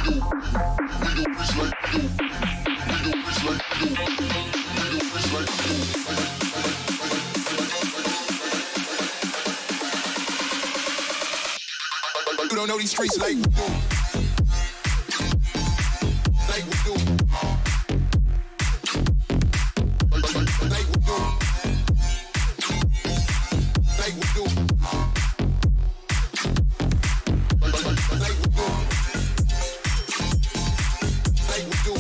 You don't know these streets like we do. Like we do. Like we do. Like we do. Like we do. Like we do. Like we do.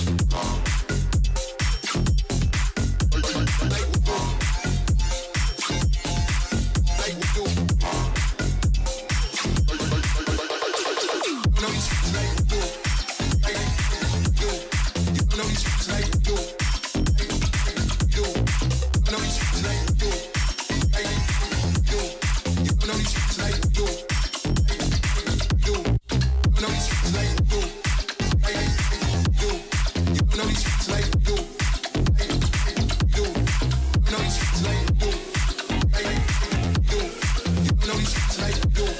Like we do. Know these streets like we do. Like we do. You know these streets like we do. Like we do. Know these streets like we do. Like we do. You know these streets like we do. Like we do. Know these streets like we do. Like we do. You know these streets like we do. Like we do. Know these streets like we do. Like we do. You know these streets like we do.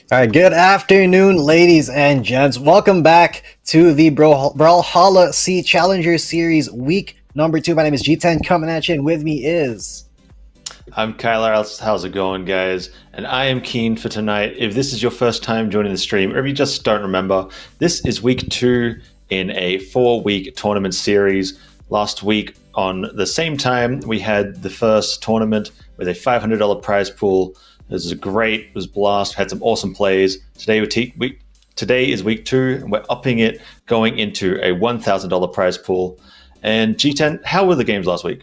All right, good afternoon, ladies and gents. Welcome back to the Brawlhalla SEA Challenger Series week number 2. My name is G10 coming at you, and with me is... I'm Kyler. How's it going, guys? And I am keen for tonight. If this is your first time joining the stream, or if you just don't remember, this is week 2 in a 4-week tournament series. Last week, on the same time, we had the first tournament with a $500 prize pool. This was great. It was a blast. We had some awesome plays. Today is week 2, and we're upping it, going into a $1,000 prize pool. And G10, how were the games last week?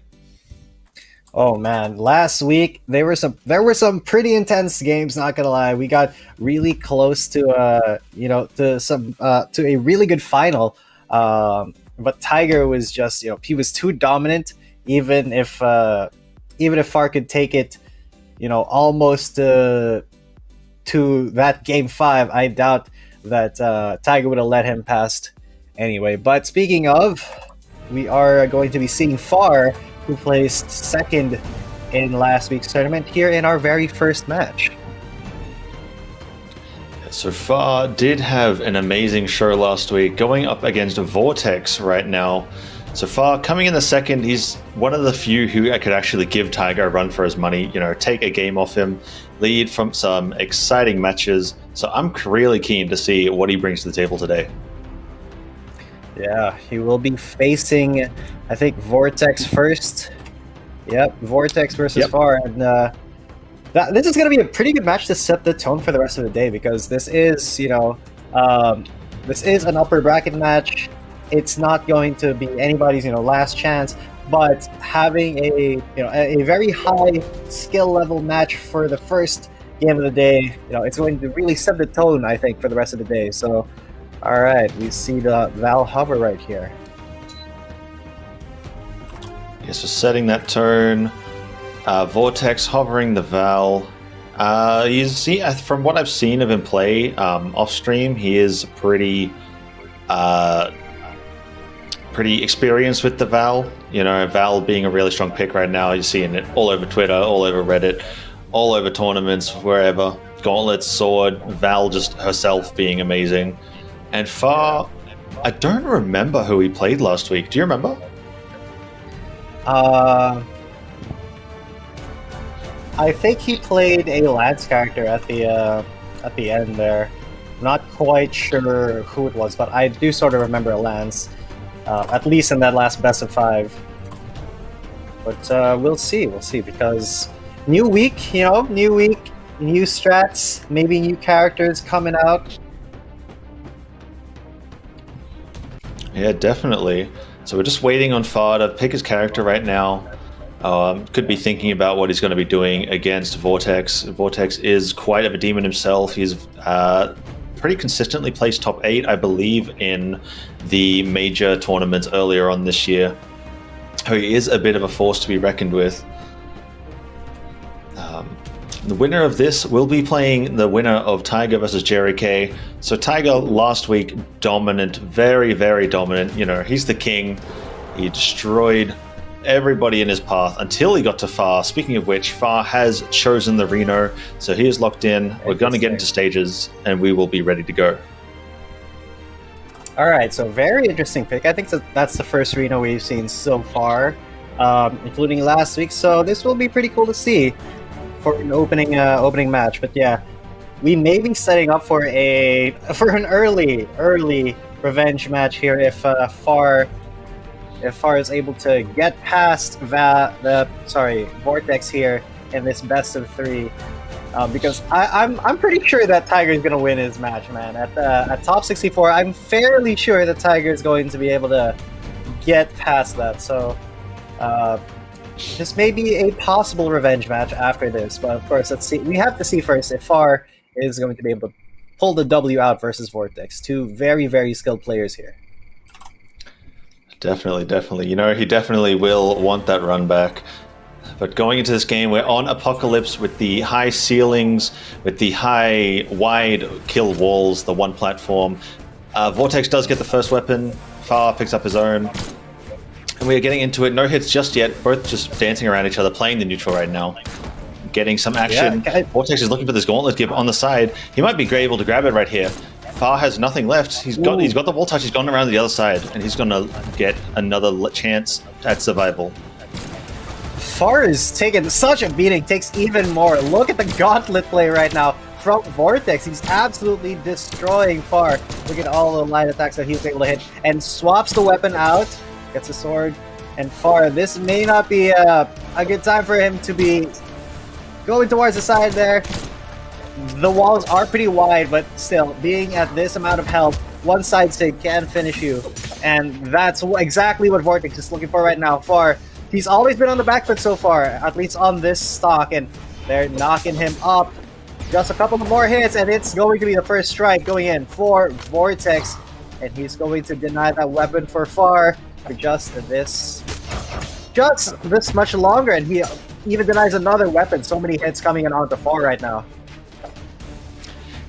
Oh man, last week there were some pretty intense games. Not gonna lie, we got really close to to a really good final. But Tiger was just he was too dominant. Even if Far could take it, almost to that game 5, I doubt that Tiger would have let him past anyway. But speaking of, we are going to be seeing Far, who placed second in last week's tournament, here in our very first match. So Far did have an amazing show last week, going up against Vortex right now. So Far, coming in the second, he's one of the few who I could actually give Tiger a run for his money, take a game off him, lead from some exciting matches. So I'm really keen to see what he brings to the table today. Yeah, he will be facing, I think, Vortex first. Yep, Vortex versus Far. And this is going to be a pretty good match to set the tone for the rest of the day, because this is, this is an upper bracket match. It's not going to be anybody's, last chance. But having a very high skill level match for the first game of the day, it's going to really set the tone, I think, for the rest of the day. So, all right, we see the Val hover right here. Yeah, so setting that tone. Vortex hovering the Val. You see, from what I've seen of him play off stream, he is pretty experienced with the Val. Val being a really strong pick right now. You're seeing it all over Twitter, all over Reddit, all over tournaments, wherever. Gauntlet, Sword, Val just herself being amazing. And Far, I don't remember who he played last week. Do you remember? I think he played a Lance character at the end there. Not quite sure who it was, but I do sort of remember a Lance, at least in that last best of 5. But we'll see, because new week, new week, new strats, maybe new characters coming out. Yeah, definitely. So we're just waiting on Far to pick his character right now. Could be thinking about what he's going to be doing against Vortex. Vortex is quite of a demon himself. He's pretty consistently placed top 8, I believe, in the major tournaments earlier on this year. He is a bit of a force to be reckoned with. The winner of this will be playing the winner of Tiger versus Jerry K. So Tiger last week, dominant, very, very dominant. He's the king. He destroyed everybody in his path until he got to Far. Speaking of which, Far has chosen the Reno, so he is locked in. We're going to get into stages, and we will be ready to go. All right, so very interesting pick. I think that's the first Reno we've seen so far, including last week. So this will be pretty cool to see for an opening match. But yeah, we may be setting up for an early revenge match here if Far is able to get past Vortex here in this best of 3, because I'm pretty sure that Tiger is going to win his match, man. At top 64, I'm fairly sure that Tiger is going to be able to get past that. So this may be a possible revenge match after this, but of course, let's see. We have to see first if Far is going to be able to pull the W out versus Vortex. 2 very, very skilled players here. Definitely. He definitely will want that run back. But going into this game, we're on Apocalypse with the high ceilings, with the high, wide kill walls, the one platform. Vortex does get the first weapon. Far picks up his own. And we are getting into it. No hits just yet. Both just dancing around each other, playing the neutral right now. getting some action. Yeah, Vortex is looking for this gauntlet give on the side. He might be able to grab it right here. Far has nothing left. He's got the wall touch. He's gone around to the other side, and he's gonna get another chance at survival. Far is taking such a beating, takes even more. Look at the gauntlet play right now from Vortex. He's absolutely destroying Far. Look at all the light attacks that he's able to hit, and swaps the weapon out, gets a sword, and Far. This may not be a good time for him to be going towards the side there. The walls are pretty wide, but still, being at this amount of health, one side sig can finish you. And that's exactly what Vortex is looking for right now. Far, he's always been on the back foot so far, at least on this stock, and they're knocking him up. Just a couple more hits, and it's going to be the first strike going in for Vortex. And he's going to deny that weapon for Far for just this much longer, and he even denies another weapon. So many hits coming in onto Far right now.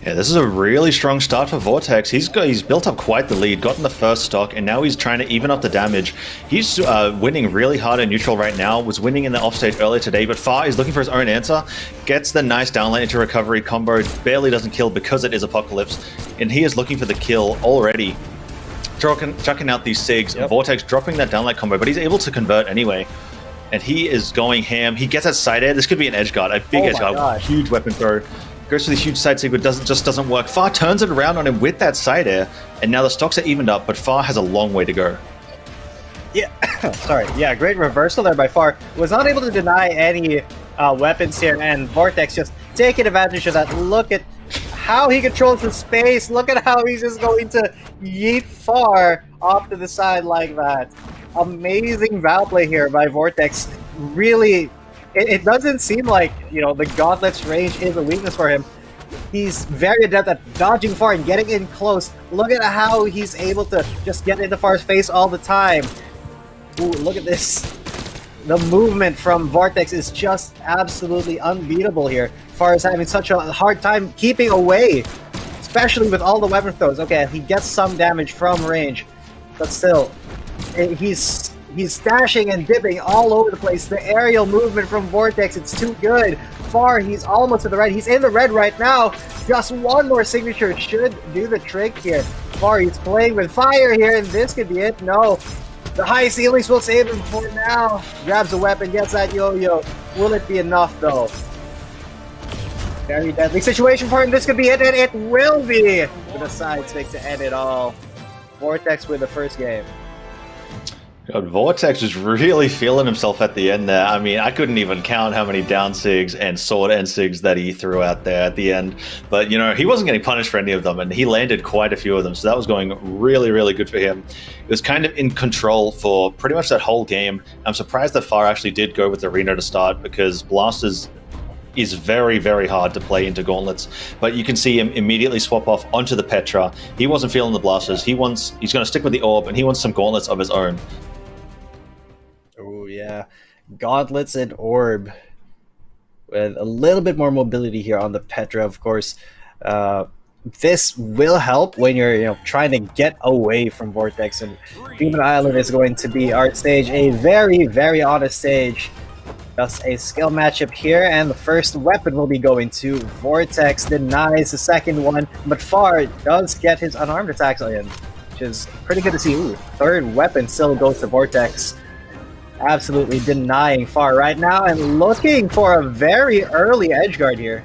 Yeah, this is a really strong start for Vortex. He's built up quite the lead, gotten the first stock, and now he's trying to even up the damage. He's winning really hard in neutral right now, was winning in the offstage earlier today, but Far is looking for his own answer, gets the nice downline into recovery combo, barely doesn't kill because it is Apocalypse, and he is looking for the kill already. Chucking out these SIGs, Vortex dropping that downlight combo, but he's able to convert anyway. And he is going ham. He gets that side air. This could be an edge guard, a big edge guard, huge weapon throw. Goes for the huge side sig, but just doesn't work. Far turns it around on him with that side air, and now the stocks are evened up, but Far has a long way to go. Yeah, sorry. Yeah, great reversal there by Far. Was not able to deny any weapons here, and Vortex just taking advantage of that. Look at how he controls the space. Look at how he's just going to yeet Far off to the side like that. Amazing vow play here by Vortex. Really, it doesn't seem like, the Gauntlet's range is a weakness for him. He's very adept at dodging Far and getting in close. Look at how he's able to just get into Far's face all the time. Ooh, look at this. The movement from Vortex is just absolutely unbeatable here. Far is having such a hard time keeping away, especially with all the weapon throws. Okay, he gets some damage from range, but still, he's dashing and dipping all over the place. The aerial movement from Vortex, it's too good. Far, he's almost to the red. He's in the red right now. Just one more signature should do the trick here. Far, he's playing with fire here, and this could be it. No. The high ceilings will save him for now. Grabs a weapon, gets that yo-yo. Will it be enough, though? Very deadly situation for him. This could be it, and it will be. With a side stick to end it all. Vortex with the first game. God, Vortex was really feeling himself at the end there. I mean, I couldn't even count how many down SIGs and sword end SIGs that he threw out there at the end. But, he wasn't getting punished for any of them, and he landed quite a few of them. So that was going really, really good for him. It was kind of in control for pretty much that whole game. I'm surprised that Far actually did go with Arena to start, because Blasters is very, very hard to play into gauntlets. But you can see him immediately swap off onto the Petra. He wasn't feeling the Blasters. He's going to stick with the Orb, and he wants some gauntlets of his own. Oh, yeah. Gauntlets and Orb. With a little bit more mobility here on the Petra, of course. This will help when you're trying to get away from Vortex. And Demon Island is going to be our stage. A very, very honest stage. Just a skill matchup here, and the first weapon will be going to Vortex. Denies the second one, but Far does get his unarmed attacks in, which is pretty good to see. Ooh, third weapon still goes to Vortex. Absolutely denying Far right now, and looking for a very early edgeguard here.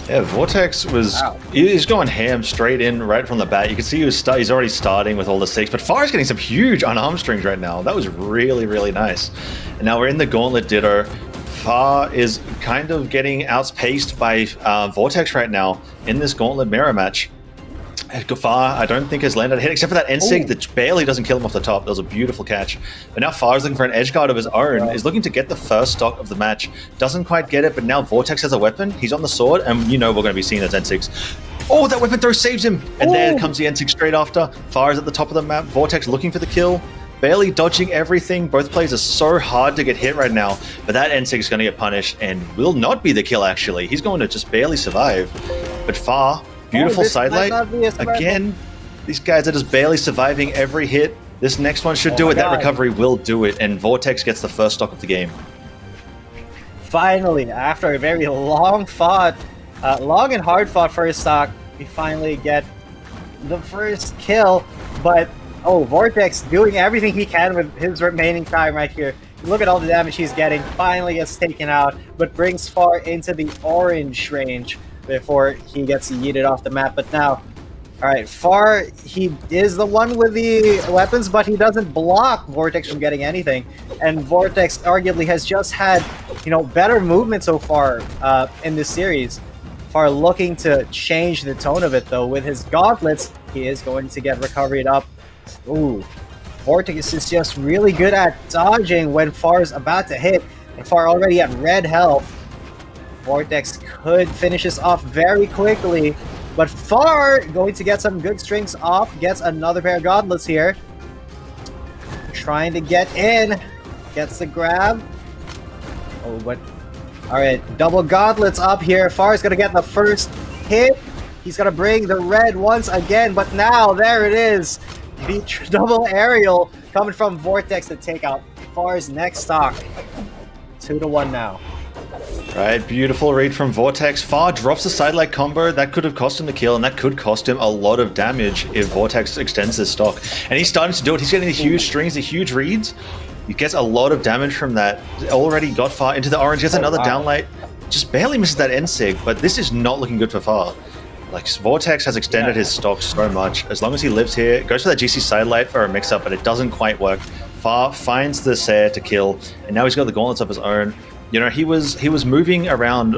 Yeah, Vortex was he's going ham straight in right from the bat. You can see he's already starting with all the SIGs, but Far is getting some huge unarmed strings right now. That was really, really nice. And now we're in the Gauntlet Ditto. Far is kind of getting outpaced by Vortex right now in this Gauntlet mirror match. Far, I don't think has landed a hit, except for that N-Sig that barely doesn't kill him off the top. That was a beautiful catch. But now Far is looking for an edge guard of his own, is looking to get the first stock of the match. Doesn't quite get it, but now Vortex has a weapon. He's on the sword, and we're going to be seeing those N-Sigs. Oh, that weapon throw saves him! And there comes the N-Sig straight after. Far is at the top of the map. Vortex looking for the kill. Barely dodging everything. Both players are so hard to get hit right now, but that N-Sig is going to get punished and will not be the kill, actually. He's going to just barely survive. But Far... Beautiful sidelight. Again, these guys are just barely surviving every hit. This next one should do it. That recovery will do it, and Vortex gets the first stock of the game. finally, after a very long and hard fought first stock, we finally get the first kill. But Vortex doing everything he can with his remaining time right here. Look at all the damage he's getting. Finally gets taken out, but brings Far into the orange range before he gets yeeted off the map. But now, all right, Far, he is the one with the weapons, but he doesn't block Vortex from getting anything. And Vortex arguably has just had, better movement so far in this series. Far looking to change the tone of it, though. With his gauntlets, he is going to get recovered up. Ooh. Vortex is just really good at dodging when Far's about to hit, and Far already at red health. Vortex could finish this off very quickly, but Far going to get some good strings off, gets another pair of gauntlets here. Trying to get in, gets the grab. Oh, but alright, double gauntlets up here. Far is going to get the first hit. He's going to bring the red once again, but now there it is. The double aerial coming from Vortex to take out Far's next stock. 2-1 now. Right, beautiful read from Vortex. Far drops the sidelight combo. That could have cost him the kill, and that could cost him a lot of damage if Vortex extends his stock. And he's starting to do it. He's getting the huge strings, the huge reads. He gets a lot of damage from that. Already got Far into the orange. Gets another downlight. Just barely misses that end sig, but this is not looking good for Far. Like, Vortex has extended his stock so much. As long as he lives here, goes for that GC sidelight for a mix-up, but it doesn't quite work. Far finds the Sair to kill, and now he's got the gauntlets of his own. He was moving around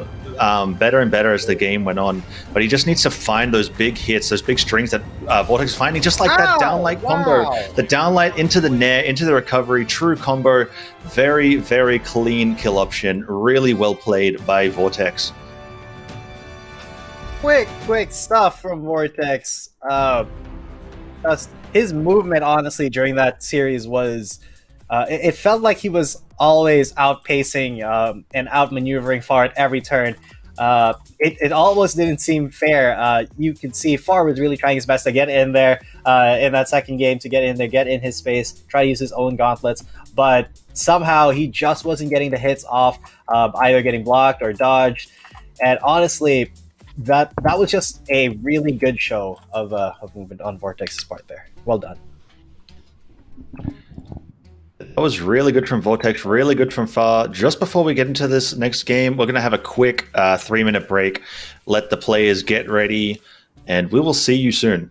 better and better as the game went on, but he just needs to find those big hits, those big strings that Vortex is finding, just like that downlight combo. The downlight into the nair, into the recovery, true combo. Very, very clean kill option. Really well played by Vortex. Quick stuff from Vortex. Just his movement, honestly, during that series was... it felt like he was always outpacing and outmaneuvering Far at every turn. It almost didn't seem fair. You could see Far was really trying his best to get in there in that second game, to get in there, get in his space, try to use his own gauntlets, but somehow he just wasn't getting the hits off, either getting blocked or dodged. And honestly, that was just a really good show of movement on Vortex's part there. Well done. That was really good from Vortex, really good from Far. Just before we get into this next game, we're going to have a quick 3-minute break, let the players get ready, and we will see you soon.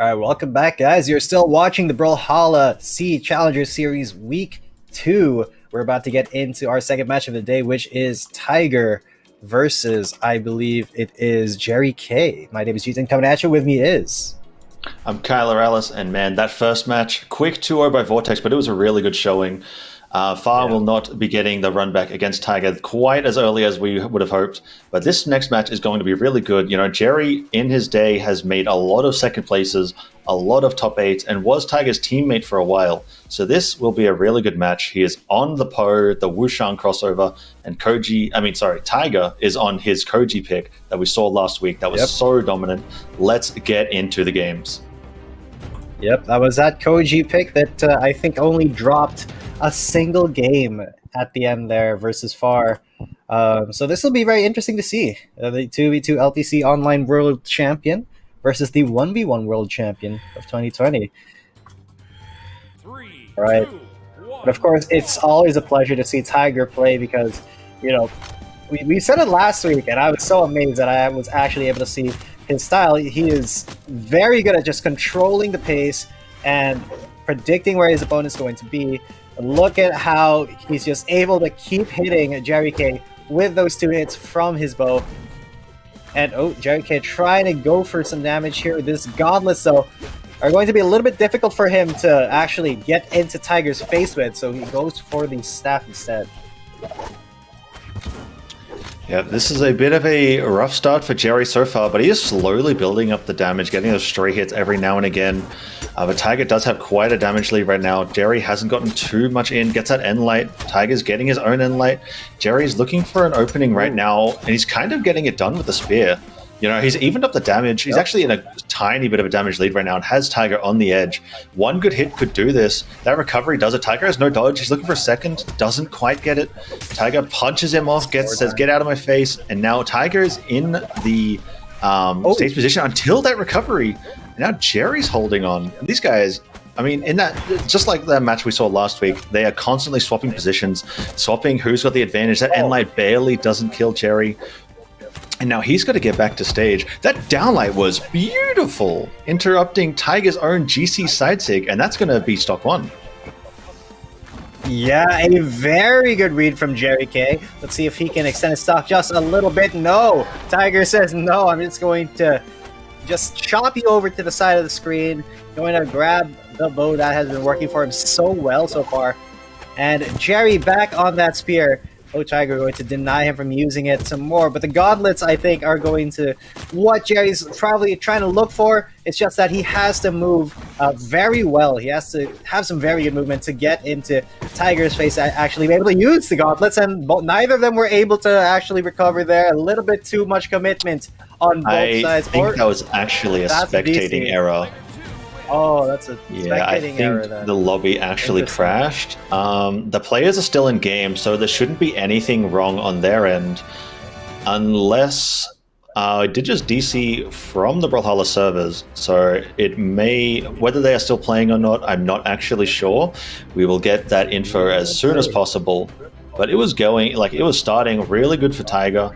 All right, welcome back, guys. You're still watching the Brawlhalla SEA Challenger Series Week 2. We're about to get into our second match of the day, which is Tiger versus, I believe it is Jerry K. My name is Ethan. Coming at you with me is... I'm Kyler Ellis, and man, that first match, quick 2-0 by Vortex, but it was a really good showing. Far will not be getting the run back against Tiger quite as early as we would have hoped, but this next match is going to be really good. You know, Jerry, in his day, has made a lot of second places, a lot of top 8s, and was Tiger's teammate for a while. So this will be a really good match. He is on the Po, the Wushan crossover, and Tiger is on his Koji pick that we saw last week. That was so dominant. Let's get into the games. Yep, that was that Koji pick that I think only dropped a single game at the end there versus Far. So this will be very interesting to see. The 2v2 LTC Online World Champion versus the 1v1 World Champion of 2020. All right. But of course, it's always a pleasure to see Tiger play because, you know, we said it last week, and I was so amazed that I was actually able to see his style. He is very good at just controlling the pace and predicting where his opponent's going to be. Look at how he's just able to keep hitting Jerry K with those 2 hits from his bow. And Jerry K trying to go for some damage here. This Gauntlets, though, are going to be a little bit difficult for him to actually get into Tiger's face with, so he goes for the staff instead. Yeah, this is a bit of a rough start for Jerry so far, but he is slowly building up the damage, getting those stray hits every now and again. But Tiger does have quite a damage lead right now. Jerry hasn't gotten too much in, gets that end light. Tiger's getting his own end light. Jerry's looking for an opening right now, and he's kind of getting it done with the spear. You know, he's evened up the damage. He's actually in a tiny bit of a damage lead right now and has Tiger on the edge. One good hit could do this. That recovery does it. Tiger has no dodge. He's looking for a second. Doesn't quite get it. Tiger punches him off, says, get out of my face. And now Tiger is in the stage position until that recovery. And now Jerry's holding on. And these guys... I mean, in that, just like the match we saw last week, they are constantly swapping positions, swapping who's got the advantage. That end light barely doesn't kill Jerry. And now he's got to get back to stage. That downlight was beautiful, interrupting Tiger's own GC side sig, and that's going to be stock 1. Yeah, a very good read from Jerry K. Let's see if he can extend his stock just a little bit. No! Tiger says, no, I'm just going to just chop you over to the side of the screen. Going to grab the bow that has been working for him so well so far. And Jerry back on that spear. Tiger going to deny him from using it some more, but the Gauntlets, I think, are going to what Jerry's probably trying to look for. It's just that he has to move very well. He has to have some very good movement to get into Tiger's face, actually be able to use the Gauntlets, and neither of them were able to actually recover there. A little bit too much commitment on both sides. I think that was actually a spectating error. Oh, that's a spectating error. I think the lobby actually crashed. The players are still in game, so there shouldn't be anything wrong on their end, unless it did just DC from the Brawlhalla servers. So it may, whether they are still playing or not, I'm not actually sure. We will get that info as soon as possible. But it was going, like, it was starting really good for Tiger.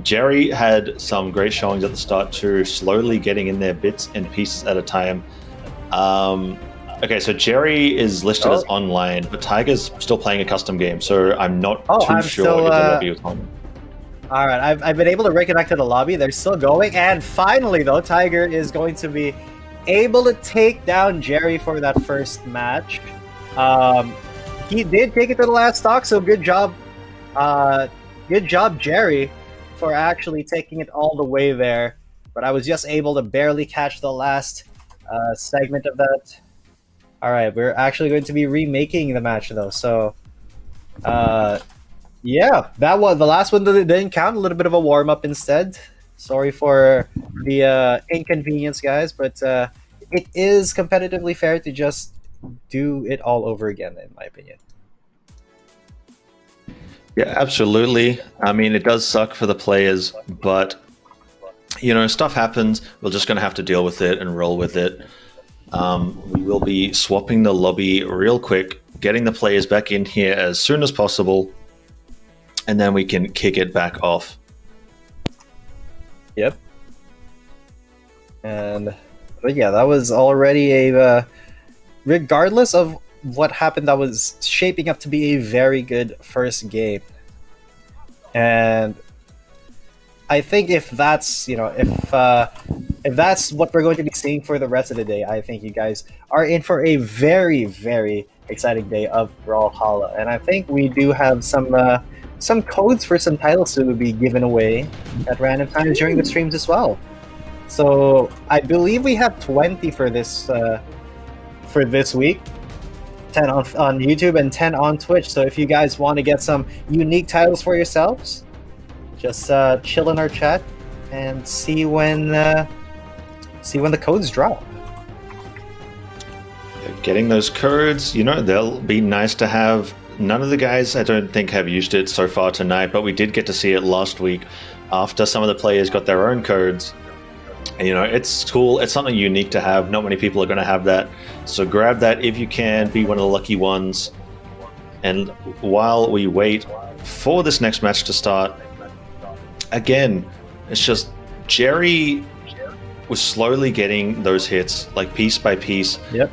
Jerry had some great showings at the start too, slowly getting in there bits and pieces at a time. Okay, so Jerry is listed as online, but Tiger's still playing a custom game, so I'm not too sure if the lobby was on. All right, I've been able to reconnect to the lobby. They're still going, and finally, though, Tiger is going to be able to take down Jerry for that first match. He did take it to the last stock, so good job. Good job, Jerry, for actually taking it all the way there. But I was just able to barely catch the last segment of that. All right, we're actually going to be remaking the match, though. So, yeah, that was the last one that didn't count. A little bit of a warm-up instead. Sorry for the inconvenience, guys, but it is competitively fair to just do it all over again, in my opinion. Yeah, absolutely. I mean, it does suck for the players, but, you know, stuff happens. We're just going to have to deal with it and roll with it. We will be swapping the lobby real quick, getting the players back in here as soon as possible, and then we can kick it back off. Yep. And But yeah, that was already a regardless of what happened, that was shaping up to be a very good first game. And I think if that's if that's what we're going to be seeing for the rest of the day, I think you guys are in for a very, very exciting day of Brawlhalla. And I think we do have some codes for some titles to be given away at random times during the streams as well. So I believe we have 20 for this week. 10 on YouTube and 10 on Twitch. So if you guys want to get some unique titles for yourselves, just chill in our chat and see when the codes drop. Getting those codes, they'll be nice to have. None of the guys, I don't think, have used it so far tonight, but we did get to see it last week after some of the players got their own codes. And, it's cool. It's something unique to have. Not many people are going to have that. So grab that if you can. Be one of the lucky ones. And while we wait for this next match to start, again, it's just Jerry was slowly getting those hits, like piece by piece. Yep.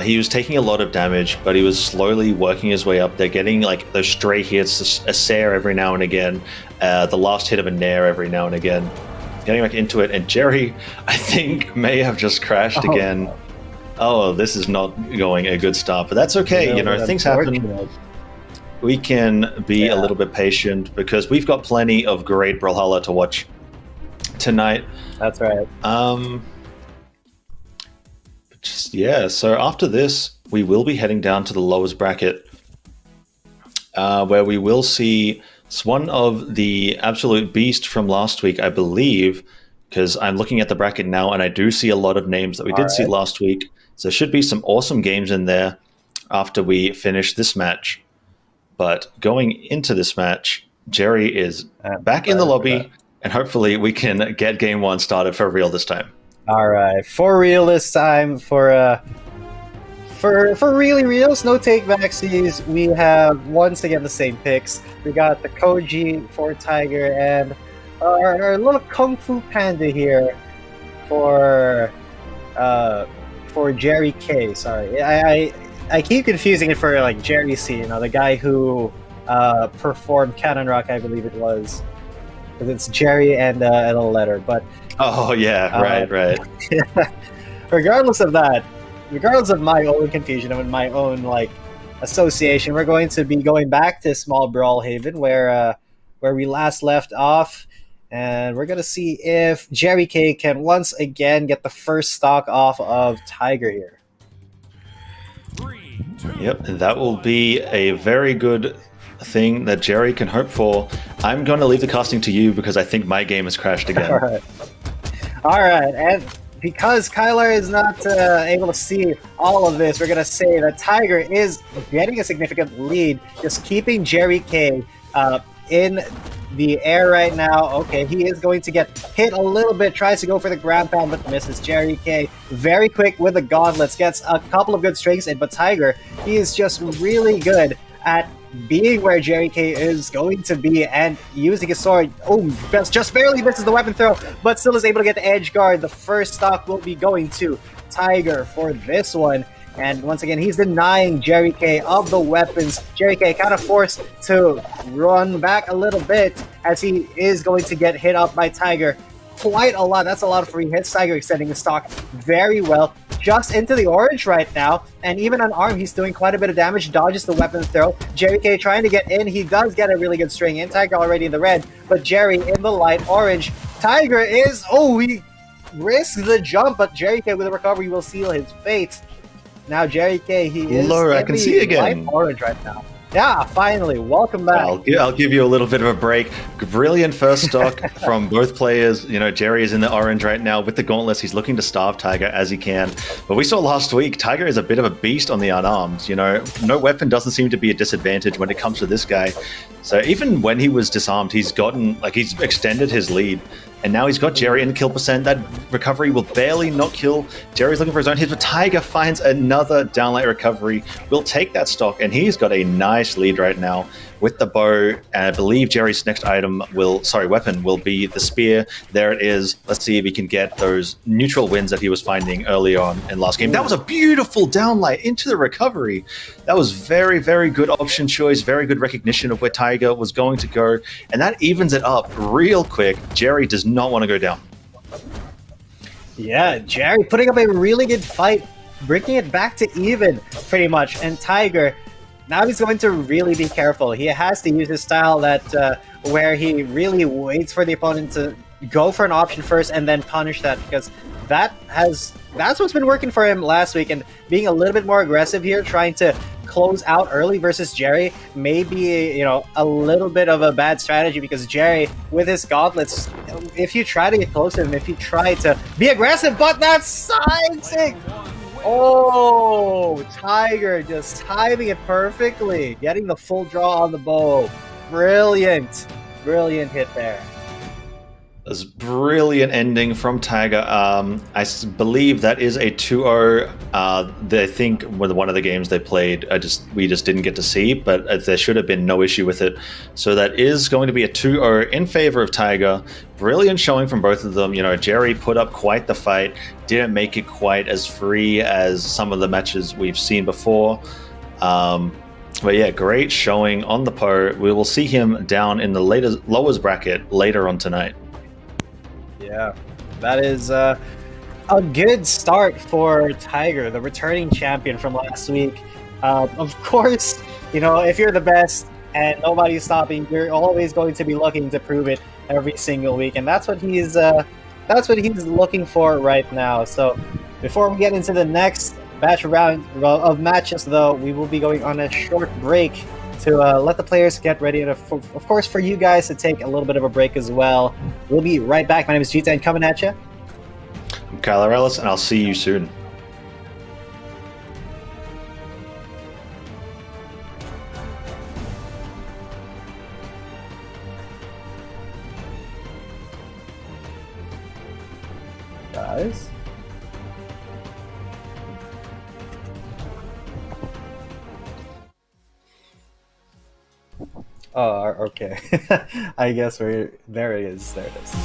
He was taking a lot of damage, but he was slowly working his way up there, getting like those stray hits, a Sair every now and again, the last hit of a Nair every now and again, getting back into it. And Jerry, I think, may have just crashed again. Oh, this is not going a good start, but that's okay. Things happen. We can be a little bit patient because we've got plenty of great Brawlhalla to watch tonight. That's right. So after this, we will be heading down to the lowest bracket, where we will see one of the absolute beast from last week, I believe, because I'm looking at the bracket now and I do see a lot of names that we did see last week. So there should be some awesome games in there after we finish this match. But going into this match, Jerry is back in the lobby, and hopefully we can get game one started for real this time. All right, for real this time. For really reals, no take backsies. We have once again the same picks. We got the Koji for Tiger and our little Kung Fu Panda here for Jerry K. Sorry, I keep confusing it for like Jerry C. The guy who performed Cannon Rock, I believe it was, because it's Jerry and a letter. But oh yeah, right. Regardless of that, regardless of my own confusion and my own association, we're going to be going back to Small Brawlhaven where we last left off, and we're going to see if Jerry K can once again get the first stock off of Tiger here. Yep, and that will be a very good thing that Jerry can hope for. I'm going to leave the casting to you because I think my game has crashed again. All right, and because Kyler is not able to see all of this, we're going to say that Tiger is getting a significant lead, just keeping Jerry K in the air right now. Okay, he is going to get hit a little bit, tries to go for the ground pound, but misses. Jerry K very quick with the gauntlets, gets a couple of good strings in, but Tiger, he is just really good at being where Jerry K is going to be and using his sword. Oh, just barely misses the weapon throw, but still is able to get the edge guard. The first stock will be going to Tiger for this one. And once again, he's denying Jerry K of the weapons. Jerry K kind of forced to run back a little bit as he is going to get hit up by Tiger quite a lot. That's a lot of free hits. Tiger extending the stock very well. Just into the orange right now, and even unarmed, he's doing quite a bit of damage, dodges the weapon throw. Jerry K trying to get in. He does get a really good string in. Tiger already in the red, but Jerry in the light orange. Tiger is, he risks the jump, but Jerry K with a recovery will seal his fate. Now Jerry K, he is Laura, I can see again. Light orange right now. Yeah, finally, welcome back. I'll give you a little bit of a break. Brilliant first stock from both players. Jerry is in the orange right now with the gauntlets. He's looking to starve Tiger as he can. But we saw last week, Tiger is a bit of a beast on the unarmed. No weapon doesn't seem to be a disadvantage when it comes to this guy. So even when he was disarmed, he's extended his lead. And now he's got Jerry in the kill percent. That recovery will barely not kill. Jerry's looking for his own hit, but Tiger finds another downlight recovery. Will take that stock, and he's got a nice lead right now with the bow. And I believe Jerry's next weapon will be the spear. There it is. Let's see if he can get those neutral wins that he was finding early on in last game. That was a beautiful downlight into the recovery. That was very, very good option choice, very good recognition of where Tiger was going to go. And that evens it up real quick. Jerry does not want to go down. Yeah, Jerry putting up a really good fight, bringing it back to even, pretty much. And Tiger, now he's going to really be careful. He has to use his style that where he really waits for the opponent to go for an option first and then punish that, because that's what's been working for him last week. And being a little bit more aggressive here, trying to close out early versus Jerry may be, a little bit of a bad strategy, because Jerry, with his gauntlets, if you try to get close to him, if you try to be aggressive, but that's silencing! Oh, Tiger just timing it perfectly, getting the full draw on the bow. Brilliant hit there. This brilliant ending from Tiger. Believe that is a 2-0. I think with one of the games they played, we just didn't get to see, but there should have been no issue with it. So that is going to be a 2-0 in favor of Tiger. Brilliant showing from both of them. Jerry put up quite the fight, didn't make it quite as free as some of the matches we've seen before. But yeah, great showing on the Poe. We will see him down in the lowest bracket later on tonight. Yeah, that is a good start for Tiger, the returning champion from last week. Of course, if you're the best and nobody's stopping, you're always going to be looking to prove it every single week, and that's what he's looking for right now. So, before we get into the next round of matches, though, we will be going on a short break to let the players get ready, and of course for you guys to take a little bit of a break as well. We'll be right back. My name is G10 coming at you. I'm Kyler Ellis, and I'll see you soon. Guys. Oh, okay. I guess there it is. There it is.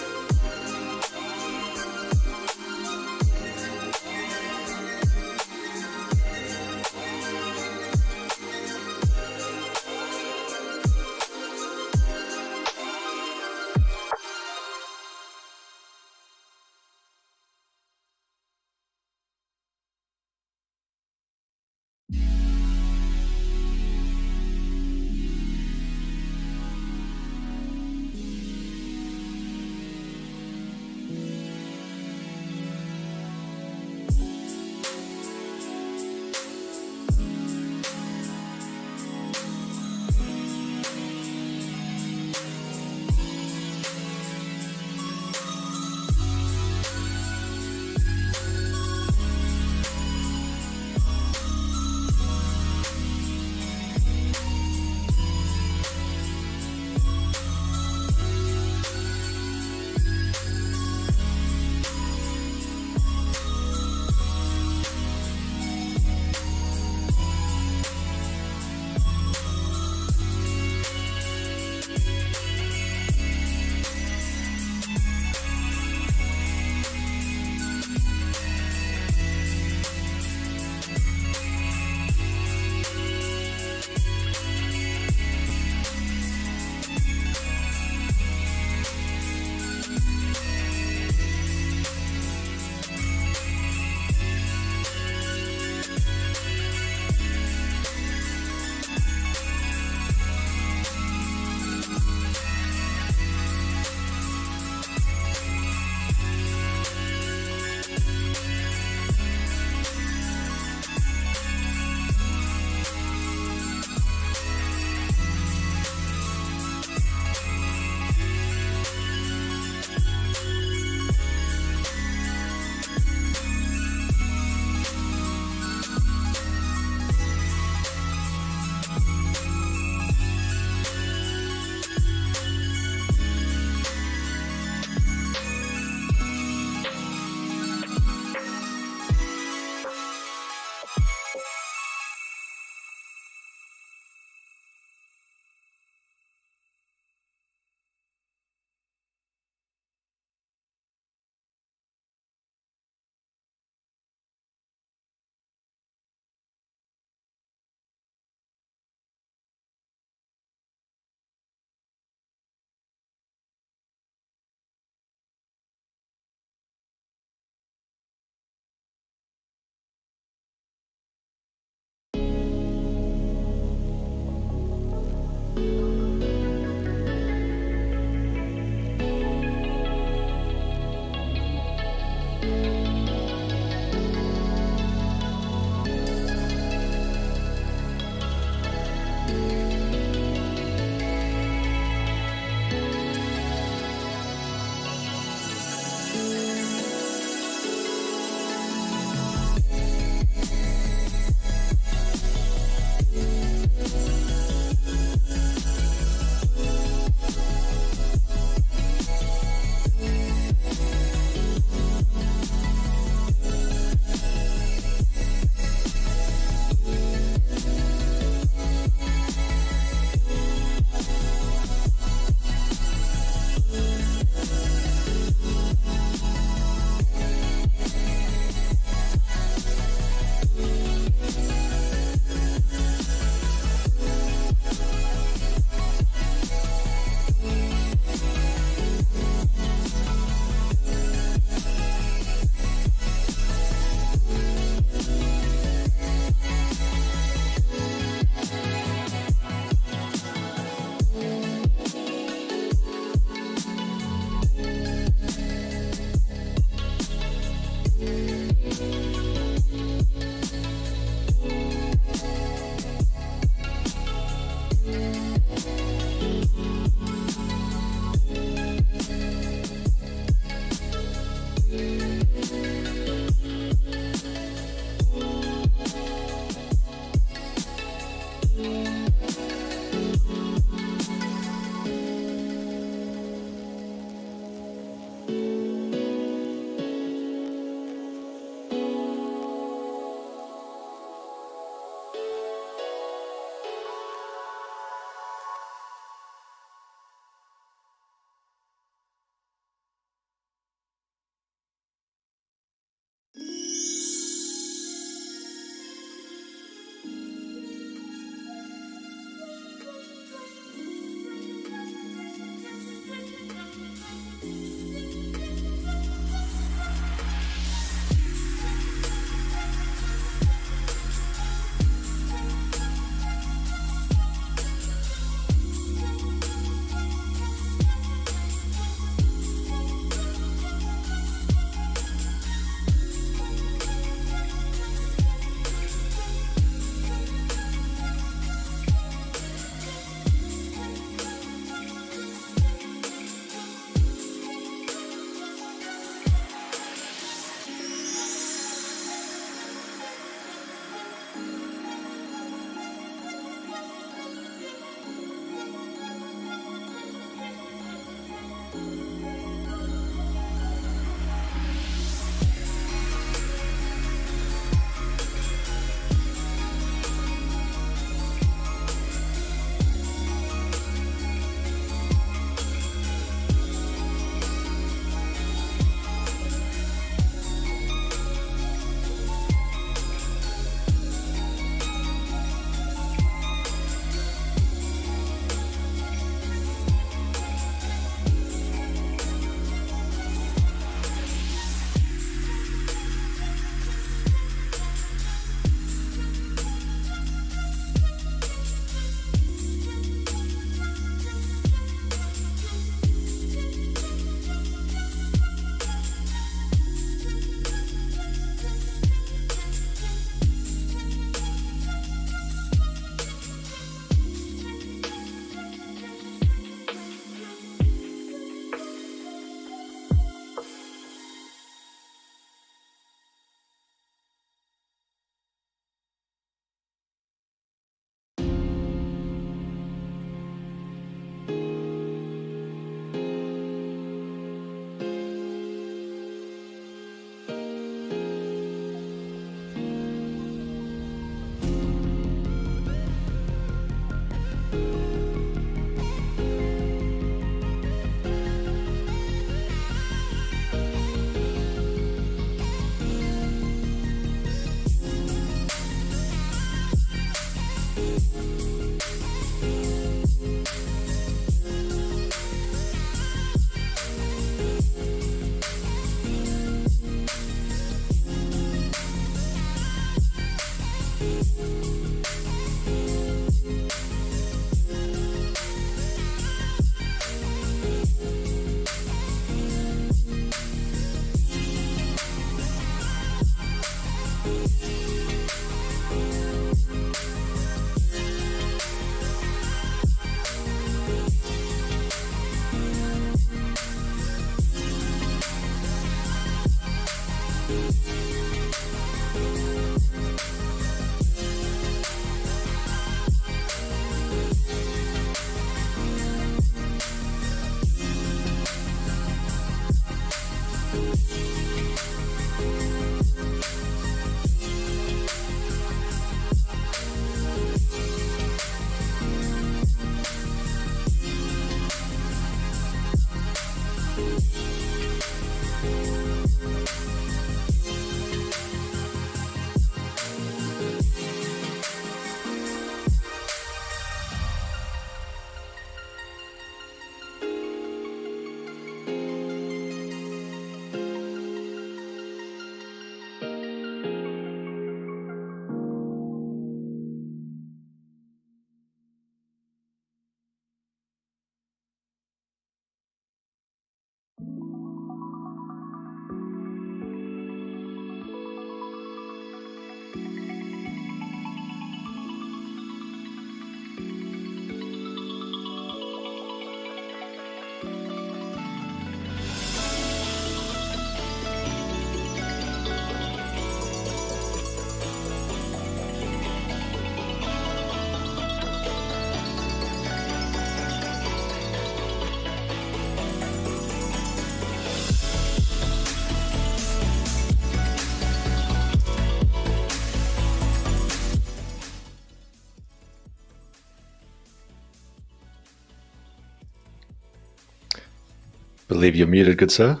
Believe you're muted, good sir.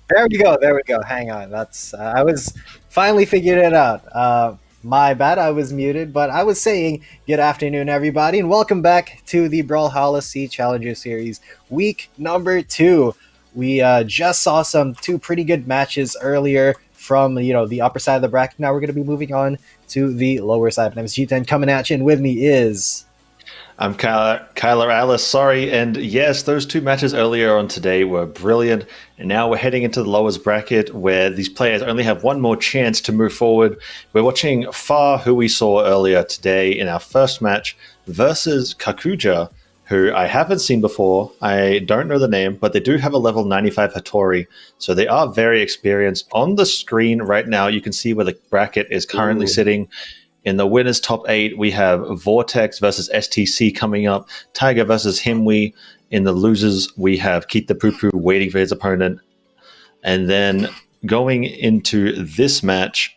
There we go. There we go. Hang on. That's I was finally figured it out. My bad. I was muted, but I was saying good afternoon, everybody, and welcome back to the Brawlhalla SEA Challenger Series, week number 2. We just saw two pretty good matches earlier from the upper side of the bracket. Now we're going to be moving on to the lower side. My name is G10. Coming at you, and with me is. I'm Kyler Alice, sorry, and yes, those 2 matches earlier on today were brilliant, and now we're heading into the lowest bracket where these players only have one more chance to move forward. We're watching Far, who we saw earlier today in our first match, versus Kakuja, who I haven't seen before. I don't know the name, but they do have a level 95 Hattori, so they are very experienced. On the screen right now, you can see where the bracket is currently sitting. In the winners' top 8, we have Vortex versus STC coming up, Tiger versus Himwe. In the losers, we have Keith the Poo Poo waiting for his opponent. And then going into this match,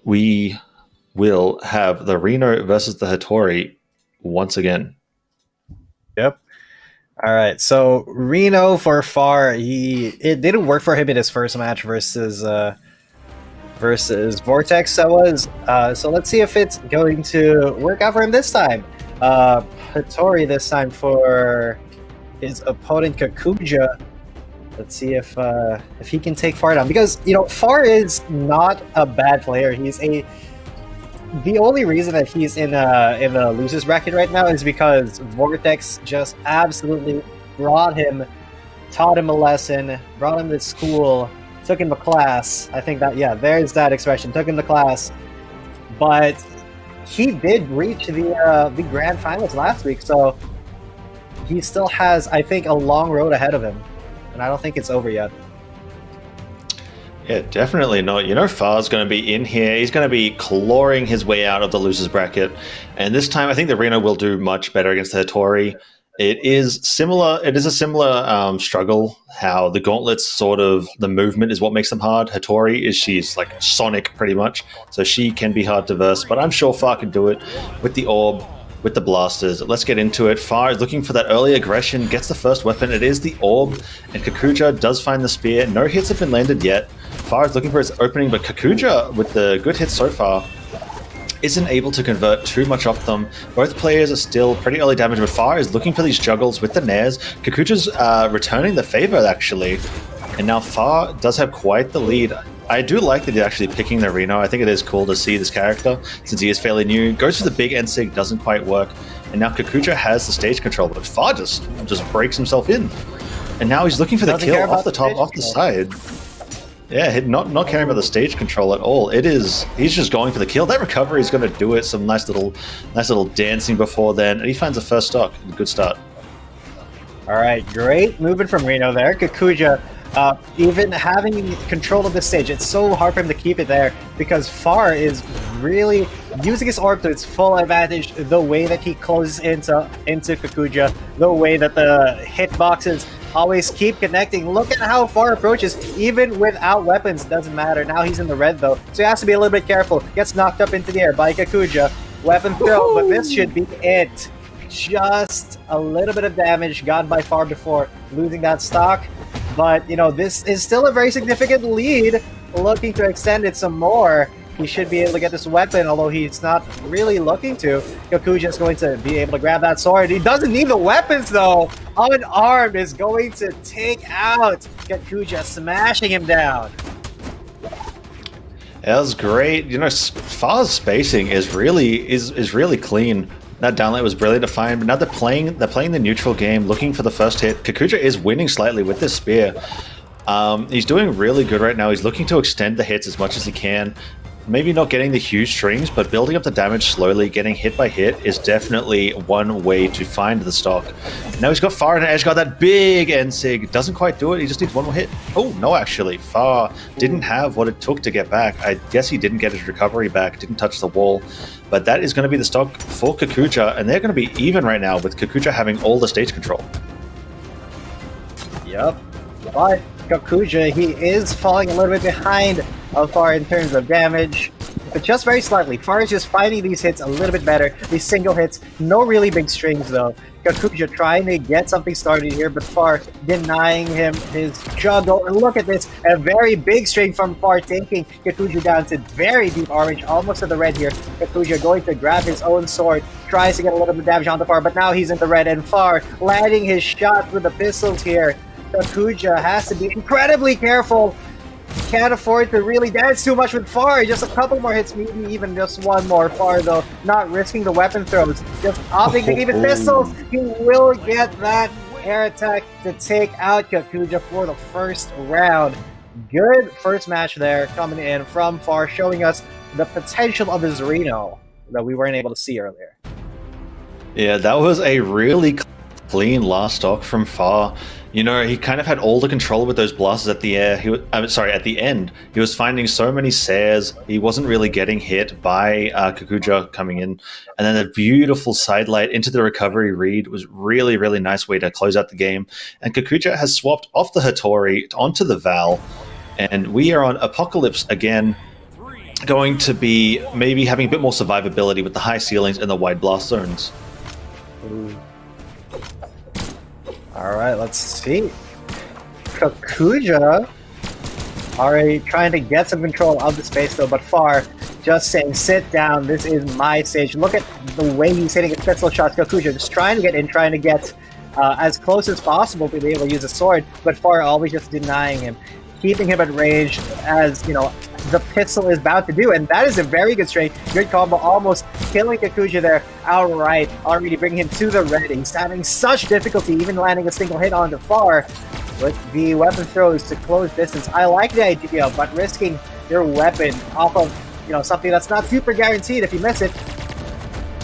we will have the Reno versus the Hattori once again. Yep. All right. So Reno for Far, it didn't work for him in his first match versus Vortex. So let's see if it's going to work out for him this time. Hattori this time for his opponent Kakuja. Let's see if he can take Far down, because Far is not a bad player. The only reason that he's in the losers bracket right now is because Vortex just absolutely taught him a lesson, brought him to school, took him to class. I think there's that expression, took him to class. But he did reach the grand finals last week, so he still has, I think, a long road ahead of him, and I don't think it's over yet. Yeah, definitely not. Far's going to be in here. He's going to be clawing his way out of the losers bracket, and this time I think the Reno will do much better against the Hattori. It is a similar struggle, how the gauntlets sort of, the movement is what makes them hard. Hattori she's like Sonic pretty much, so she can be hard to verse, but I'm sure Far can do it with the orb, with the blasters. Let's get into it. Far is looking for that early aggression, gets the first weapon. It is the orb, and Kakuja does find the spear. No hits have been landed yet. Far is looking for his opening, but Kakuja, with the good hits so far, isn't able to convert too much off them. Both players are still pretty early damage, but Far is looking for these juggles with the nairs. Kakuja's returning the favor, actually. And now Far does have quite the lead. I do like that he's actually picking the Reno. I think it is cool to see this character, since he is fairly new. Goes for the big N-Sig, doesn't quite work. And now Kakuja has the stage control, but Far just breaks himself in. And now he's looking for the kill off the top, off the side. Yeah, not caring about the stage control at all. He's just going for the kill. That recovery is going to do it. Some nice little dancing before then, and he finds the first stock. Good start. All right, great movement from Reno there. Kakuja Even having control of the stage, it's so hard for him to keep it there because Far is really using his orb to its full advantage. The way that he closes into Kakuja, the way that the hitboxes always keep connecting. Look at how Far approaches, even without weapons. Doesn't matter. Now he's in the red though, so he has to be a little bit careful. Gets knocked up into the air by Kakuja. Weapon throw, but this should be it. Just a little bit of damage gotten by Far before losing that stock. But, you know, this is still a very significant lead. Looking to extend it some more. He should be able to get this weapon, although he's not really looking to. Kakuja is going to be able to grab that sword. He doesn't need the weapons, though. Unarmed is going to take out Kakuja, smashing him down. That was great. You know, Far's spacing is really clean. That downlight was brilliant to find, but now they're playing the neutral game, looking for the first hit. Kakuja is winning slightly with this spear. He's doing really good right now. He's looking to extend the hits as much as he can. Maybe not getting the huge strings, but building up the damage slowly, getting hit by hit is definitely one way to find the stock. Now he's got Far and Edge, got that big end-sig. Doesn't quite do it, he just needs one more hit. Oh, no, actually. Far didn't have what it took to get back. I guess he didn't get his recovery back, didn't touch the wall. But that is going to be the stock for Kakuja, and they're going to be even right now with Kakuja having all the stage control. Yep. But Kakuja, he is falling a little bit behind Far in terms of damage, but just very slightly. Far is just finding these hits a little bit better. These single hits, no really big strings though. Kakuja trying to get something started here, but Far denying him his juggle. And look at this, a very big string from Far, taking Kakuja down to very deep orange, almost to the red here. Kakuja going to grab his own sword, tries to get a little bit of damage on the Far, but now he's in the red, and Far landing his shot with the pistols here. Kakuja has to be incredibly careful. Can't afford to really dance too much with Far. Just a couple more hits, maybe even just one more. Far, though, not risking the weapon throws. Just opting to keep his pistols. He will get that air attack to take out Kakuja for the first round. Good first match there coming in from Far, showing us the potential of his Reno that we weren't able to see earlier. Yeah, that was a really clean last stock from Far. You know, he kind of had all the control with those blasts at the air. At the end, he was finding so many Sares. He wasn't really getting hit by Kakuja coming in. And then a beautiful sidelight into the recovery read was really, really nice way to close out the game. And Kakuja has swapped off the Hattori onto the Val. And we are on Apocalypse again, going to be maybe having a bit more survivability with the high ceilings and the wide blast zones. Ooh. Alright, let's see. Kakuja already trying to get some control of the space though, but Far just saying, sit down, this is my stage. Look at the way he's hitting his pistol shots. Kakuja just trying to get in, trying to get as close as possible to be able to use a sword, but Far always just denying him, keeping him at range as, you know, the pistol is about to do, and that is a very good straight. Good combo, almost killing Kakuja there outright, already bringing him to the red. He's having such difficulty even landing a single hit on the Far with the weapon throws to close distance. I like the idea, but risking your weapon off of, you know, something that's not super guaranteed if you miss it.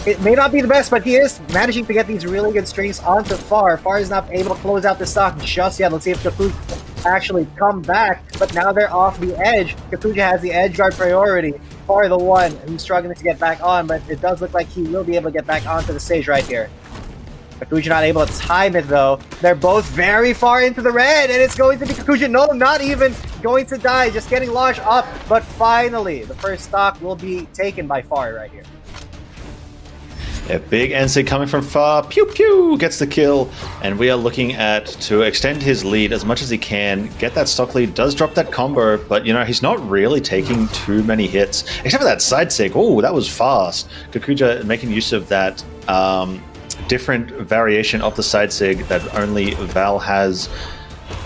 It may not be the best, but he is managing to get these really good strings onto Far. Far is not able to close out the stock just yet. Let's see if Kakuja actually come back, but now they're off the edge. Kakuja has the edge guard priority. Far the one who's struggling to get back on, but it does look like he will be able to get back onto the stage right here. Kakuja not able to time it though. They're both very far into the red, and it's going to be Kakuja. No, not even going to die, just getting launched up, but finally the first stock will be taken by Far right here. A big NC coming from Far, pew pew, gets the kill, and we are looking at to extend his lead as much as he can, get that stock lead, does drop that combo, but you know, he's not really taking too many hits, except for that side sig. Oh, that was fast. Kakuja making use of that different variation of the side sig that only Val has.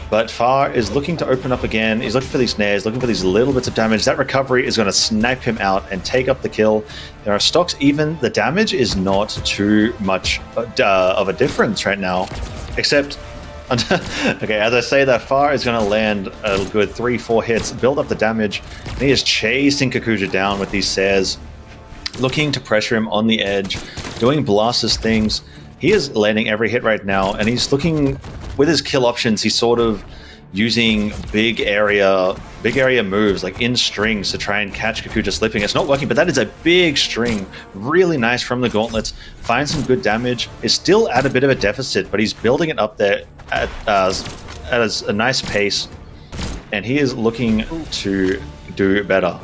But Far is looking to open up again. He's looking for these snares, looking for these little bits of damage. That recovery is going to snipe him out and take up the kill. There are stocks even. The damage is not too much of a difference right now. Except, okay, as I say that, Far is going to land a good 3-4 hits, build up the damage. And he is chasing Kakuja down with these Sares, looking to pressure him on the edge, doing blasters things. He is landing every hit right now, and he's looking with his kill options. He's sort of using big area moves like in strings to try and catch Kakuja slipping. It's not working, but that is a big string. Really nice from the gauntlets. Finds some good damage. Is still at a bit of a deficit, but he's building it up there at a nice pace, and he is looking to do better.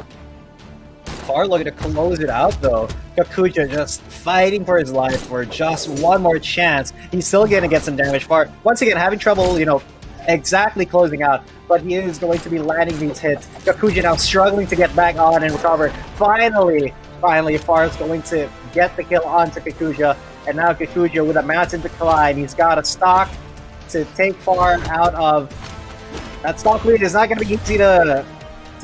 Far looking to close it out though. Kakuja just fighting for his life for just one more chance. He's still going to get some damage. Far, once again, having trouble, exactly closing out, but he is going to be landing these hits. Kakuja now struggling to get back on and recover. Finally, Far is going to get the kill onto Kakuja, and now Kakuja with a mountain to climb. He's got a stock to take Far out of. That stock lead is not going to be easy to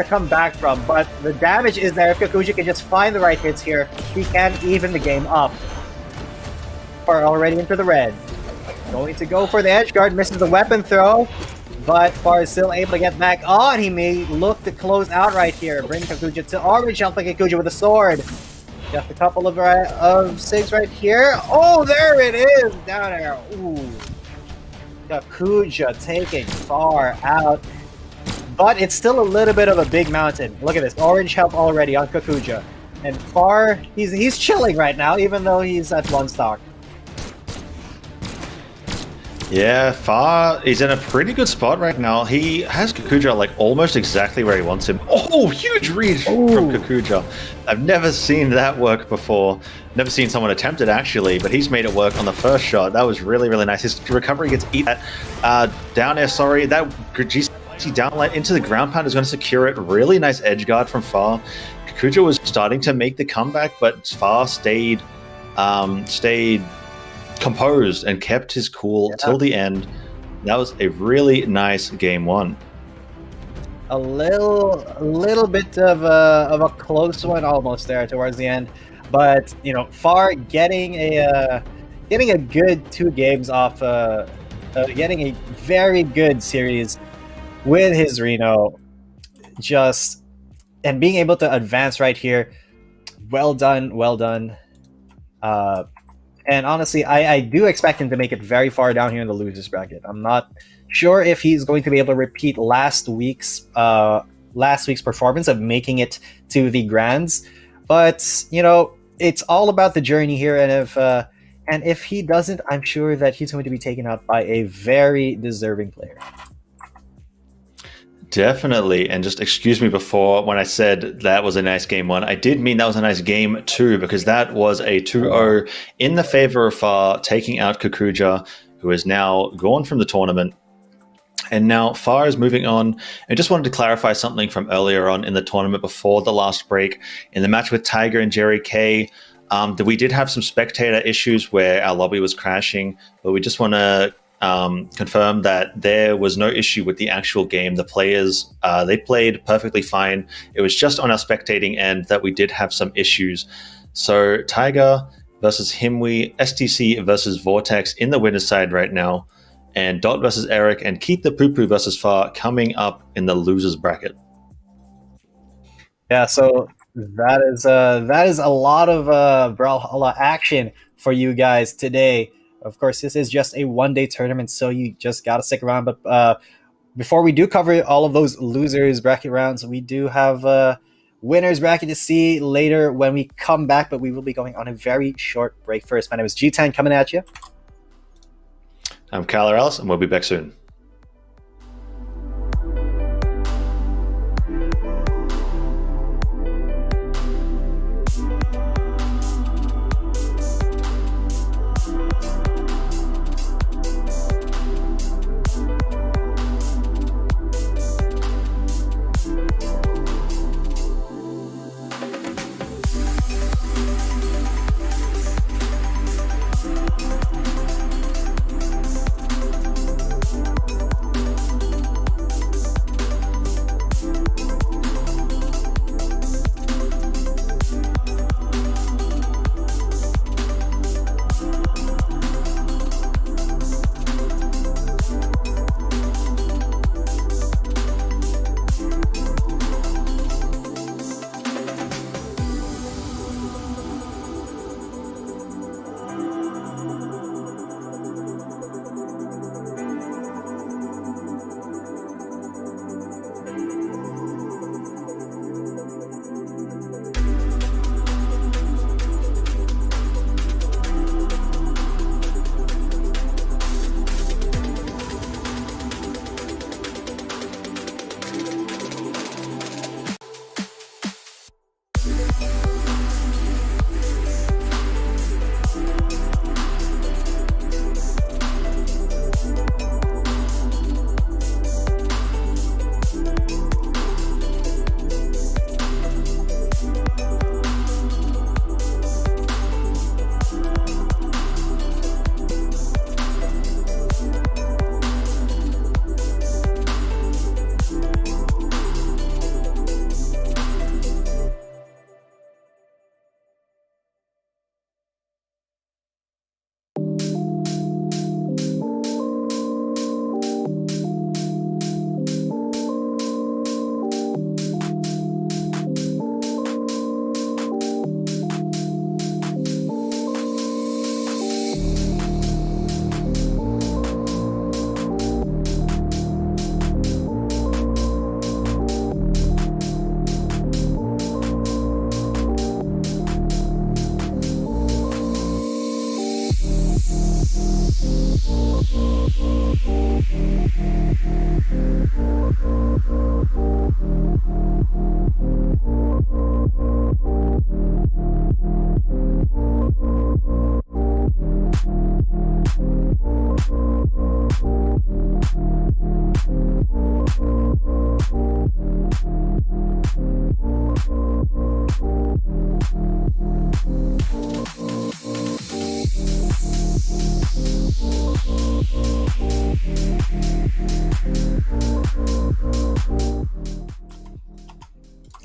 come back from, but the damage is there. If Kakuja can just find the right hits here, he can even the game up. Far already into the red. Going to go for the edge guard, misses the weapon throw, but Far is still able to get back on. He may look to close out right here. Bring Kakuja to orange, helping Kakuja with a sword. Just a couple of SIGs right here. Oh, there it is! Down there. Ooh. Kakuja taking Far out. But it's still a little bit of a big mountain. Look at this. Orange help already on Kakuja. And Far, he's chilling right now, even though he's at one stock. Yeah, Far is in a pretty good spot right now. He has Kakuja like almost exactly where he wants him. Oh, huge read from Kakuja. I've never seen that work before. Never seen someone attempt it actually, but he's made it work on the first shot. That was really, really nice. His recovery gets eaten down air, sorry. That GC downlight into the ground pound is going to secure it. Really nice edge guard from Far. Kakuja was starting to make the comeback, but Far stayed composed and kept his cool till the end. That was a really nice game one. A little bit of a close one almost there towards the end, but Far getting a good 2 games off, getting a very good series with his Reno, and being able to advance right here. Well done. And honestly, I do expect him to make it very far down here in the losers bracket. I'm not sure if he's going to be able to repeat last week's performance of making it to the grands, but it's all about the journey here. And if he doesn't, I'm sure that he's going to be taken out by a very deserving player. Definitely. And just excuse me before when I said that was a nice game one, I did mean that was a nice game two, because that was a 2-0 in the favor of Far, taking out Kakuja, who is now gone from the tournament. And now Far is moving on. I just wanted to clarify something from earlier on in the tournament before the last break. In the match with Tiger and Jerry K, that we did have some spectator issues where our lobby was crashing, but we just want to confirm that there was no issue with the actual game. The players, they played perfectly fine. It was just on our spectating end that we did have some issues. So Tiger versus Himwe, STC versus Vortex in the winner's side right now, and Dot versus Eric, and Keith the Poo-Poo versus Far coming up in the losers bracket. Yeah, so that is a lot of Brawlhalla action for you guys today. Of course, this is just a one-day tournament, so you just got to stick around. But before we do cover all of those losers bracket rounds, we do have winners bracket to see later when we come back, but we will be going on a very short break first. My name is G10 coming at you. I'm Kyler Ellis, and we'll be back soon.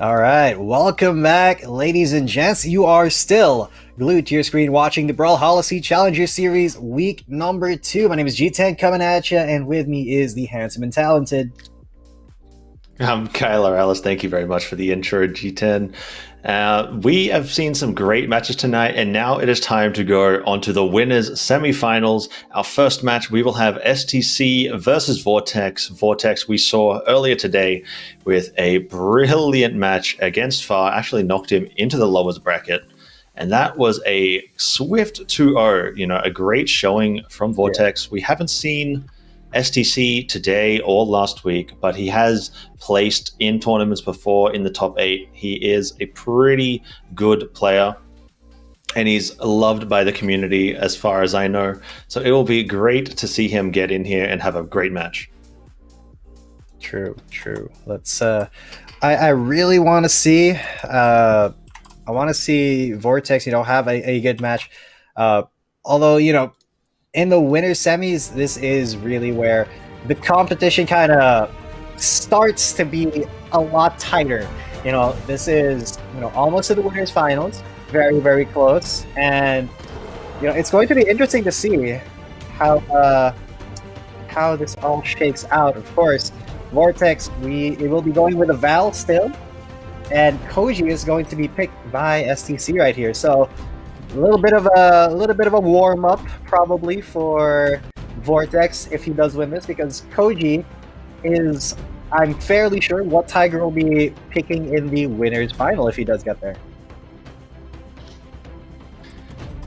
All right, welcome back, ladies and gents. You are still glued to your screen watching the Brawlhalla SEA Challenger Series week number 2. My name is G10 coming at you, and with me is the handsome and talented. I'm Kyler Ellis. Thank you very much for the intro, G10. We have seen some great matches tonight, and now it is time to go on to the winners' semifinals. Our first match, we will have STC versus Vortex. Vortex, we saw earlier today with a brilliant match against Far, actually knocked him into the lowest bracket. And that was a swift 2-0, a great showing from Vortex. Yeah. We haven't seen STC today or last week, but he has placed in tournaments before in the top 8. He is a pretty good player, and he's loved by the community as far as I know. So it will be great to see him get in here and have a great match. True. Let's I really want to see Vortex, have a good match. Although, in the winter semis, this is really where the competition kind of starts to be a lot tighter. This is, almost to the winners finals, very, very close. And, it's going to be interesting to see how this all shakes out. Of course, Vortex, it will be going with a Val still, and Koji is going to be picked by STC right here. So a little bit of a warm up probably for Vortex if he does win this, because Koji is, I'm fairly sure, what Tiger will be picking in the winners final if he does get there.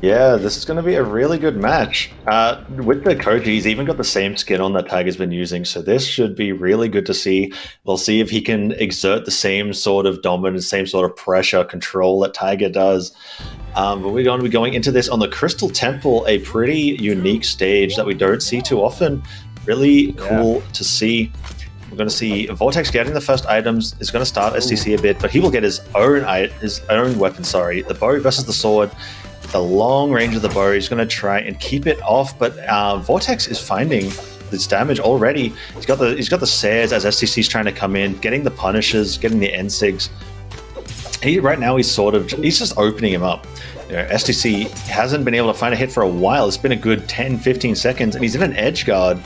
Yeah, this is going to be a really good match. With the Koji, he's even got the same skin on that Tiger's been using, so this should be really good to see. We'll see if he can exert the same sort of dominance, same sort of pressure control that Tiger does. But we're going to be going into this on the Crystal Temple, a pretty unique stage that we don't see too often. Really cool to see. We're going to see Vortex getting the first items. It's going to start STC a bit, but he will get his own weapon, the bow versus the sword. The long range of the bow, he's going to try and keep it off, but Vortex is finding this damage already. He's got the Sares as STC's trying to come in, getting the Punishes, getting the N-Sigs. Right now he's just opening him up. STC hasn't been able to find a hit for a while. It's been a good 10-15 seconds, and he's in an edge guard.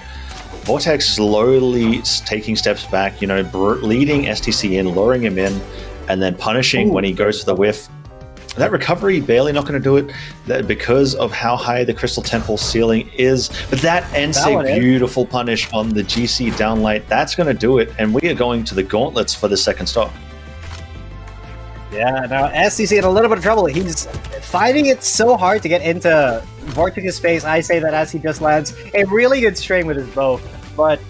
Vortex slowly taking steps back, leading STC in, luring him in, and then punishing when he goes for the whiff. That recovery, barely not going to do it because of how high the Crystal Temple ceiling is. But that N-Sig beautiful punish on the GC downlight, that's going to do it. And we are going to the gauntlets for the second stock. Yeah, now STC in a little bit of trouble. He's finding it so hard to get into Vortex's space. I say that as he just lands a really good string with his bow. But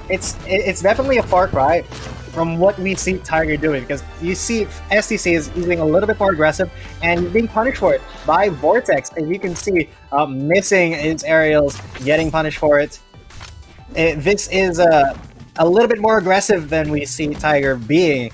it's definitely a far cry from what we see Tiger doing, because you see STC is using a little bit more aggressive and he's being punished for it by Vortex. And you can see missing his aerials, getting punished for it. This is a little bit more aggressive than we see Tiger being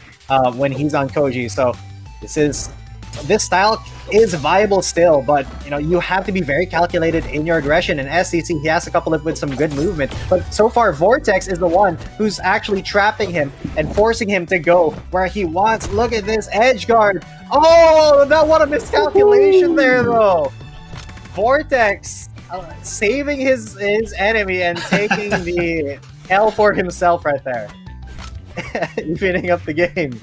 when he's on Koji. So this style is viable still, but you have to be very calculated in your aggression. And STC, he has a couple with some good movement, but so far Vortex is the one who's actually trapping him and forcing him to go where he wants. Look at this edge guard. Oh, what a miscalculation there though. Vortex saving his enemy and taking the L for himself right there. Evening up the game.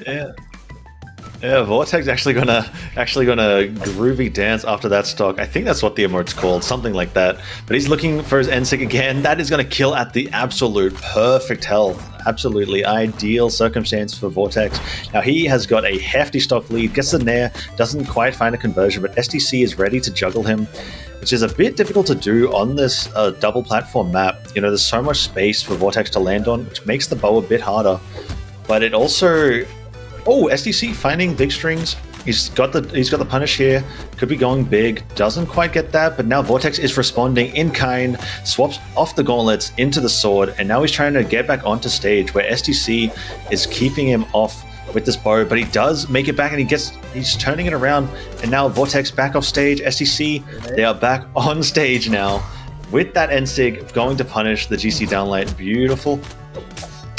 Yeah, Vortex actually gonna groovy dance after that stock. I think that's what the emote's called, something like that. But he's looking for his N-Sig again. That is gonna kill at the absolute perfect health. Absolutely ideal circumstance for Vortex. Now he has got a hefty stock lead, gets the Nair, doesn't quite find a conversion, but STC is ready to juggle him. which is a bit difficult to do on this double platform map. You know, there's so much space for Vortex to land on, which makes the bow a bit harder. But it also... Oh, SDC finding big strings. He's got the punish here. Could be going big. Doesn't quite get that, but now Vortex is responding in kind. Swaps off the gauntlets into the sword, and now he's trying to get back onto stage where SDC is keeping him off with this bow, but he does make it back, and he's turning it around, and now Vortex back off stage. SDC, they are back on stage now with that N-Sig going to punish the GC downlight. Beautiful.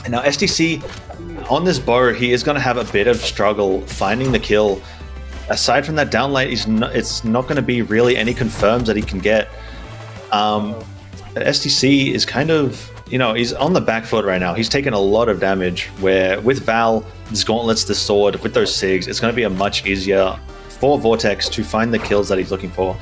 And now SDC on this bow, he is going to have a bit of struggle finding the kill. Aside from that downlight, it's not going to be really any confirms that he can get. SDC is kind of, you know, he's on the back foot right now. He's taken a lot of damage, where with Val, his gauntlets, the sword, with those SIGs, it's going to be a much easier for Vortex to find the kills that he's looking for.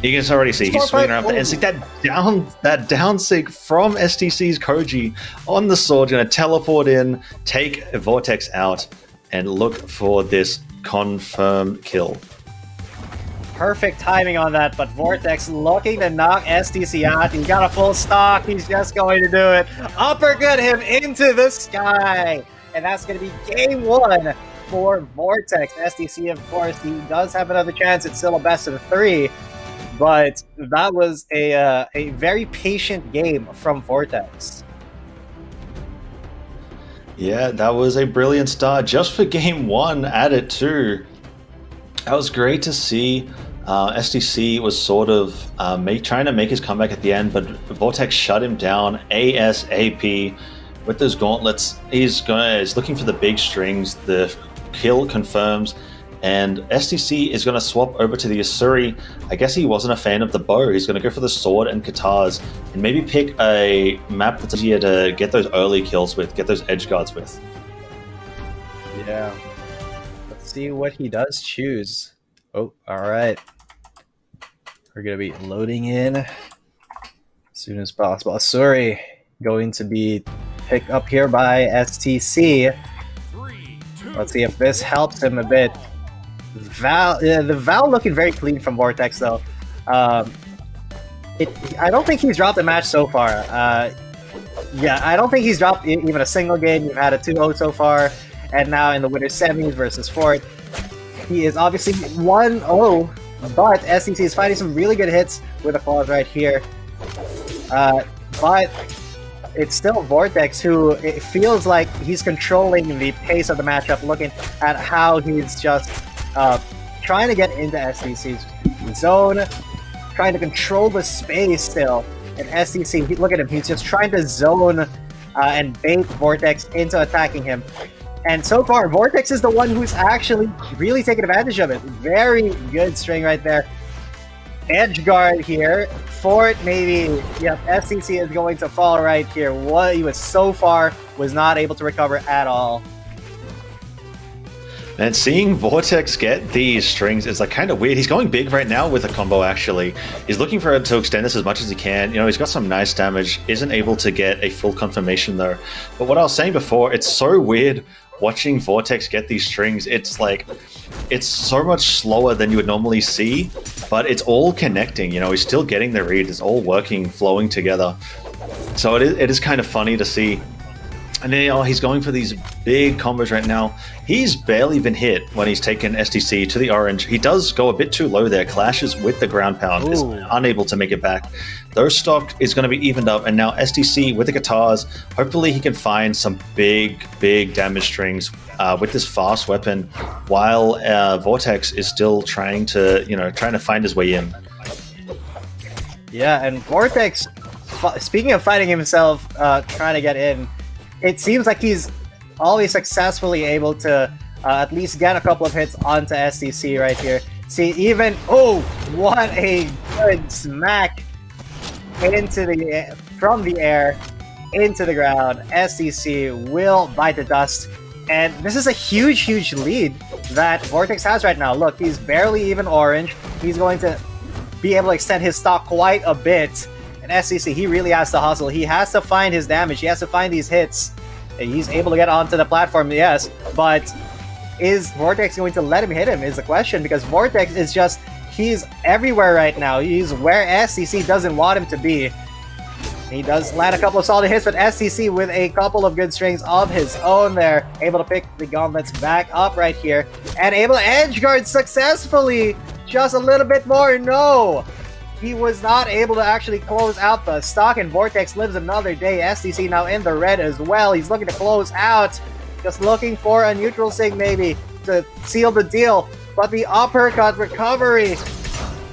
You can already see he's swinging around the N-Sig. That down sig from STC's Koji on the sword, going to teleport in, take Vortex out, and look for this confirm kill. Perfect timing on that, but Vortex looking to knock STC out. He's got a full stock. He's just going to do it. Uppercut him into the sky. And that's going to be game one for Vortex. STC, of course, he does have another chance. It's still a best of 3. But that was a very patient game from Vortex. Yeah, that was a brilliant start just for game one at it too. That was great to see. SDC was sort of trying to make his comeback at the end, but Vortex shut him down ASAP with those gauntlets. He's looking for the big strings. The kill confirms, and SDC is going to swap over to the Asuri. I guess he wasn't a fan of the bow. He's going to go for the sword and katars, and maybe pick a map that's easier to get those early kills with, get those edge guards with. Yeah. Let's see what he does choose. Oh, all right. We're going to be loading in as soon as possible. Asuri going to be picked up here by STC. Let's see if this helps him a bit. The Val looking very clean from Vortex, though. I don't think he's dropped a match so far. Yeah, I don't think he's dropped even a single game. You've had a 2-0 so far, and now in the winter semis versus Fort, he is obviously 1-0, but SCC is finding some really good hits with the falls right here. But it's still Vortex who it feels like he's controlling the pace of the matchup, looking at how he's just trying to get into SDC's zone, trying to control the space still. And SDC, look at him, he's just trying to zone and bait Vortex into attacking him. And so far, Vortex is the one who's actually really taking advantage of it. Very good string right there. Edge guard here. Fort maybe, yep, SCC is going to fall right here. What he was so far was not able to recover at all. And seeing Vortex get these strings is like kind of weird. He's going big right now with a combo, actually. He's looking for it to extend this as much as he can. You know, he's got some nice damage. Isn't able to get a full confirmation, though. But what I was saying before, it's so weird watching Vortex get these strings. It's like, it's so much slower than you would normally see, but it's all connecting. You know, he's still getting the read. It's all working, flowing together. So it is kind of funny to see. And then he's going for these big combos right now. He's barely been hit when he's taken STC to the orange. He does go a bit too low there, clashes with the ground pound, is unable to make it back. Their stock is going to be evened up, and now STC with the guitars, hopefully he can find some big damage strings with this fast weapon, while Vortex is still trying to find his way in. Yeah, and Vortex, speaking of finding himself, trying to get in, it seems like he's always successfully able to at least get a couple of hits onto SCC right here. See, even, what a good smack into from the air into the ground. SCC will bite the dust, and this is a huge lead that Vortex has right now. Look, he's barely even orange. He's going to be able to extend his stock quite a bit. And SCC, he really has to hustle. He has to find his damage. He has to find these hits. He's able to get onto the platform, yes, but is Vortex going to let him hit him is the question, because Vortex is just he's everywhere right now. He's where SCC doesn't want him to be. He does land a couple of solid hits, but SCC with a couple of good strings of his own there, able to pick the gauntlets back up right here, and able to edge guard successfully. Just a little bit more. No, he was not able to actually close out the stock, and Vortex lives another day. SCC now in the red as well. He's looking to close out, just looking for a neutral sig maybe to seal the deal, but the uppercut recovery.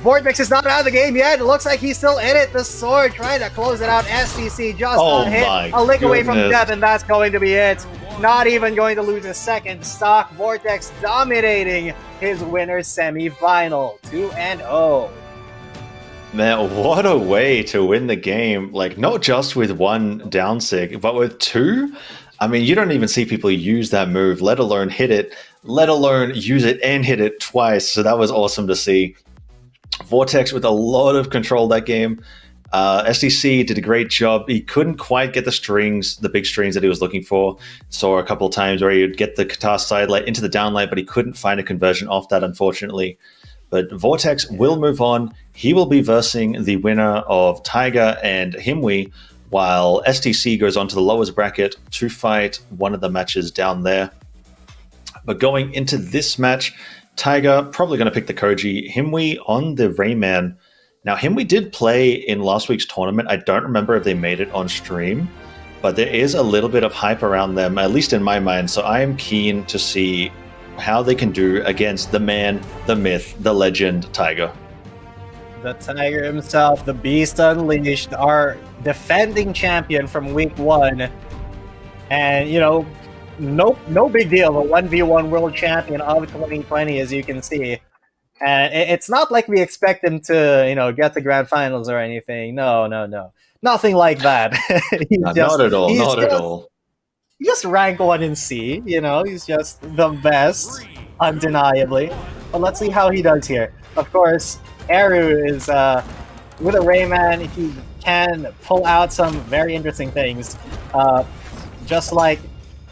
Vortex is not out of the game yet. It looks like he's still in it. The sword trying to close it out. SCC just a hit, a lick away from death, and that's going to be it. Not even going to lose a second stock. Vortex dominating his winners semi-final, 2-0. Man, what a way to win the game. Like, not just with one down sig, but with two. I mean, you don't even see people use that move, let alone hit it, let alone use it and hit it twice. So that was awesome to see. Vortex with a lot of control that game. SDC did a great job. He couldn't quite get the strings, the big strings that he was looking for. Saw a couple of times where he would get the Qatar side light into the down light, but he couldn't find a conversion off that, unfortunately. But Vortex will move on. He will be versing the winner of Tiger and Himwe, while STC goes on to the lowest bracket to fight one of the matches down there. But going into this match, Tiger probably going to pick the Koji, Himwe on the Rayman. Now, Himwe did play in last week's tournament. I don't remember if they made it on stream, but there is a little bit of hype around them, at least in my mind. So I am keen to see how they can do against the man, the myth, the legend, Tiger. The Tiger himself, the Beast Unleashed, our defending champion from week 1. And, you know, no big deal. The 1v1 world champion of 2020, as you can see. And it's not like we expect him to, you know, get to grand finals or anything. No. Nothing like that. Not at all. He's just rank 1 in C, you know, he's just the best, undeniably. But let's see how he does here. Of course, Eru is, with a Rayman, he can pull out some very interesting things. Just like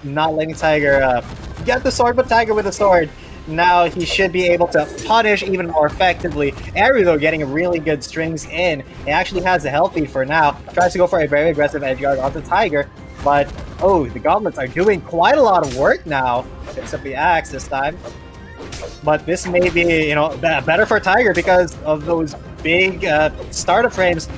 not letting Tiger get the sword, but Tiger with the sword. Now he should be able to punish even more effectively. Eru, though, getting really good strings in. He actually has a health lead for now. Tries to go for a very aggressive edge guard onto Tiger. But, oh, the gauntlets are doing quite a lot of work now. Except the axe this time. But this may be, you know, better for Tiger because of those big startup frames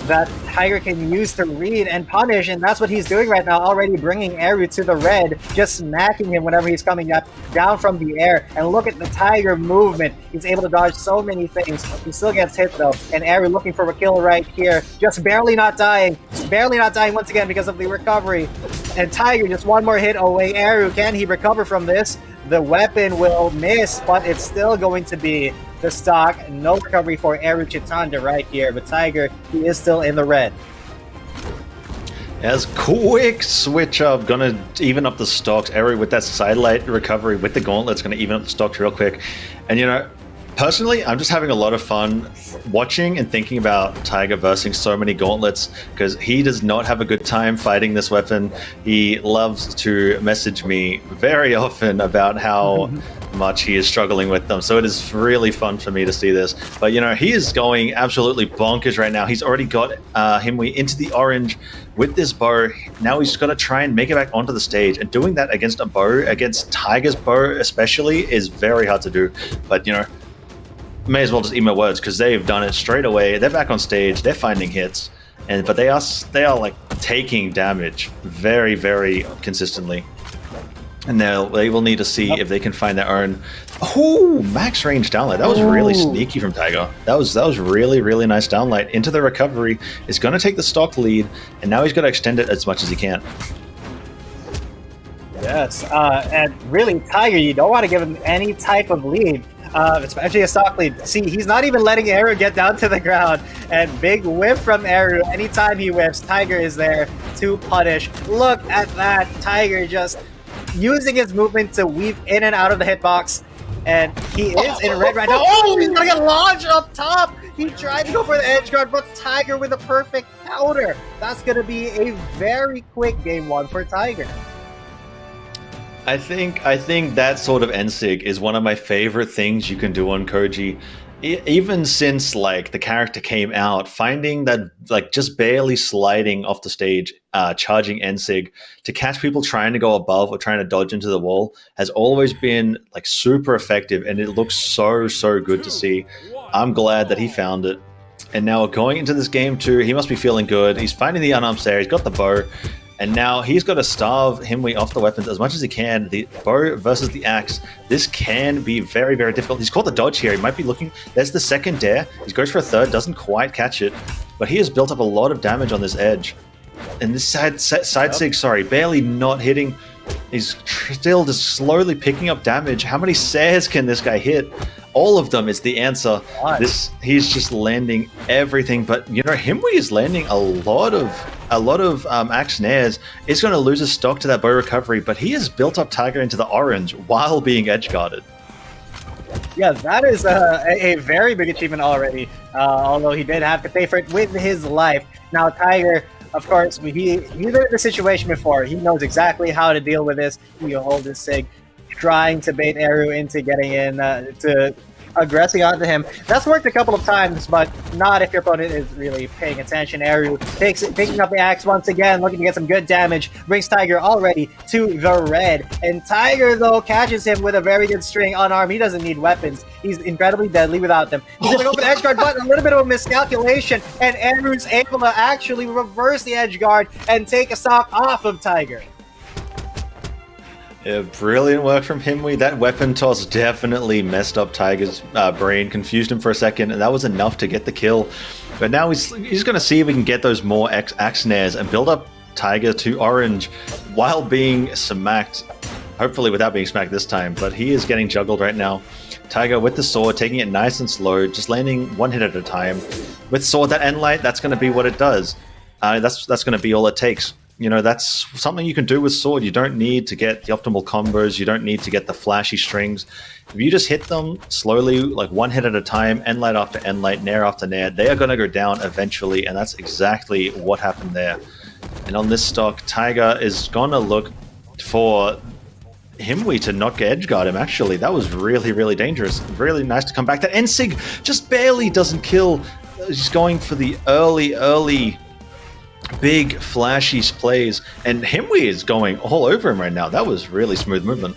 that Tiger can use to read and punish, and that's what he's doing right now, already bringing Eru to the red, just smacking him whenever he's coming up down from the air. And look at the Tiger movement. He's able to dodge so many things. He still gets hit though, and Eru looking for a kill right here, just barely not dying once again because of the recovery. And Tiger just one more hit away. Eru, can he recover from this? The weapon will miss, but it's still going to be the stock. No recovery for Eru Chitanda right here, but Tiger, he is still in the red. As quick switch up, gonna even up the stocks. Eru with that sidelight recovery with the gauntlets, gonna even up the stocks real quick. And you know, personally, I'm just having a lot of fun watching and thinking about Tiger versing so many gauntlets because he does not have a good time fighting this weapon. He loves to message me very often about how much he is struggling with them. So it is really fun for me to see this. But you know, he is going absolutely bonkers right now. He's already got Himwe into the orange with this bow. Now he's going to try and make it back onto the stage. And doing that against a bow, against Tiger's bow especially, is very hard to do. But you know, may as well just eat my words because they've done it straight away. They're back on stage. They're finding hits, but they are like taking damage very, very consistently. And they will need to see if they can find their own. Oh, max range downlight. That was really sneaky from Tiger. That was really, really nice downlight into the recovery. It's going to take the stock lead, and now he's going to extend it as much as he can. Yes, and really, Tiger, you don't want to give him any type of lead. Especially a stock lead. See, he's not even letting Eru get down to the ground. And big whiff from Eru. Anytime he whiffs, Tiger is there to punish. Look at that. Tiger just using his movement to weave in and out of the hitbox. And he is in red right now. Oh, he's gonna get launched up top. He tried to go for the edge guard, but Tiger with a perfect counter. That's gonna be a very quick game 1 for Tiger. I think that sort of end sig is one of my favorite things you can do on Koji. Even since like the character came out, finding that like just barely sliding off the stage, charging Ensig to catch people trying to go above or trying to dodge into the wall has always been like super effective, and it looks so good to see. I'm glad that he found it. And now going into this game too, he must be feeling good. He's finding the unarmed Sarah, he's got the bow, and now he's got to starve Himwe off the weapons as much as he can. The bow versus the axe, this can be very difficult. He's caught the dodge here. He might be looking. There's the second dare. He goes for a third, doesn't quite catch it, but he has built up a lot of damage on this edge. And this side sig, sorry, barely not hitting. He's still just slowly picking up damage. How many Sares can this guy hit? All of them is the answer. He's just landing everything. But you know, Himwe is landing a lot of axe nares. Is going to lose his stock to that bow recovery, but he has built up Tiger into the orange while being edge guarded. Yeah, that is a very big achievement already. Although he did have to pay for it with his life. Now Tiger, of course, he's been in the situation before. He knows exactly how to deal with this. He hold his sig, trying to bait Eru into getting in, to aggressing onto him. That's worked a couple of times, but not if your opponent is really paying attention. Eru picking up the axe once again, looking to get some good damage, brings Tiger already to the red. And Tiger, though, catches him with a very good string unarmed. He doesn't need weapons. He's incredibly deadly without them. He's going to go for the edge guard, but a little bit of a miscalculation, and Eru's able to actually reverse the edge guard and take a stock off of Tiger. Yeah, brilliant work from Himwe. That weapon toss definitely messed up Tiger's brain, confused him for a second, and that was enough to get the kill. But now he's going to see if we can get those more axe nares and build up Tiger to orange while being smacked. Hopefully without being smacked this time, but he is getting juggled right now. Tiger with the sword, taking it nice and slow, just landing one hit at a time. With sword, that end light, that's going to be what it does. That's going to be all it takes. You know, that's something you can do with sword. You don't need to get the optimal combos. You don't need to get the flashy strings. If you just hit them slowly, like one hit at a time, end light after end light, nair after nair, they are going to go down eventually, and that's exactly what happened there. And on this stock, Tiger is going to look for Himwe to not edge guard him, actually. That was really dangerous. Really nice to come back. That Ensig just barely doesn't kill. He's going for the early big flashy plays, and Himwe is going all over him right now. That was really smooth movement.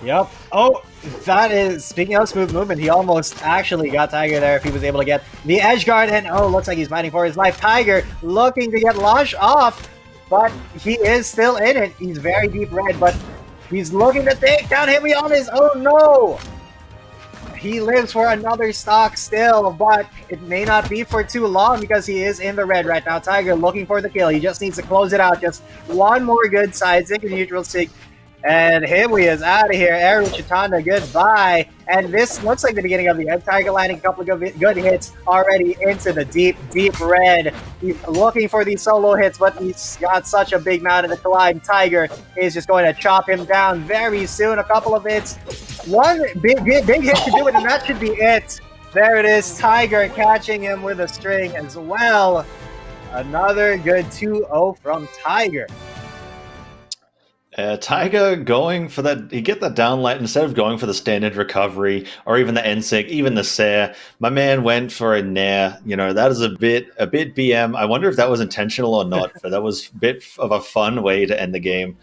Yep. Oh, that is, speaking of smooth movement, he almost actually got Tiger there if he was able to get the edge guard, and oh, looks like he's fighting for his life. Tiger looking to get launched off, but he is still in it. He's very deep red, but he's looking to take down Himwe on his own. No! He lives for another stock still, but it may not be for too long because he is in the red right now. Tiger looking for the kill. He just needs to close it out. Just one more good side sig and neutral sig. And Himwe is out of here. Eru Chitanda, goodbye. And this looks like the beginning of the end. Tiger landing a couple of good hits already into the deep red. He's looking for these solo hits, but he's got such a big mountain to climb. Tiger is just going to chop him down very soon. A couple of hits. One big hit to do it, and that should be it. There it is. Tiger catching him with a string as well. Another good 2-0 from Tiger. Tiger going for that, he get that down light instead of going for the standard recovery or even the Ensig, even the Sair. My man went for a nair. You know, that is a bit BM. I wonder if that was intentional or not, but that was a bit of a fun way to end the game.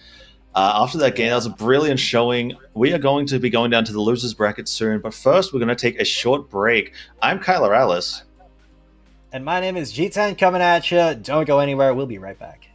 After that game, that was a brilliant showing. We are going to be going down to the losers bracket soon, but first we're going to take a short break. I'm Kyler Alice. And my name is G10 coming at you. Don't go anywhere. We'll be right back.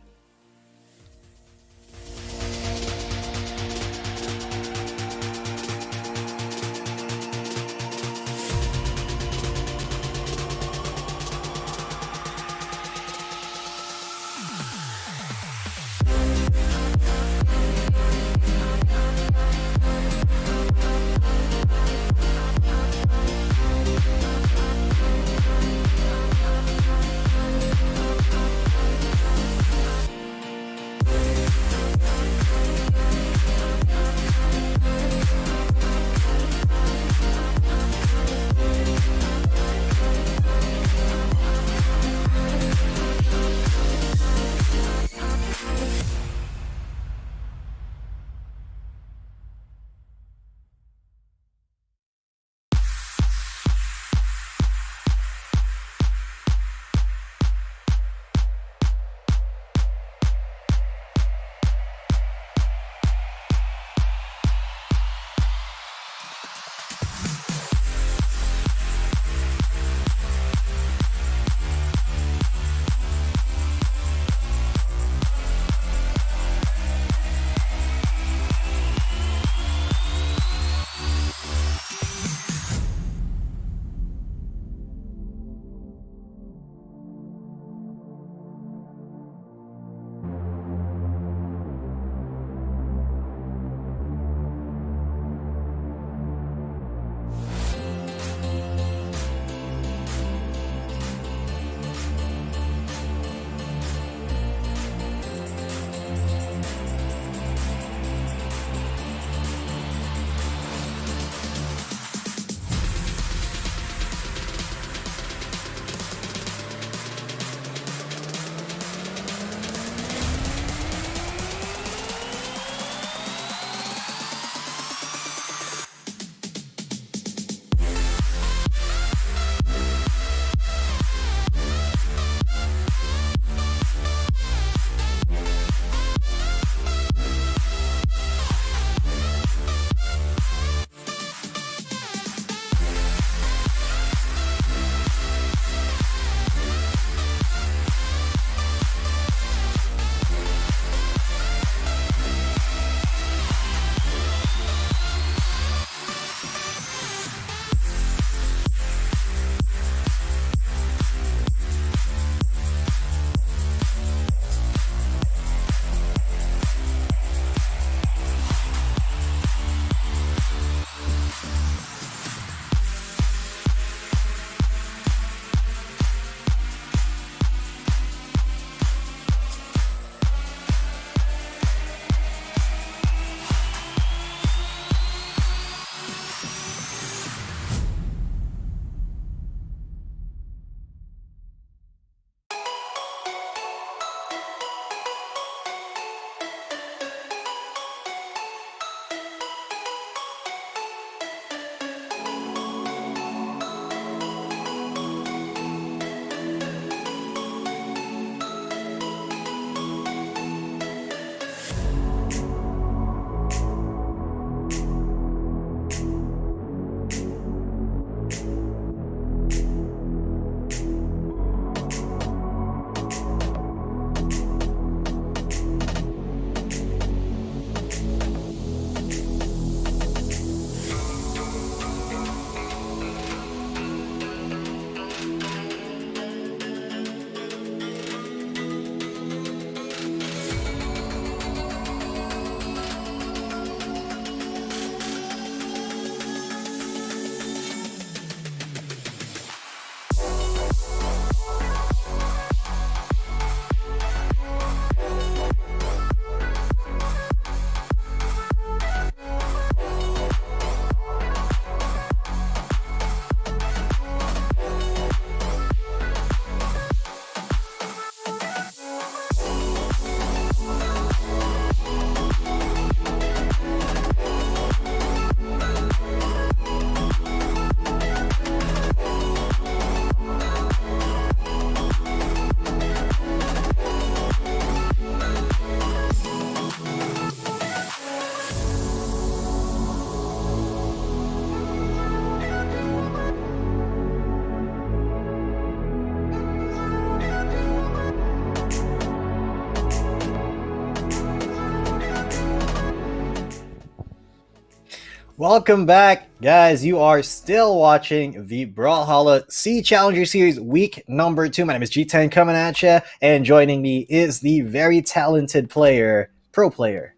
Welcome back, guys. You are still watching the Brawlhalla SEA Challenger Series week number 2. My name is G10 coming at you, and joining me is the very talented pro player,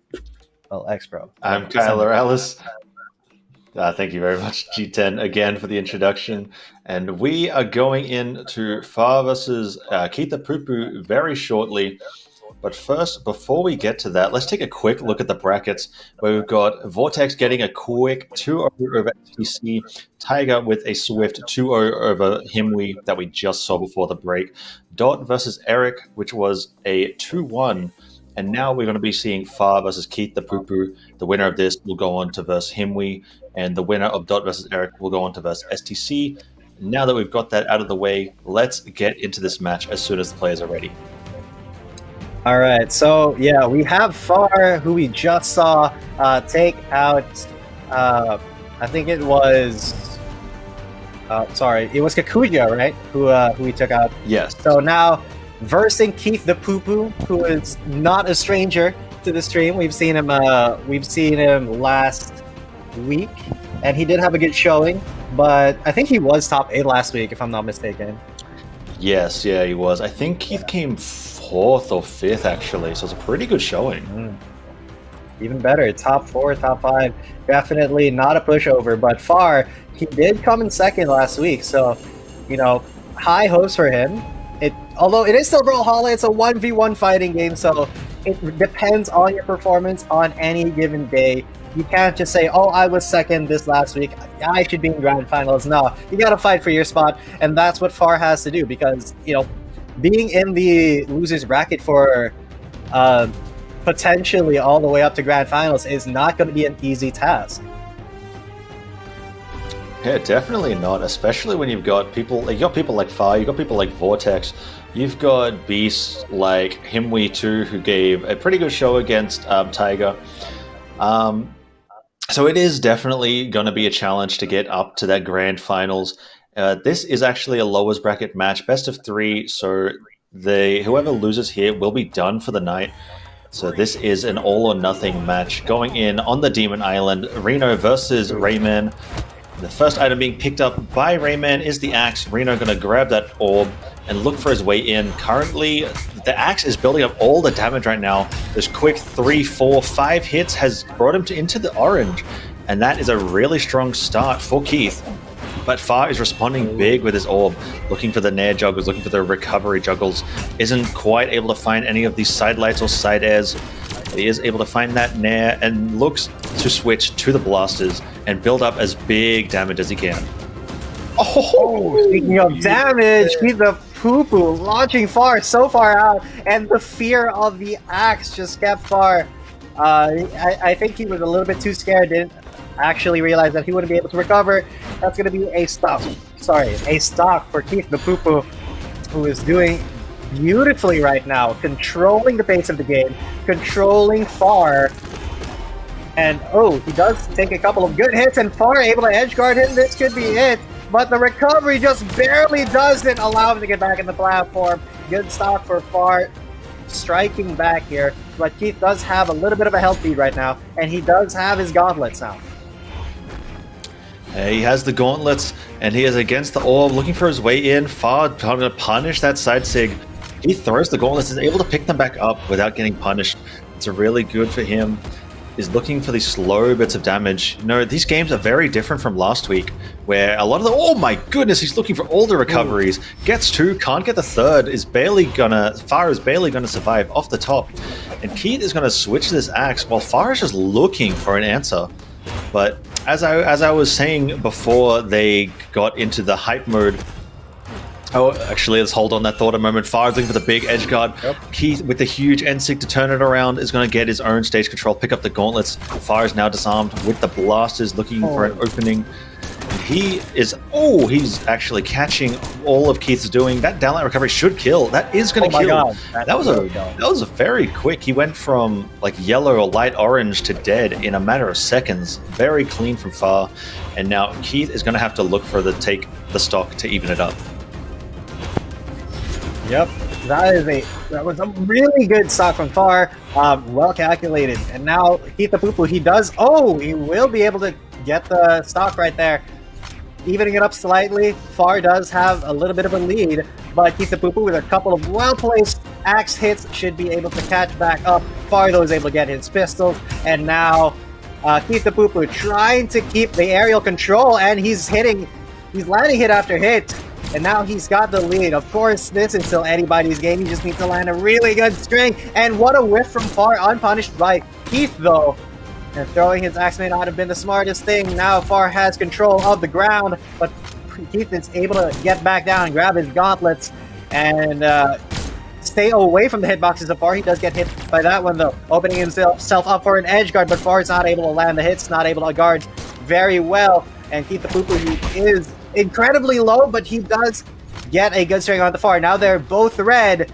well, ex-pro. I'm Kyler Ellis. Thank you very much, G10, again for the introduction. And we are going into Far versus Keith the Poo-Poo very shortly. But first, before we get to that, let's take a quick look at the brackets, where we've got Vortex getting a quick 2-0 over STC, Tiger with a swift 2-0 over Himwe that we just saw before the break, Dot versus Eric, which was a 2-1, and now we're going to be seeing Far versus Keith the Poo-Poo. The winner of this will go on to versus Himwe, and the winner of Dot versus Eric will go on to versus STC. Now that we've got that out of the way, let's get into this match as soon as the players are ready. All right, so yeah, we have Far, who we just saw take out. I think it was. It was Kakuja, right? Who he took out. Yes. So now versing Keith the Poo-Poo, who is not a stranger to the stream. We've seen him last week, and he did have a good showing. But I think he was top 8 last week, if I'm not mistaken. Yes, yeah, he was. I think Keith came 4th or 5th, actually, so it's a pretty good showing. Even better, top 4, top 5. Definitely not a pushover, but Far, he did come in 2nd last week, so, high hopes for him. Although it is still Brawlhalla, it's a 1v1 fighting game, so it depends on your performance on any given day. You can't just say, oh, I was 2nd this last week, I should be in grand finals. No, you gotta fight for your spot, and that's what Far has to do, because, being in the loser's bracket for potentially all the way up to grand finals is not going to be an easy task. Yeah, definitely not, especially when you've got people like Far, you've got people like Vortex, you've got beasts like Himwe too, who gave a pretty good show against Tiger. So it is definitely going to be a challenge to get up to that grand finals. This is actually a lowers bracket match, best of 3, so whoever loses here will be done for the night. So this is an all or nothing match going in on the Demon Island. Reno versus Rayman. The first item being picked up by Rayman is the axe. Reno going to grab that orb and look for his way in. Currently, the axe is building up all the damage right now. This quick 3, 4, 5 hits has brought him into the orange, and that is a really strong start for Keith. But Far is responding big with his orb, looking for the nair juggles, looking for the recovery juggles. Isn't quite able to find any of these side lights or side airs. He is able to find that nair and looks to switch to the blasters and build up as big damage as he can. Oh, speaking of damage, Keith the Poo-Poo launching Far so far out, and the fear of the axe just kept Far. I think he was a little bit too scared, didn't actually realize that he wouldn't be able to recover. That's going to be a stock for Keith the Poo-Poo, who is doing beautifully right now, controlling the pace of the game, controlling Far. And he does take a couple of good hits, and Far able to edge guard him. This could be it, but the recovery just barely doesn't allow him to get back in the platform. Good stock for Far, striking back here, but Keith does have a little bit of a health lead right now, and he does have his gauntlets now. He has the gauntlets, and he is against the orb, looking for his way in. Far trying to punish that side sig. He throws the gauntlets, is able to pick them back up without getting punished. It's really good for him. He's looking for these slow bits of damage. These games are very different from last week, where a lot of oh my goodness, he's looking for all the recoveries. Gets 2, can't get the 3rd, Far is barely gonna survive off the top. And Keith is gonna switch this axe while Far is just looking for an answer. But as I was saying before they got into the hype mode, actually, let's hold on that thought a moment. Far is looking for the big edge guard. Yep. Keith, with the huge N-Sig to turn it around, is going to get his own stage control, pick up the gauntlets. Far is now disarmed with the blasters, looking for an opening. He's actually catching all of Keith's doing. That downlight recovery should kill. That is going to kill. God. That was a very quick. He went from like yellow or light orange to dead in a matter of seconds. Very clean from Far. And now Keith is going to have to look for take the stock to even it up. Yep, that was a really good stock from Far, well calculated. And now Keith the Poo-Poo, he will be able to get the stock right there. Evening it up slightly. Far does have a little bit of a lead, but Keith the Poo-Poo with a couple of well-placed axe hits should be able to catch back up. Far though is able to get his pistols, and now Keith the Poo-Poo trying to keep the aerial control, and he's landing hit after hit, and now he's got the lead. Of course, this is still anybody's game. You just need to land a really good string, and what a whiff from Far, unpunished by Keith though. And throwing his axe may not have been the smartest thing. Now Far has control of the ground, but Keith is able to get back down, grab his gauntlets, and stay away from the hitboxes of Far. He does get hit by that one though, opening himself up for an edge guard, but Far is not able to land the hits, not able to guard very well. And Keith the Poo-Poo, he is incredibly low, but he does get a good string on the Far. Now they're both red.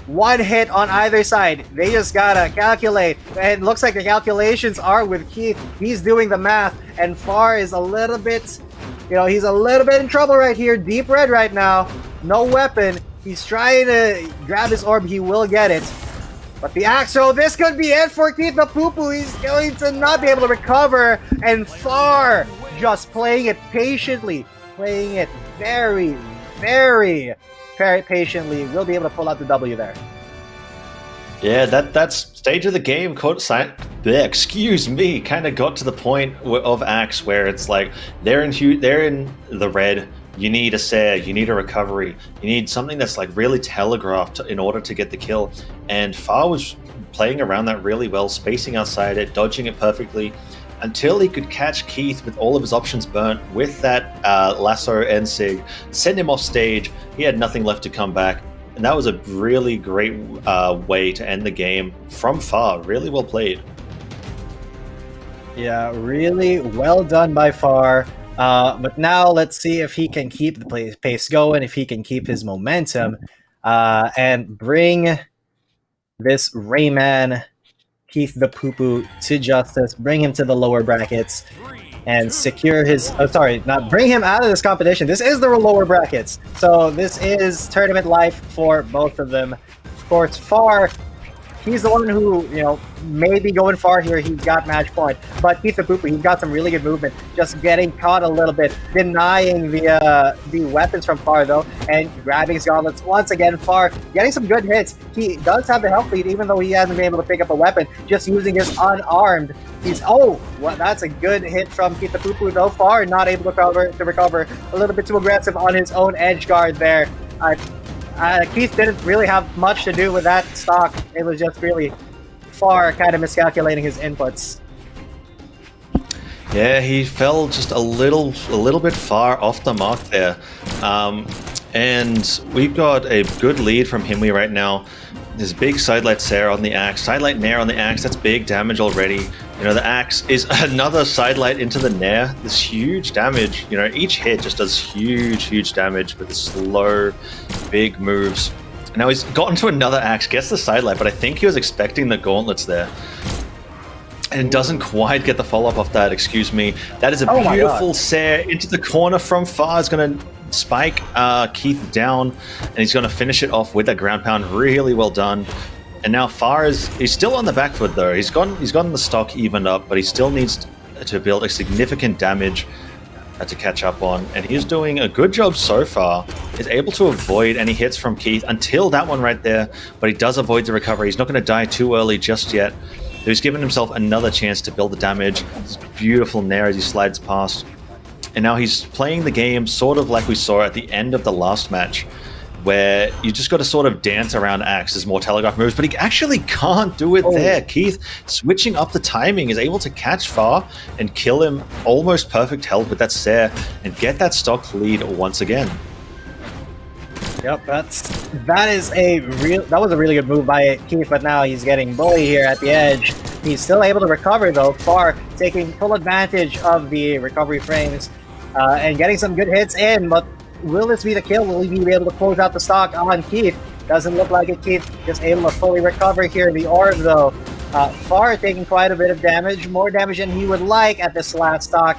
One hit on either side. They just gotta calculate. And it looks like the calculations are with Keith. He's doing the math, and Far is a little bit, he's a little bit in trouble right here. Deep red right now. No weapon. He's trying to grab his orb. He will get it. But the axe throw, this could be it for Keith the Poo-Poo. He's going to not be able to recover. And Far just playing it patiently. Playing it very, very patiently. We'll be able to pull out the W there. Yeah, that stage of the game, kind of got to the point of Axe where it's like they're in the red. You need a Seer, you need a recovery, you need something that's like really telegraphed in order to get the kill. And Far was playing around that really well, spacing outside it, dodging it perfectly, until he could catch Keith with all of his options burnt with that lasso and sig, send him off stage. He had nothing left to come back, and that was a really great way to end the game from Far. Really well played. Yeah, really well done by Far. But now let's see if he can keep the pace going, if he can keep his momentum, and bring this Rayman Keith the Poo-Poo to justice, bring him to the lower brackets, and secure his... bring him out of this competition. This is the lower brackets, so this is tournament life for both of them. Of course, Far, he's the one who, may be going far here. He's got match point. But Keith the Poo-Poo, he's got some really good movement. Just getting caught a little bit. Denying the weapons from Far, though. And grabbing his gauntlets. Once again, Far getting some good hits. He does have the health lead, even though he hasn't been able to pick up a weapon. Just using his unarmed. That's a good hit from Keith the Poo-Poo, though. Far not able to recover. A little bit too aggressive on his own edge guard there. Keith didn't really have much to do with that stock. It was just really Far kind of miscalculating his inputs. Yeah, he fell just a little bit far off the mark there. And we've got a good lead from Himwe right now. There's big sidelight Seer on the axe, sidelight Nair on the axe. That's big damage already. The axe is another sidelight into the Nair. This huge damage. Each hit just does huge damage with the slow, big moves. Now he's gotten to another axe, gets the sidelight, but I think he was expecting the gauntlets there. And doesn't quite get the follow-up off that, excuse me. That is a beautiful Seer into the corner from Far. It's going to spike Keith down, and he's going to finish it off with a ground pound. Really well done. And now Far he's still on the back foot though. He's gotten the stock evened up, but he still needs to build a significant damage to catch up on. And he's doing a good job so far. He's able to avoid any hits from Keith until that one right there, but he does avoid the recovery. He's not going to die too early just yet. So he's given himself another chance to build the damage. This beautiful Nair as he slides past. And now he's playing the game sort of like we saw at the end of the last match, where you just got to sort of dance around Axe. There's more telegraph moves, but he actually can't do it there. Keith, switching up the timing, is able to catch Far and kill him almost perfect health with that Seer and get that stock lead once again. Yep, that was a really good move by Keith, but now he's getting bullied here at the edge. He's still able to recover though, Far taking full advantage of the recovery frames and getting some good hits in, but will this be the kill? Will he be able to close out the stock on Keith? Doesn't look like it. Keith just able to fully recover here. The orb though, Far taking quite a bit of damage, more damage than he would like at this last stock.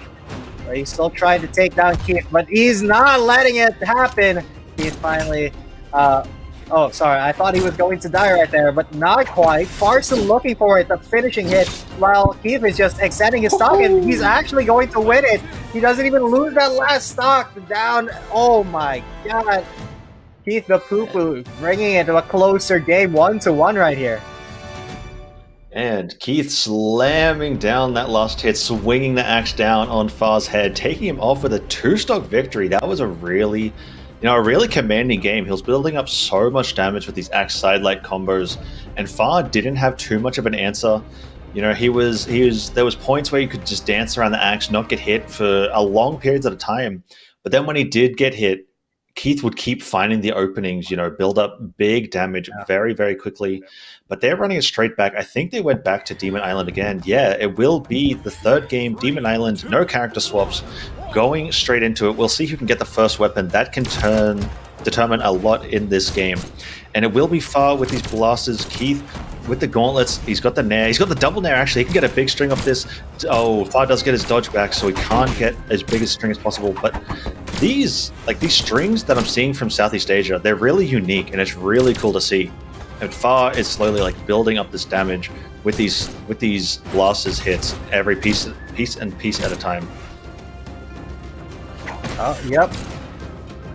But he's still trying to take down Keith, but he's not letting it happen. Keith finally Oh, sorry. I thought he was going to die right there, but not quite. Farson looking for it, the finishing hit, while Keith is just extending his stock, and he's actually going to win it. He doesn't even lose that last stock down. Oh my god. Keith the Poo-Poo bringing it to a closer game, 1-1 right here. And Keith slamming down that last hit, swinging the axe down on Far's head, taking him off with a 2-stock victory. That was a really commanding game. He was building up so much damage with these axe sidelight combos, and Far didn't have too much of an answer. You know, there was points where you could just dance around the axe, not get hit for a long periods at a time. But then when he did get hit, Keith would keep finding the openings, you know, build up big damage very, very quickly. But they're running it straight back. I think they went back to Demon Island again. Yeah, it will be the third game, Demon Island, no character swaps, going straight into it. We'll see who can get the first weapon. That can determine a lot in this game. And it will be Far with these blasters. Keith with the gauntlets. He's got the nair. He's got the double nair, actually. He can get a big string off this. Oh, Far does get his dodge back, so he can't get as big a string as possible. But these strings that I'm seeing from Southeast Asia, they're really unique, and it's really cool to see. And Far is slowly building up this damage with these blasters hits every piece at a time. Oh, yep.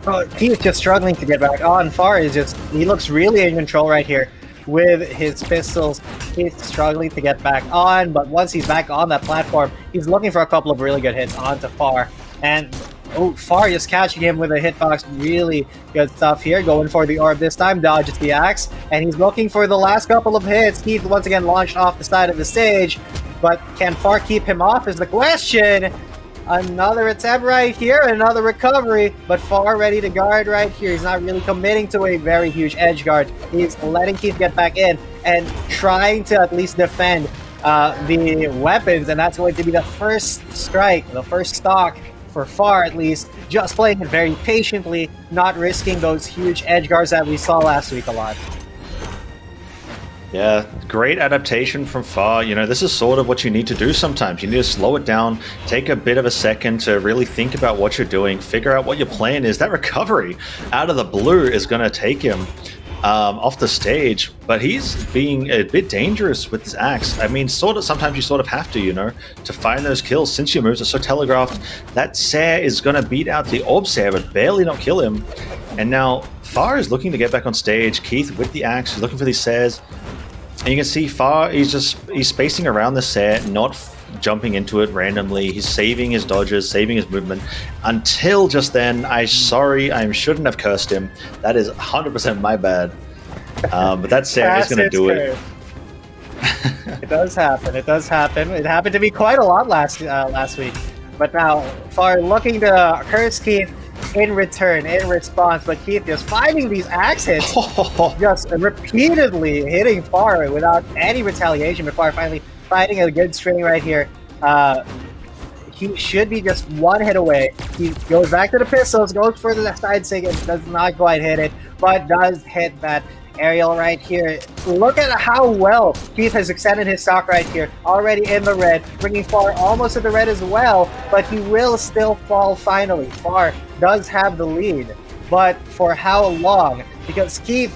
Oh, Keith just struggling to get back on. Far is he looks really in control right here with his pistols. He's struggling to get back on, but once he's back on that platform, he's looking for a couple of really good hits onto Far. And Far just catching him with a hitbox. Really good stuff here. Going for the orb this time, dodges the axe, and he's looking for the last couple of hits. Keith once again launched off the side of the stage, but can Far keep him off is the question. Another attempt right here, another recovery, but Far ready to guard right here. He's not really committing to a very huge edge guard. He's letting Keith get back in and trying to at least defend the weapons, and that's going to be the first strike, the first stock for Far at least. Just playing it very patiently, not risking those huge edge guards that we saw last week a lot. Yeah, great adaptation from Far. You know, this is sort of what you need to do sometimes. You need to slow it down, take a bit of a second to really think about what you're doing, figure out what your plan is. That recovery out of the blue is going to take him off the stage, but he's being a bit dangerous with this axe. I mean, sometimes you sort of have to, you know, to find those kills. Since your moves are so telegraphed, that Sair is going to beat out the Orb Sair, but barely not kill him. And now Far is looking to get back on stage. Keith with the axe, he's looking for these Sairs. And you can see Far, he's spacing around the set, not jumping into it randomly. He's saving his dodges, saving his movement. Until just then, I shouldn't have cursed him. That is 100% my bad. But that set is going to do it. It does happen. It does happen. It happened to me quite a lot last week. But now, Far looking to curse Keith in return, in response, but Keith just finding these axe hits, just repeatedly hitting Far without any retaliation before finally finding a good string right here. He should be just one hit away. He goes back to the pistols, goes for the side sig, and does not quite hit it, but does hit that aerial right here. Look at how well Keith has extended his stock right here, already in the red, bringing Far almost to the red as well, but he will still fall finally. Far does have the lead, but for how long? Because Keith,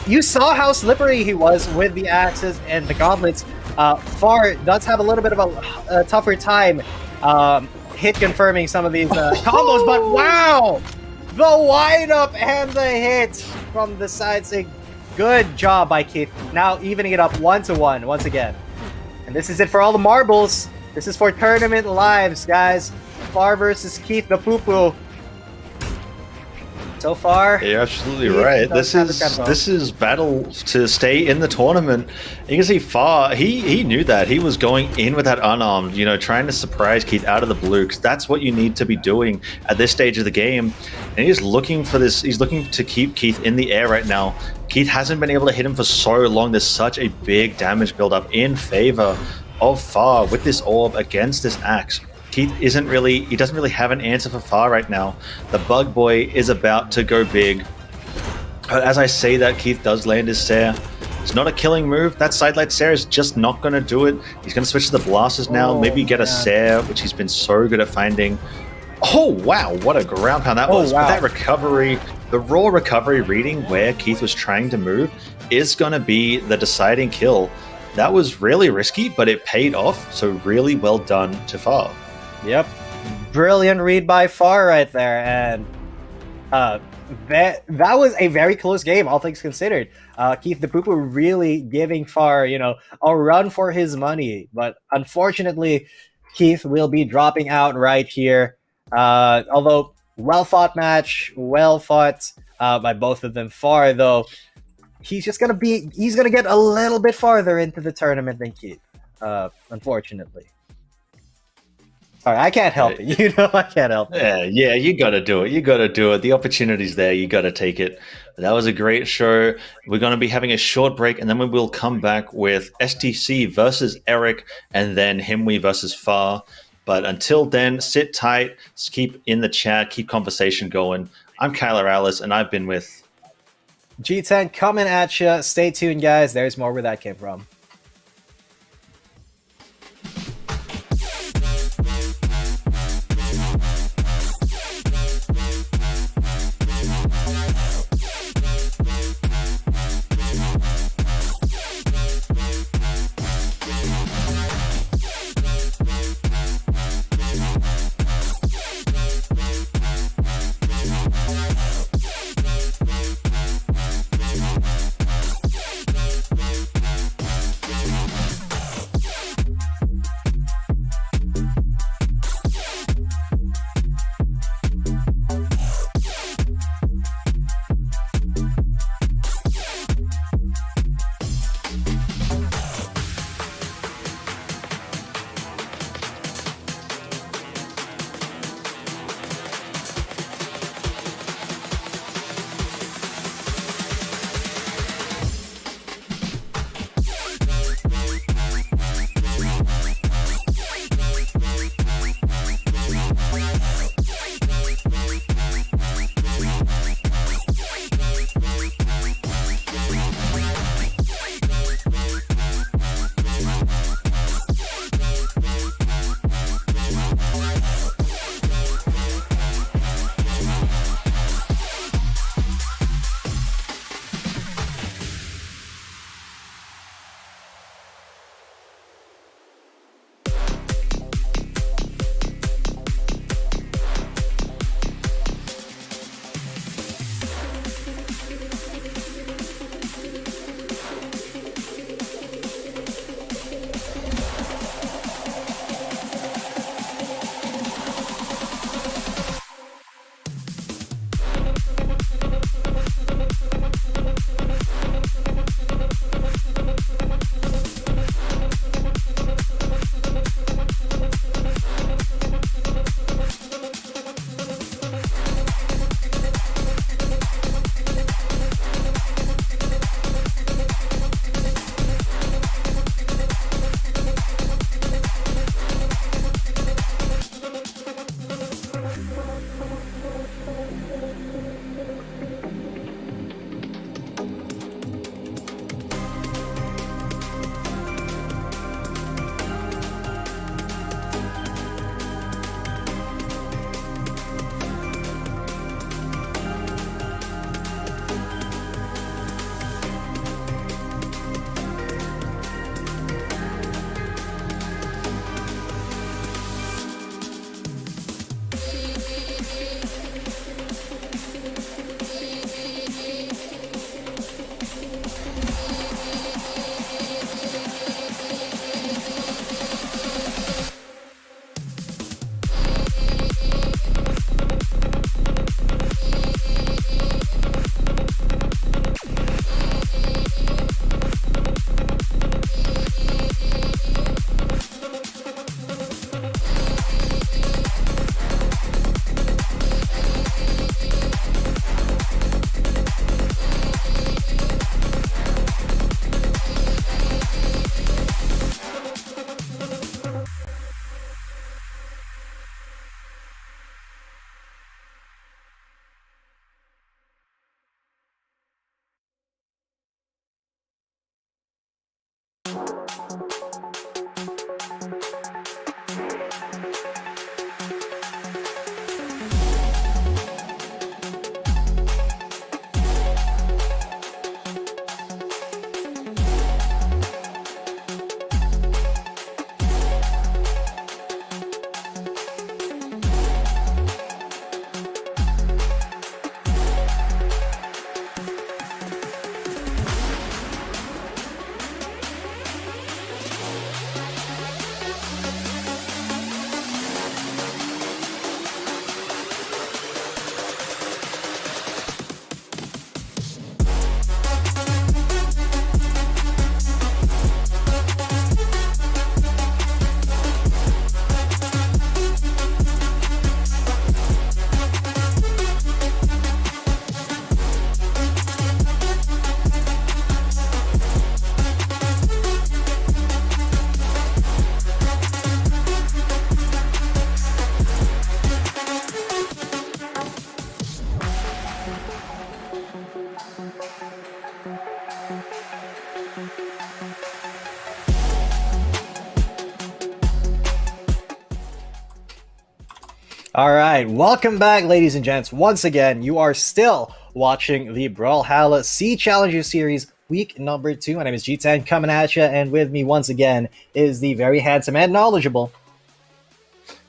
you saw how slippery he was with the axes and the gauntlets. Far does have a little bit of a tougher time hit confirming some of these combos, but wow! The wind-up and the hit from the side sig. Good job by Keith. Now evening it up 1-1 once again. And this is it for all the marbles. This is for tournament lives, guys. Far versus Keith the Poo-Poo. So far, yeah, you're absolutely right. This is battle to stay in the tournament. You can see Far, he knew that. He was going in with that unarmed, you know, trying to surprise Keith out of the blue, because that's what you need to be doing at this stage of the game. And he's looking for this. He's looking to keep Keith in the air right now. Keith hasn't been able to hit him for so long. There's such a big damage buildup in favor of Far with this orb against this axe. Keith doesn't really have an answer for Far right now. The Bug Boy is about to go big. But as I say that, Keith does land his Sair. It's not a killing move. That sidelight Sair is just not going to do it. He's going to switch to the blasters now. Maybe get a Sair, which he's been so good at finding. Oh, wow. What a ground pound that was. Wow. But that recovery the raw recovery reading where Keith was trying to move is going to be the deciding kill. That was really risky, but it paid off. So really well done to Far. Yep. Brilliant read by Far right there. And that was a very close game, all things considered. Keith the Poo-Poo really giving Far, a run for his money. But unfortunately, Keith will be dropping out right here. Although, well-fought match, well-fought by both of them. Far, though, he's going to get a little bit farther into the tournament than Keith, unfortunately. Sorry, I can't help it. I can't help it. Yeah, you got to do it. You got to do it. The opportunity's there. You got to take it. That was a great show. We're going to be having a short break, and then we will come back with STC versus Eric, and then Himwe versus Far. But until then, sit tight, keep in the chat, keep conversation going. I'm Kyler Alice, and I've been with G10 coming at you. Stay tuned, guys. There's more where that came from. All right, welcome back, ladies and gents. Once again, you are still watching the Brawlhalla SEA Challenger Series, week number 2. My name is G10 coming at you, and with me once again is the very handsome and knowledgeable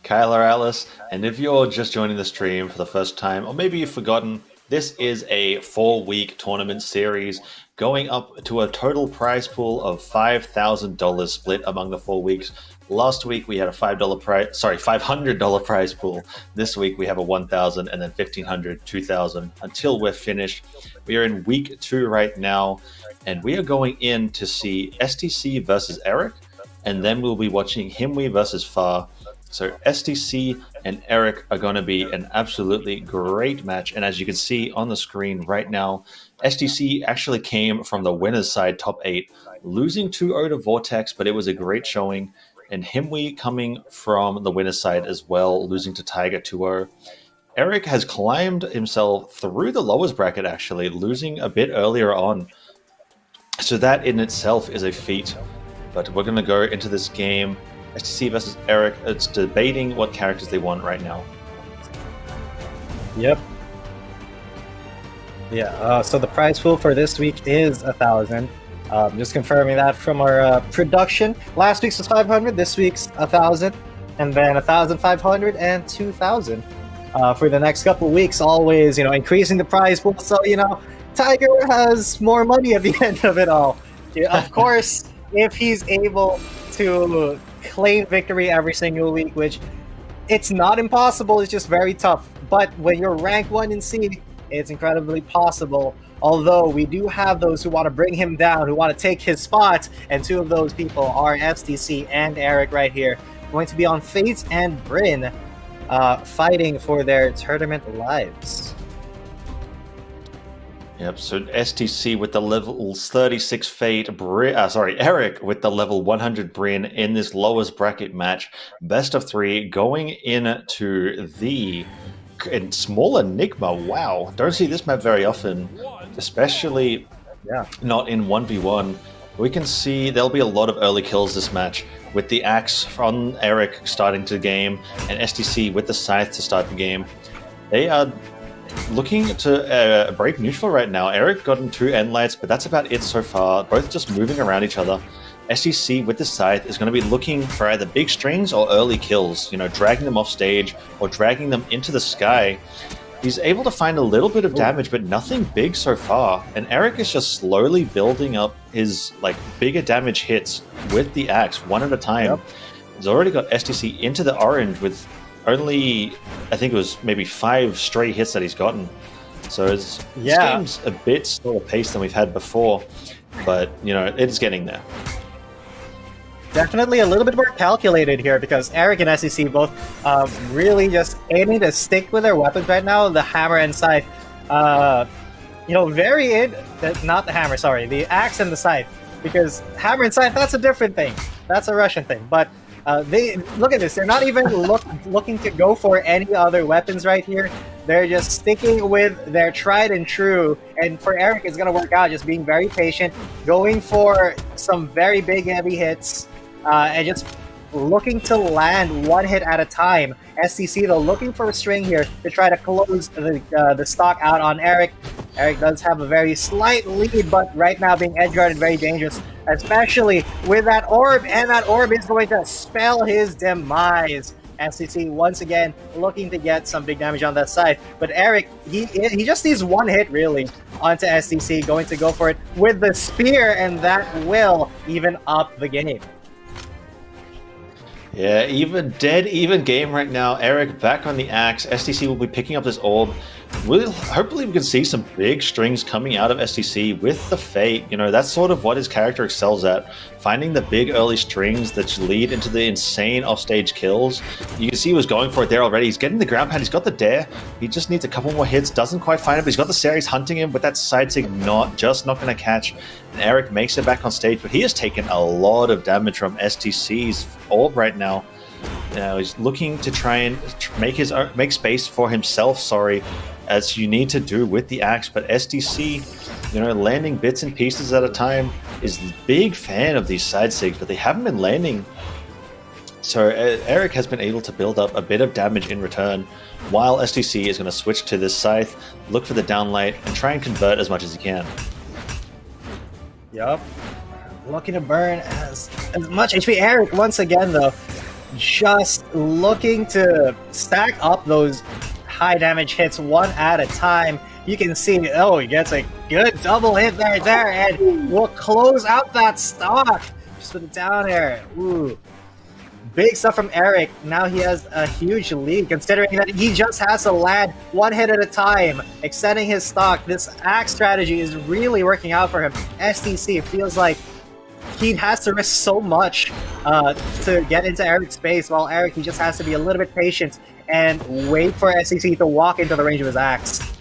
Kyler Alice. And if you're just joining the stream for the first time, or maybe you've forgotten, this is a 4-week tournament series going up to a total prize pool of $5,000 split among the 4 weeks. Last week we had a $500 prize pool. This week we have a $1,000 and then $1,500, $2,000 until we're finished. We are in week 2 right now, and we are going in to see STC versus Eric, and then we'll be watching Himwe versus Far. So STC and Eric are going to be an absolutely great match. And as you can see on the screen right now, STC actually came from the winner's side, top 8, losing 2-0 to Vortex, but it was a great showing. And Himwe coming from the winner's side as well, losing to Tiger 2-0. Eric has climbed himself through the lowest bracket, actually, losing a bit earlier on. So that in itself is a feat. But we're going to go into this game. STC versus Eric. It's debating what characters they want right now. Yep. Yeah, so the prize pool for this week is 1,000. Just confirming that from our production. Last week's was 500, this week's 1,000, and then 1,500 and 2,000 for the next couple weeks. Always, increasing the prize pool, so Tiger has more money at the end of it all. Yeah, of course, if he's able to claim victory every single week, which it's not impossible, it's just very tough. But when you're rank 1 in SEA, it's incredibly possible. Although we do have those who want to bring him down, who want to take his spot, and 2 of those people are STC and Eric right here, going to be on Fate and Bryn, fighting for their tournament lives. Yep, so STC with the level 36 Fate, Eric with the level 100 Bryn in this lowest bracket match. Best of 3 going into the small Enigma. Wow, don't see this map very often, especially not in 1v1. We can see there'll be a lot of early kills this match, with the axe from Eric starting to game and STC with the scythe to start the game. They are looking to break neutral right now. Eric gotten 2 end lights, but that's about it so far. Both just moving around each other. STC with the scythe is going to be looking for either big strings or early kills, dragging them off stage or dragging them into the sky. He's able to find a little bit of damage, but nothing big so far. And Eric is just slowly building up his bigger damage hits with the axe, one at a time. Yep. He's already got STC into the orange with only, I think it was maybe 5 stray hits that he's gotten. So this game's a bit slower paced than we've had before, but it's getting there. Definitely a little bit more calculated here, because Eric and SEC both really just aiming to stick with their weapons right now. The hammer and scythe, not the hammer, sorry, the axe and the scythe, because hammer and scythe, that's a different thing. That's a Russian thing. But they look at this. They're not even looking to go for any other weapons right here. They're just sticking with their tried and true. And for Eric, it's going to work out just being very patient, going for some very big, heavy hits, and just looking to land 1 hit at a time. STC, though, looking for a string here to try to close the stock out on Eric. Eric does have a very slight lead, but right now being edge-guarded, very dangerous, especially with that orb, and that orb is going to spell his demise. STC once again looking to get some big damage on that side, but Eric, he just needs 1 hit really onto STC, going to go for it with the spear, and that will even up the game. Yeah, even game right now. Eric back on the axe. STC will be picking up this orb. Hopefully we can see some big strings coming out of STC with the Fate. That's sort of what his character excels at. Finding the big early strings that lead into the insane offstage kills. You can see he was going for it there already. He's getting the ground pound. He's got the dare. He just needs a couple more hits. Doesn't quite find it, but he's got the series hunting him with that side sig not going to catch. And Eric makes it back on stage, but he has taken a lot of damage from STC's orb right now. He's looking to try and make space for himself, as you need to do with the axe, but STC, landing bits and pieces at a time, is a big fan of these side sigs, but they haven't been landing. So Eric has been able to build up a bit of damage in return, while STC is going to switch to this scythe, look for the downlight, and try and convert as much as he can. Yup. Looking to burn as much HP. Eric, once again, though, just looking to stack up those high damage hits one at a time. You can see, oh, he gets a good double hit there, and will close out that stock. Just with a down air. Ooh. Big stuff from Eric. Now he has a huge lead, considering that he just has to land one hit at a time, extending his stock. This axe strategy is really working out for him. STC feels like he has to risk so much to get into Eric's space, while Eric, he just has to be a little bit patient and wait for STC to walk into the range of his axe.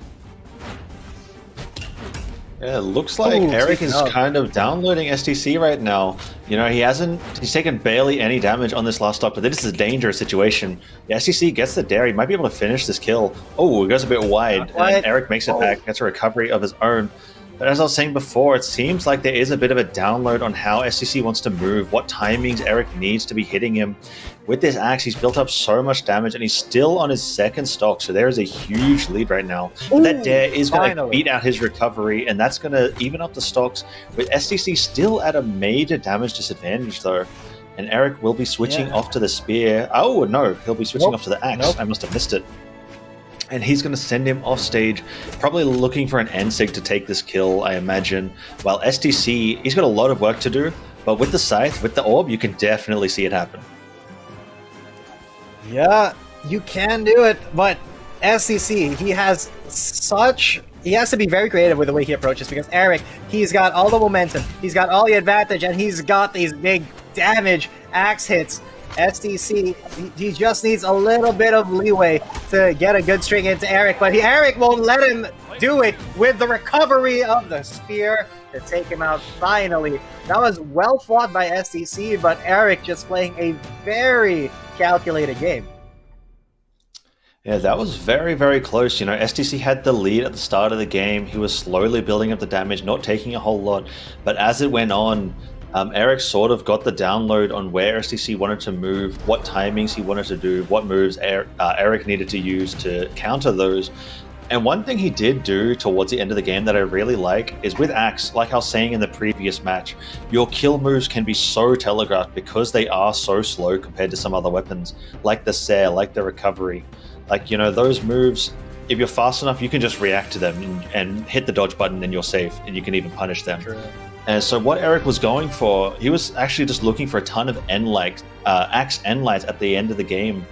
Yeah, it looks like Eric is kind of downloading STC right now. You know, he's taken barely any damage on this last stock, but this is a dangerous situation. The STC gets the dare, he might be able to finish this kill. Oh, it goes a bit wide, and Eric makes it back, gets a recovery of his own. But as I was saying before, it seems like there is a bit of a download on how STC wants to move, what timings Eric needs to be hitting him. With this axe, he's built up so much damage, and he's still on his second stock, so there is a huge lead right now. Ooh, that dare is going to beat out his recovery, and that's going to even up the stocks, with STC still at a major damage disadvantage, though. And Eric will be switching off to the spear. Oh, no, he'll be switching off to the axe. I must have missed it. And he's going to send him off stage, probably looking for an end-sig to take this kill, I imagine. While STC, he's got a lot of work to do, but with the scythe, with the orb, you can definitely see it happen. Yeah, you can do it, but STC, he has to be very creative with the way he approaches, because Eric, he's got all the momentum, he's got all the advantage, and he's got these big damage axe hits. STC, he just needs a little bit of leeway to get a good string into Eric, but Eric won't let him do it with the recovery of the spear to take him out finally. That was well fought by STC, but Eric just playing a very calculated game. Yeah, that was very, very close. You know, STC had the lead at the start of the game. He was slowly building up the damage, not taking a whole lot, but as it went on, Eric sort of got the download on where STC wanted to move, what timings he wanted to do, what moves Eric needed to use to counter those. And one thing he did do towards the end of the game that I really like is with Axe, like I was saying in the previous match, your kill moves can be so telegraphed because they are so slow compared to some other weapons, like the Sair, like the recovery. Like, you know, those moves, if you're fast enough, you can just react to them and hit the dodge button and you're safe, and you can even punish them. True. And so what Eric was going for, he was actually just looking for a ton of axe end lights at the end of the game.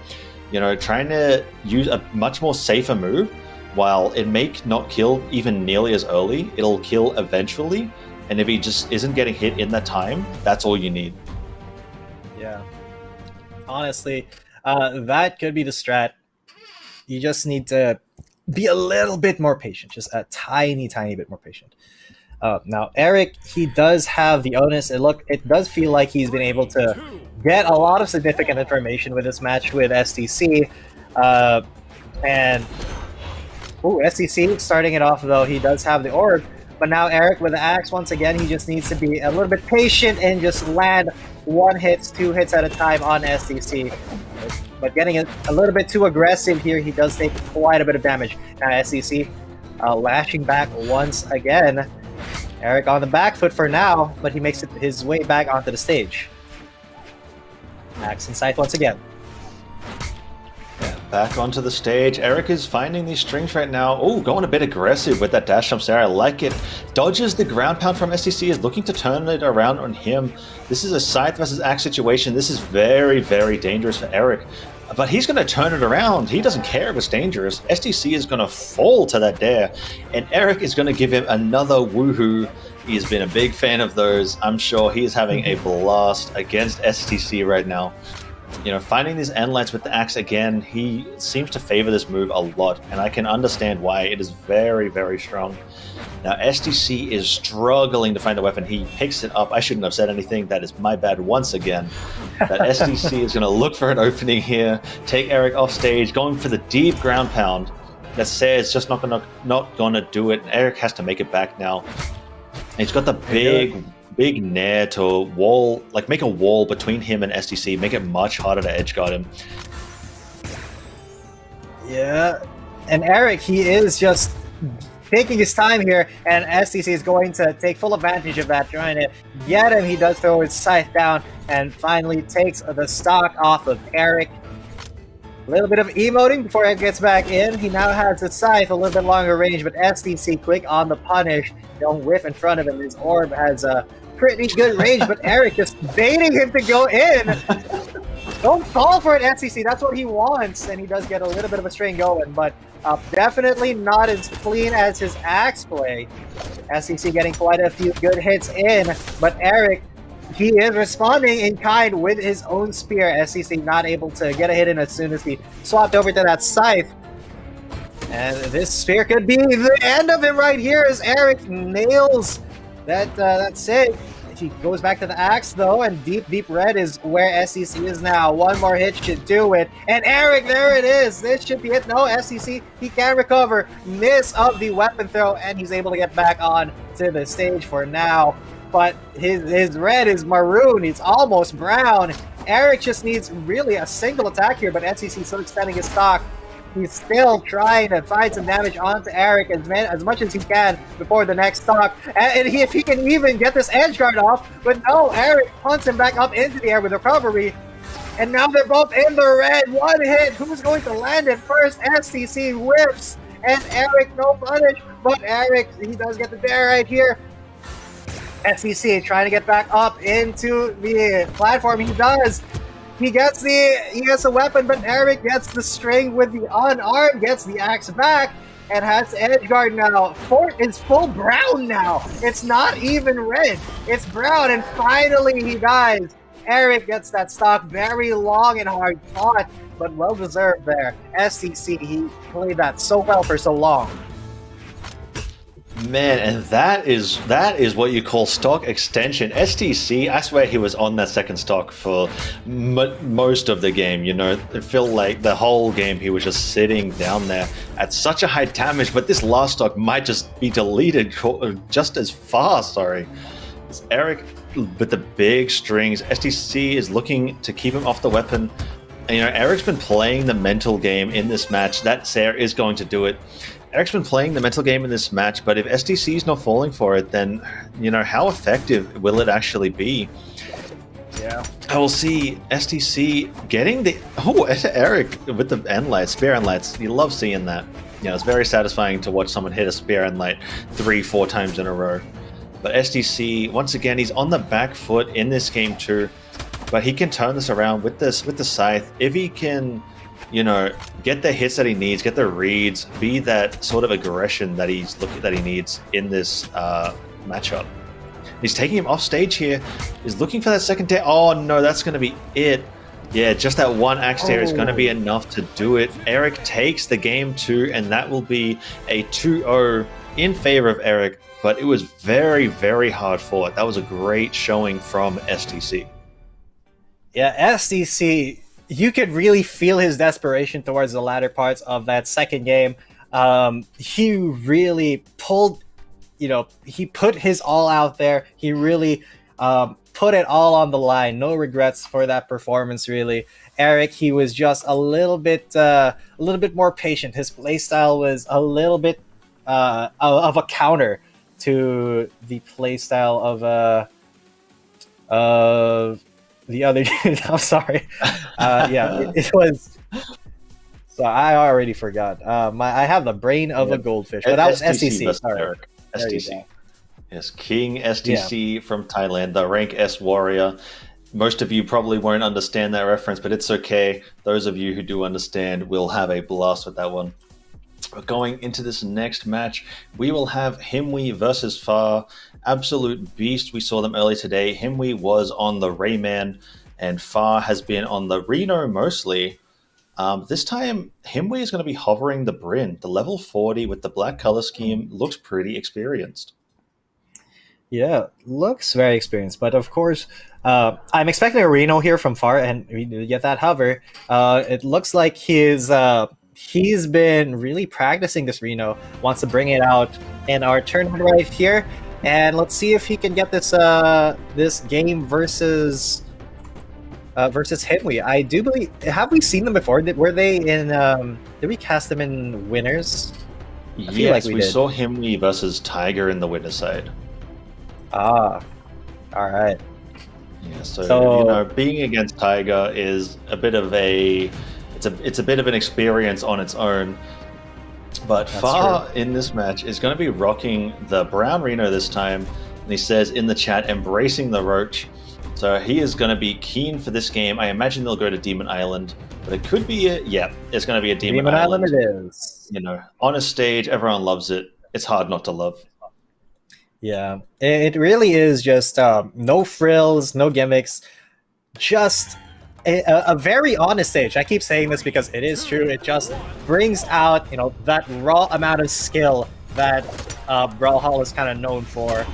You know, trying to use a much more safer move. While it may not kill even nearly as early, it'll kill eventually. And if he just isn't getting hit in that time, that's all you need. Yeah. Honestly, that could be the strat. You just need to be a little bit more patient. Just a tiny bit more patient. Now, Eric, he does have the onus. It does feel like he's been able to get a lot of significant information with this match with STC. And STC starting it off, though, he does have the orb. But now Eric with the axe, once again, he just needs to be a little bit patient and just land 1 hit, 2 hits at a time on STC. But getting a little bit too aggressive here, he does take quite a bit of damage. Now STC lashing back once again. Eric on the back foot for now, but he makes his way back onto the stage. Axe and scythe once again. Yeah, back onto the stage. Eric is finding these strings right now. Oh, going a bit aggressive with that dash jump there. I like it. Dodges the ground pound from STC, is looking to turn it around on him. This is a scythe versus axe situation. This is very, very dangerous for Eric. But he's going to turn it around. He doesn't care if it's dangerous. STC is going to fall to that dare. And Eric is going to give him another woohoo. He's been a big fan of those. I'm sure he's having a blast against STC right now. You know, finding these end lights with the axe again, he seems to favor this move a lot. And I can understand why. It is very, very strong. Now, STC is struggling to find the weapon. He picks it up. I shouldn't have said anything. That is my bad once again. But STC is going to look for an opening here, take Eric off stage, going for the deep ground pound. That says just not gonna do it. Eric has to make it back now. And he's got the big big nair to wall, like make a wall between him and SDC, make it much harder to edge guard him. Yeah, and Eric, he is just taking his time here, and SDC is going to take full advantage of that, trying to get him. He does throw his scythe down and finally takes the stock off of Eric. A little bit of emoting before Eric gets back in. He now has the scythe a little bit longer range, but SDC quick on the punish. Don't whiff in front of him. His orb has a pretty good range, but Eric just baiting him to go in. Don't fall for it, SCC. That's what he wants, and he does get a little bit of a string going, but definitely not as clean as his axe play. SCC getting quite a few good hits in, but Eric, he is responding in kind with his own spear. SCC not able to get a hit in as soon as he swapped over to that scythe. And this spear could be the end of it right here as Eric nails that save. He goes back to the axe though, and deep red is where SCC is now. One more hit should do it. And Eric, there it is. This should be it. No, SCC, he can recover. Miss of the weapon throw, and he's able to get back on to the stage for now. But his red is maroon. It's almost brown. Eric just needs really a single attack here, but SCC still extending his stock. He's still trying to find some damage onto Eric as much as he can before the next stock. And if he can even get this edge guard off, but no, Eric punts him back up into the air with recovery. And now they're both in the red. One hit. Who's going to land it first? SCC whips. And Eric, no punish. But Eric, he does get the dare right here. SCC trying to get back up into the platform. He does. He gets the weapon, but Eric gets the string with the unarmed, gets the axe back, and has the edge guard now. Fort is full brown now. It's not even red. It's brown, and finally he dies. Eric gets that stock. Very long and hard fought, but well deserved there. SCC, he played that so well for so long. Man, and that is what you call stock extension. STC, I swear he was on that second stock for most of the game. You know, it felt like the whole game he was just sitting down there at such a high damage, but this last stock might just be deleted just as fast, sorry. It's Eric with the big strings. STC is looking to keep him off the weapon. And, you know, Eric's been playing the mental game in this match. That Sarah is going to do it. Eric's been playing the mental game in this match, but if SDC is not falling for it, then, you know, how effective will it actually be? Yeah. I will see SDC getting the... Oh, Eric with the end light, spear end lights. You love seeing that. You know, it's very satisfying to watch someone hit a spear end light 3-4 times in a row. But SDC, once again, he's on the back foot in this game too, but he can turn this around with the scythe. If he can... you know, get the hits that he needs, get the reads, be that sort of aggression that he needs in this matchup. He's taking him off stage here. He's looking for that second dare. Oh no, that's going to be it. Yeah, just that one axe dare is going to be enough to do it. Eric takes the game too, and that will be a 2-0 in favor of Eric. But it was very, very hard fought. That was a great showing from STC. Yeah, STC. You could really feel his desperation towards the latter parts of that second game. He really pulled, you know, he put his all out there. He really put it all on the line. No regrets for that performance, really. Eric, he was just a little bit more patient. His playstyle was a little bit of a counter to the playstyle of the other. I'm sorry. It was. So I already forgot. I have the brain of a goldfish, but that was STC. Sorry, STC. Yes, King STC from Thailand, the rank S warrior. Most of you probably won't understand that reference, but it's okay. Those of you who do understand will have a blast with that one. But going into this next match, we will have Himwe versus Far. Absolute beast. We saw them earlier today. Himwe was on the Rayman, and Far has been on the Reno mostly. This time, Himwe is going to be hovering the Bryn. The level 40 with the black color scheme looks pretty experienced. Yeah, looks very experienced. But of course, I'm expecting a Reno here from Far, and we get that hover. It looks like he's been really practicing this Reno. Wants to bring it out in our tournament right here. And let's see if he can get this this game versus Himwe. I do believe. Have we seen them before? Were they in? Did we cast them in winners? Yes, like we did. saw Himwe versus Tiger in the winner's side. Ah, all right. Yeah, so being against Tiger is a bit of it's a bit of an experience on its own. But That's Far true. in this match is going to be rocking the brown Reno this time, and he says in the chat, embracing the roach. So he is going to be keen for this game. I imagine they'll go to Demon Island, but it could be it's going to be a Demon Island. It is. On a stage, everyone loves it. It's hard not to love. Yeah, it really is just no frills, no gimmicks, just a very honest stage. I keep saying this because it is true. It just brings out that raw amount of skill that Brawlhalla is kind of known for.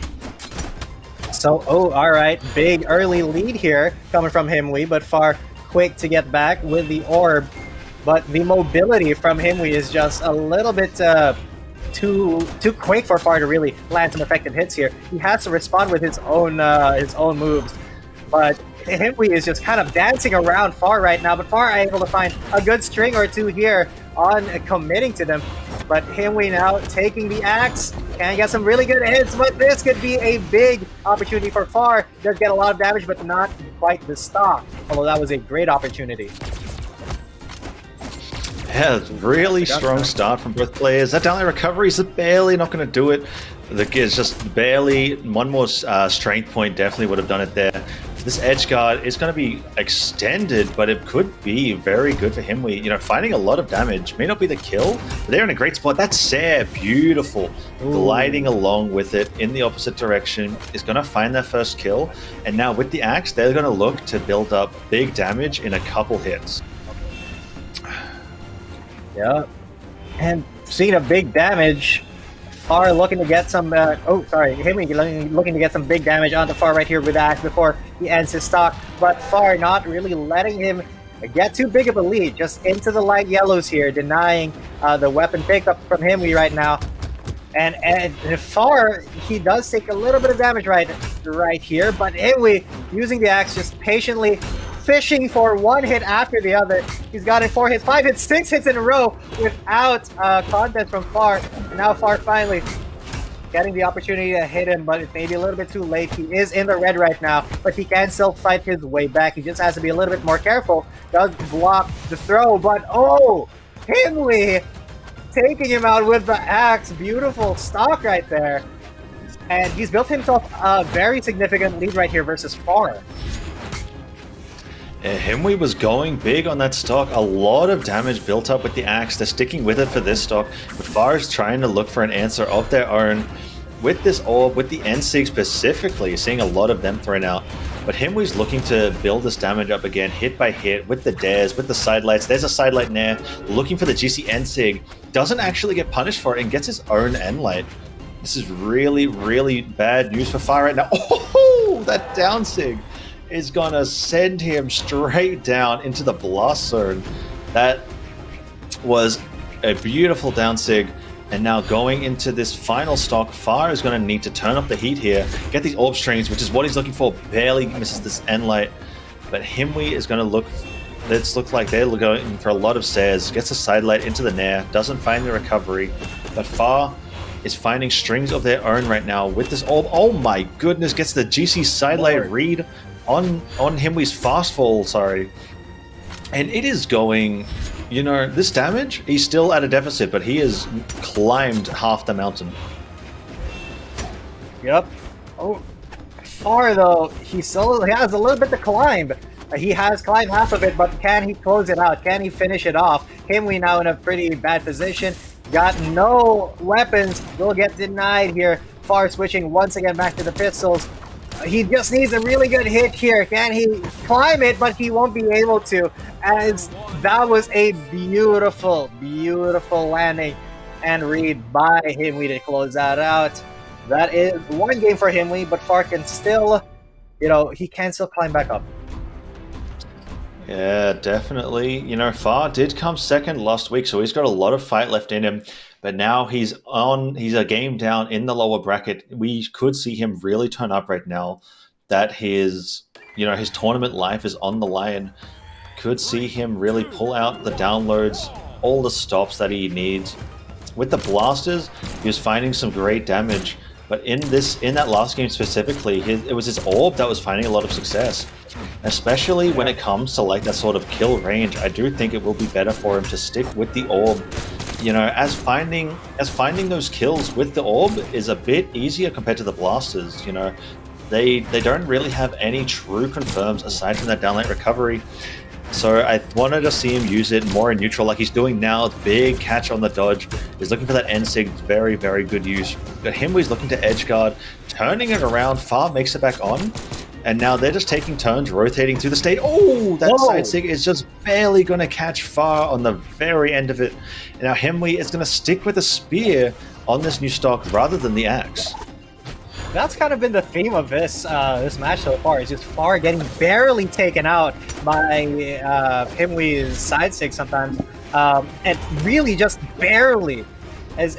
So, all right, big early lead here coming from Himwe, but Far quick to get back with the orb. But the mobility from Himwe is just a little bit too quick for Far to really land some effective hits here. He has to respond with his own moves, but Himwe is just kind of dancing around Far right now. But Far able to find a good string or two here on committing to them. But Himwe now taking the axe, can get some really good hits, but this could be a big opportunity for Far. Does get a lot of damage, but not quite the stock. Although that was a great opportunity. Yeah, really strong start from both players. That down recovery is barely not going to do it. It's just barely. One more strength point definitely would have done it there. This edge guard is going to be extended, but it could be very good for Himwe. Finding a lot of damage. May not be the kill, but they're in a great spot. That's Sayre, beautiful. Ooh. Gliding along with it in the opposite direction is going to find their first kill. And now with the axe, they're going to look to build up big damage in a couple hits. Yeah, and seeing a big damage. Far looking to get some. Himwe looking to get some big damage onto Far right here with axe before he ends his stock. But Far not really letting him get too big of a lead. Just into the light yellows here, denying the weapon pickup from Himwe right now. And Far, he does take a little bit of damage right here, but Himwe using the axe just patiently fishing for one hit after the other. He's gotten 4 hits, 5 hits, 6 hits in a row without content from Far. And now Far finally getting the opportunity to hit him, but it's maybe a little bit too late. He is in the red right now, but he can still fight his way back. He just has to be a little bit more careful. Does block the throw, but Himwe taking him out with the axe. Beautiful stock right there. And he's built himself a very significant lead right here versus Far. Himwe was going big on that stock. A lot of damage built up with the axe. They're sticking with it for this stock. But Far is trying to look for an answer of their own. With this orb, with the NSIG specifically, seeing a lot of them thrown out. But Himwe's looking to build this damage up again, hit by hit, with the dares, with the side lights. There's a side light there, looking for the GC NSIG. Doesn't actually get punished for it and gets his own end light. This is really, really bad news for Far right now. Oh, that down sig is gonna send him straight down into the blast zone. That was a beautiful down sig. And now going into this final stock, Far is going to need to turn up the heat here, get these orb strings, which is what he's looking for. Barely misses this end light. But Himwe is going to look, let's look like they're going for a lot of stairs, gets a side light into the nair, doesn't find the recovery. But Far is finding strings of their own right now with this orb. Oh my goodness, gets the GC side light read on Himwe's fast fall, sorry. And it is going, you know, this damage, he's still at a deficit, but he has climbed half the mountain. Yep. Oh, Far though, he still has a little bit to climb. He has climbed half of it, but can he close it out? Can he finish it off? Himwe now in a pretty bad position. Got no weapons. Will get denied here. Far switching once again back to the pistols. He just needs a really good hit here. Can he climb it? But he won't be able to, as that was a beautiful, beautiful landing and read by Himwe to close that out. That is one game for Himwe, but Far can still, you know, he can still climb back up. Yeah, definitely. You know, Far did come second last week, so he's got a lot of fight left in him. But now he's a game down in the lower bracket. We could see him really turn up right now. That his tournament life is on the line. Could see him really pull out the downloads, all the stops that he needs. With the blasters, he was finding some great damage. But in that last game specifically, it was his orb that was finding a lot of success. Especially when it comes to like that sort of kill range, I do think it will be better for him to stick with the orb. You know, as finding those kills with the orb is a bit easier compared to the blasters. You know, they don't really have any true confirms aside from that downlight recovery. So I wanted to see him use it more in neutral like he's doing now. The big catch on the dodge. He's looking for that N-Sig. Very, very good use. But he's looking to edge guard. Turning it around. Far makes it back on. And now they're just taking turns, rotating through the state. Oh, that side sig is just barely going to catch Far on the very end of it. And now Hemwe is going to stick with a spear on this new stock rather than the axe. That's kind of been the theme of this match so far. It's just Far getting barely taken out by Himwee's side stick sometimes, and really just barely, as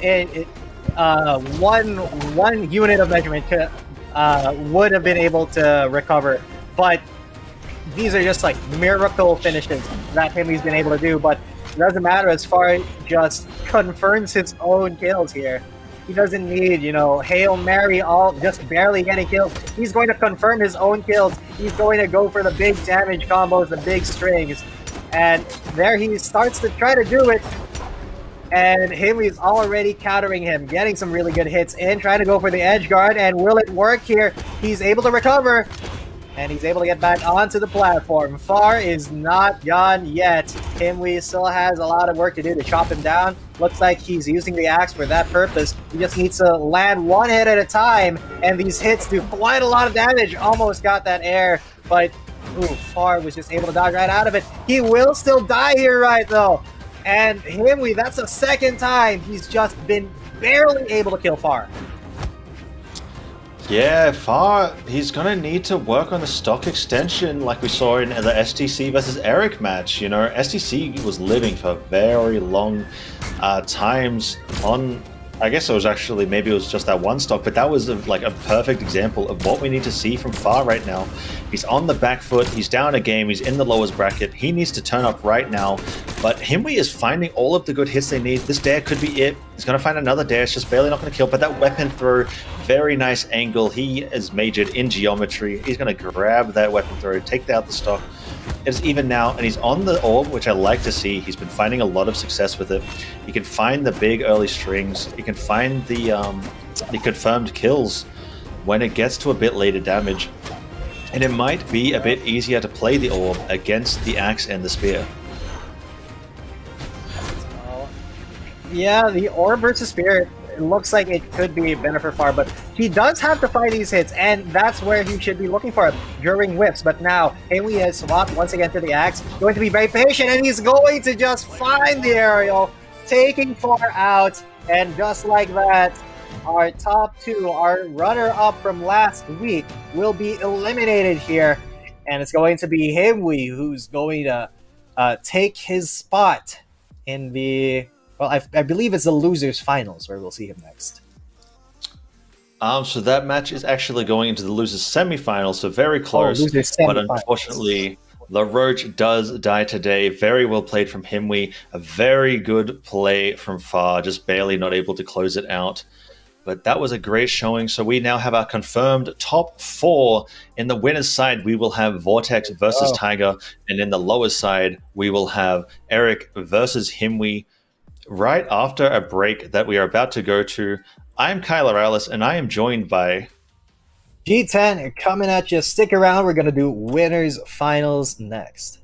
one unit of measurement would have been able to recover. But these are just like miracle finishes that Himwee's been able to do. But it doesn't matter as Far just confirms his own kills here. He doesn't need, Hail Mary, all just barely getting kills. He's going to confirm his own kills. He's going to go for the big damage combos, the big strings. And there he starts to try to do it. And Himwee's already countering him, getting some really good hits in, trying to go for the edge guard. And will it work here? He's able to recover. And he's able to get back onto the platform. Far is not gone yet. Himwee still has a lot of work to do to chop him down. Looks like he's using the axe for that purpose. He just needs to land one hit at a time, and these hits do quite a lot of damage. Almost got that air, but Far was just able to dodge right out of it. He will still die here, right, though. And Himwee, that's the second time he's just been barely able to kill Far. Yeah, Far, he's going to need to work on the stock extension like we saw in the STC versus Eric match. STC was living for very long times on, I guess maybe it was just that one stock, but that was a perfect example of what we need to see from Far right now. He's on the back foot, he's down a game, he's in the lowest bracket, he needs to turn up right now, but Himwee is finding all of the good hits they need. This dare could be it. He's going to find another dare, it's just barely not going to kill, but that weapon throw, very nice angle. He is majored in geometry. He's going to grab that weapon throw, take out the stock. It's even now, and he's on the orb, which I like to see. He's been finding a lot of success with it. He can find the big early strings. He can find the confirmed kills when it gets to a bit later damage. And it might be a bit easier to play the orb against the axe and the spear. Yeah, the orb versus spear, it looks like it could be better for Far, but he does have to find these hits, and that's where he should be looking for it during whiffs. But now, Himwee has swapped once again to the axe, going to be very patient, and he's going to just find the aerial, taking Far out, and just like that, our top two, our runner-up from last week, will be eliminated here, and it's going to be Himwee who's going to take his spot in the... Well, I believe it's the losers finals where we'll see him next. So that match is actually going into the losers semifinals, so very close. But unfortunately, LaRoche does die today. Very well played from Himwee. A very good play from Far, just barely not able to close it out. But that was a great showing. So we now have our confirmed top four. In the winner's side, we will have Vortex versus Tiger. And in the lower side, we will have Eric versus Himwee. Right after a break that we are about to go to, I'm Kyler Alice, and I am joined by... G10 coming at you. Stick around. We're going to do winners finals next.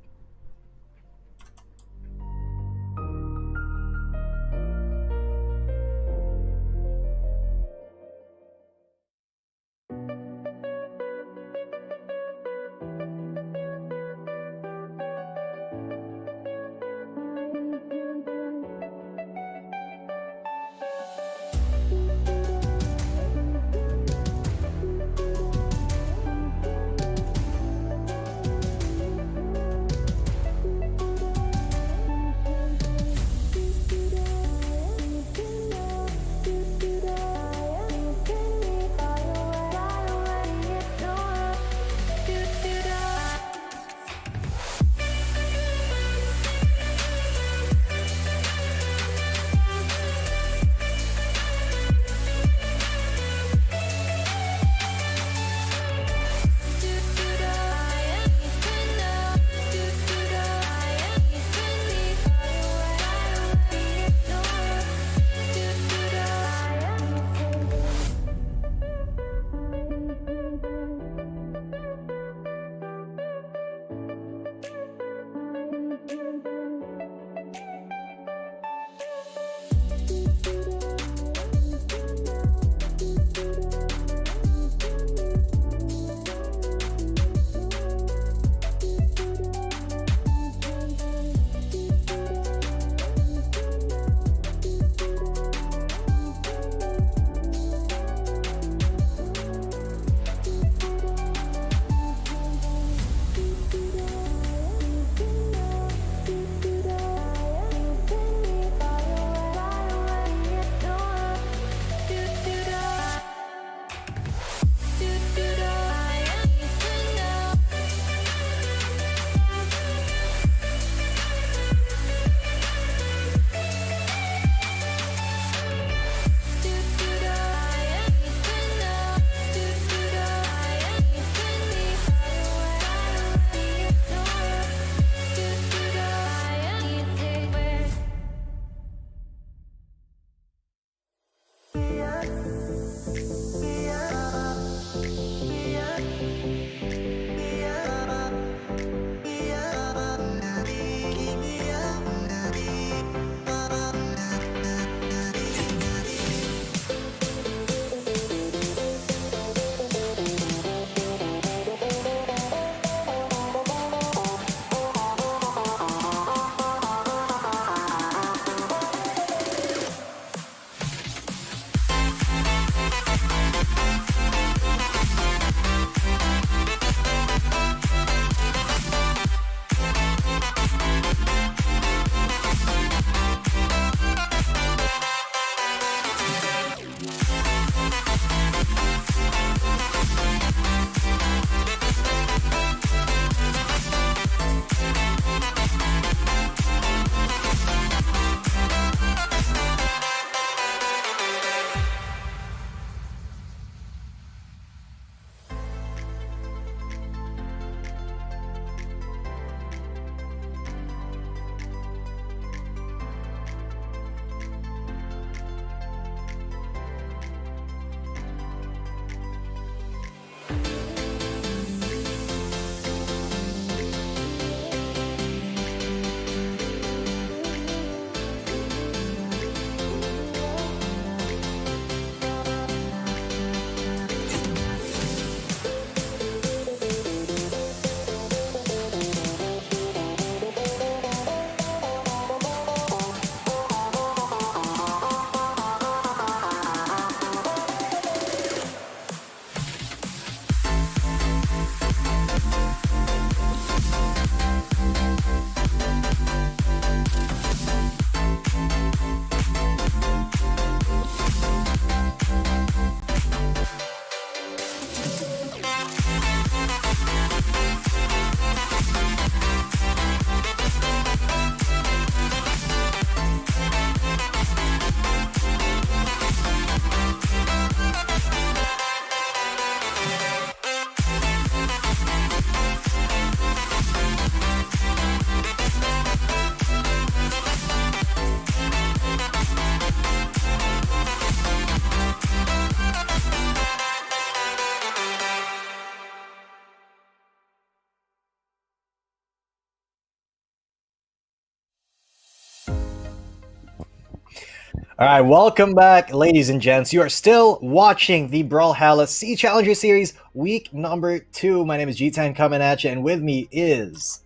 All right, welcome back, ladies and gents. You are still watching the Brawlhalla SEA Challenger Series, week number 2. My name is G10 coming at you, and with me is...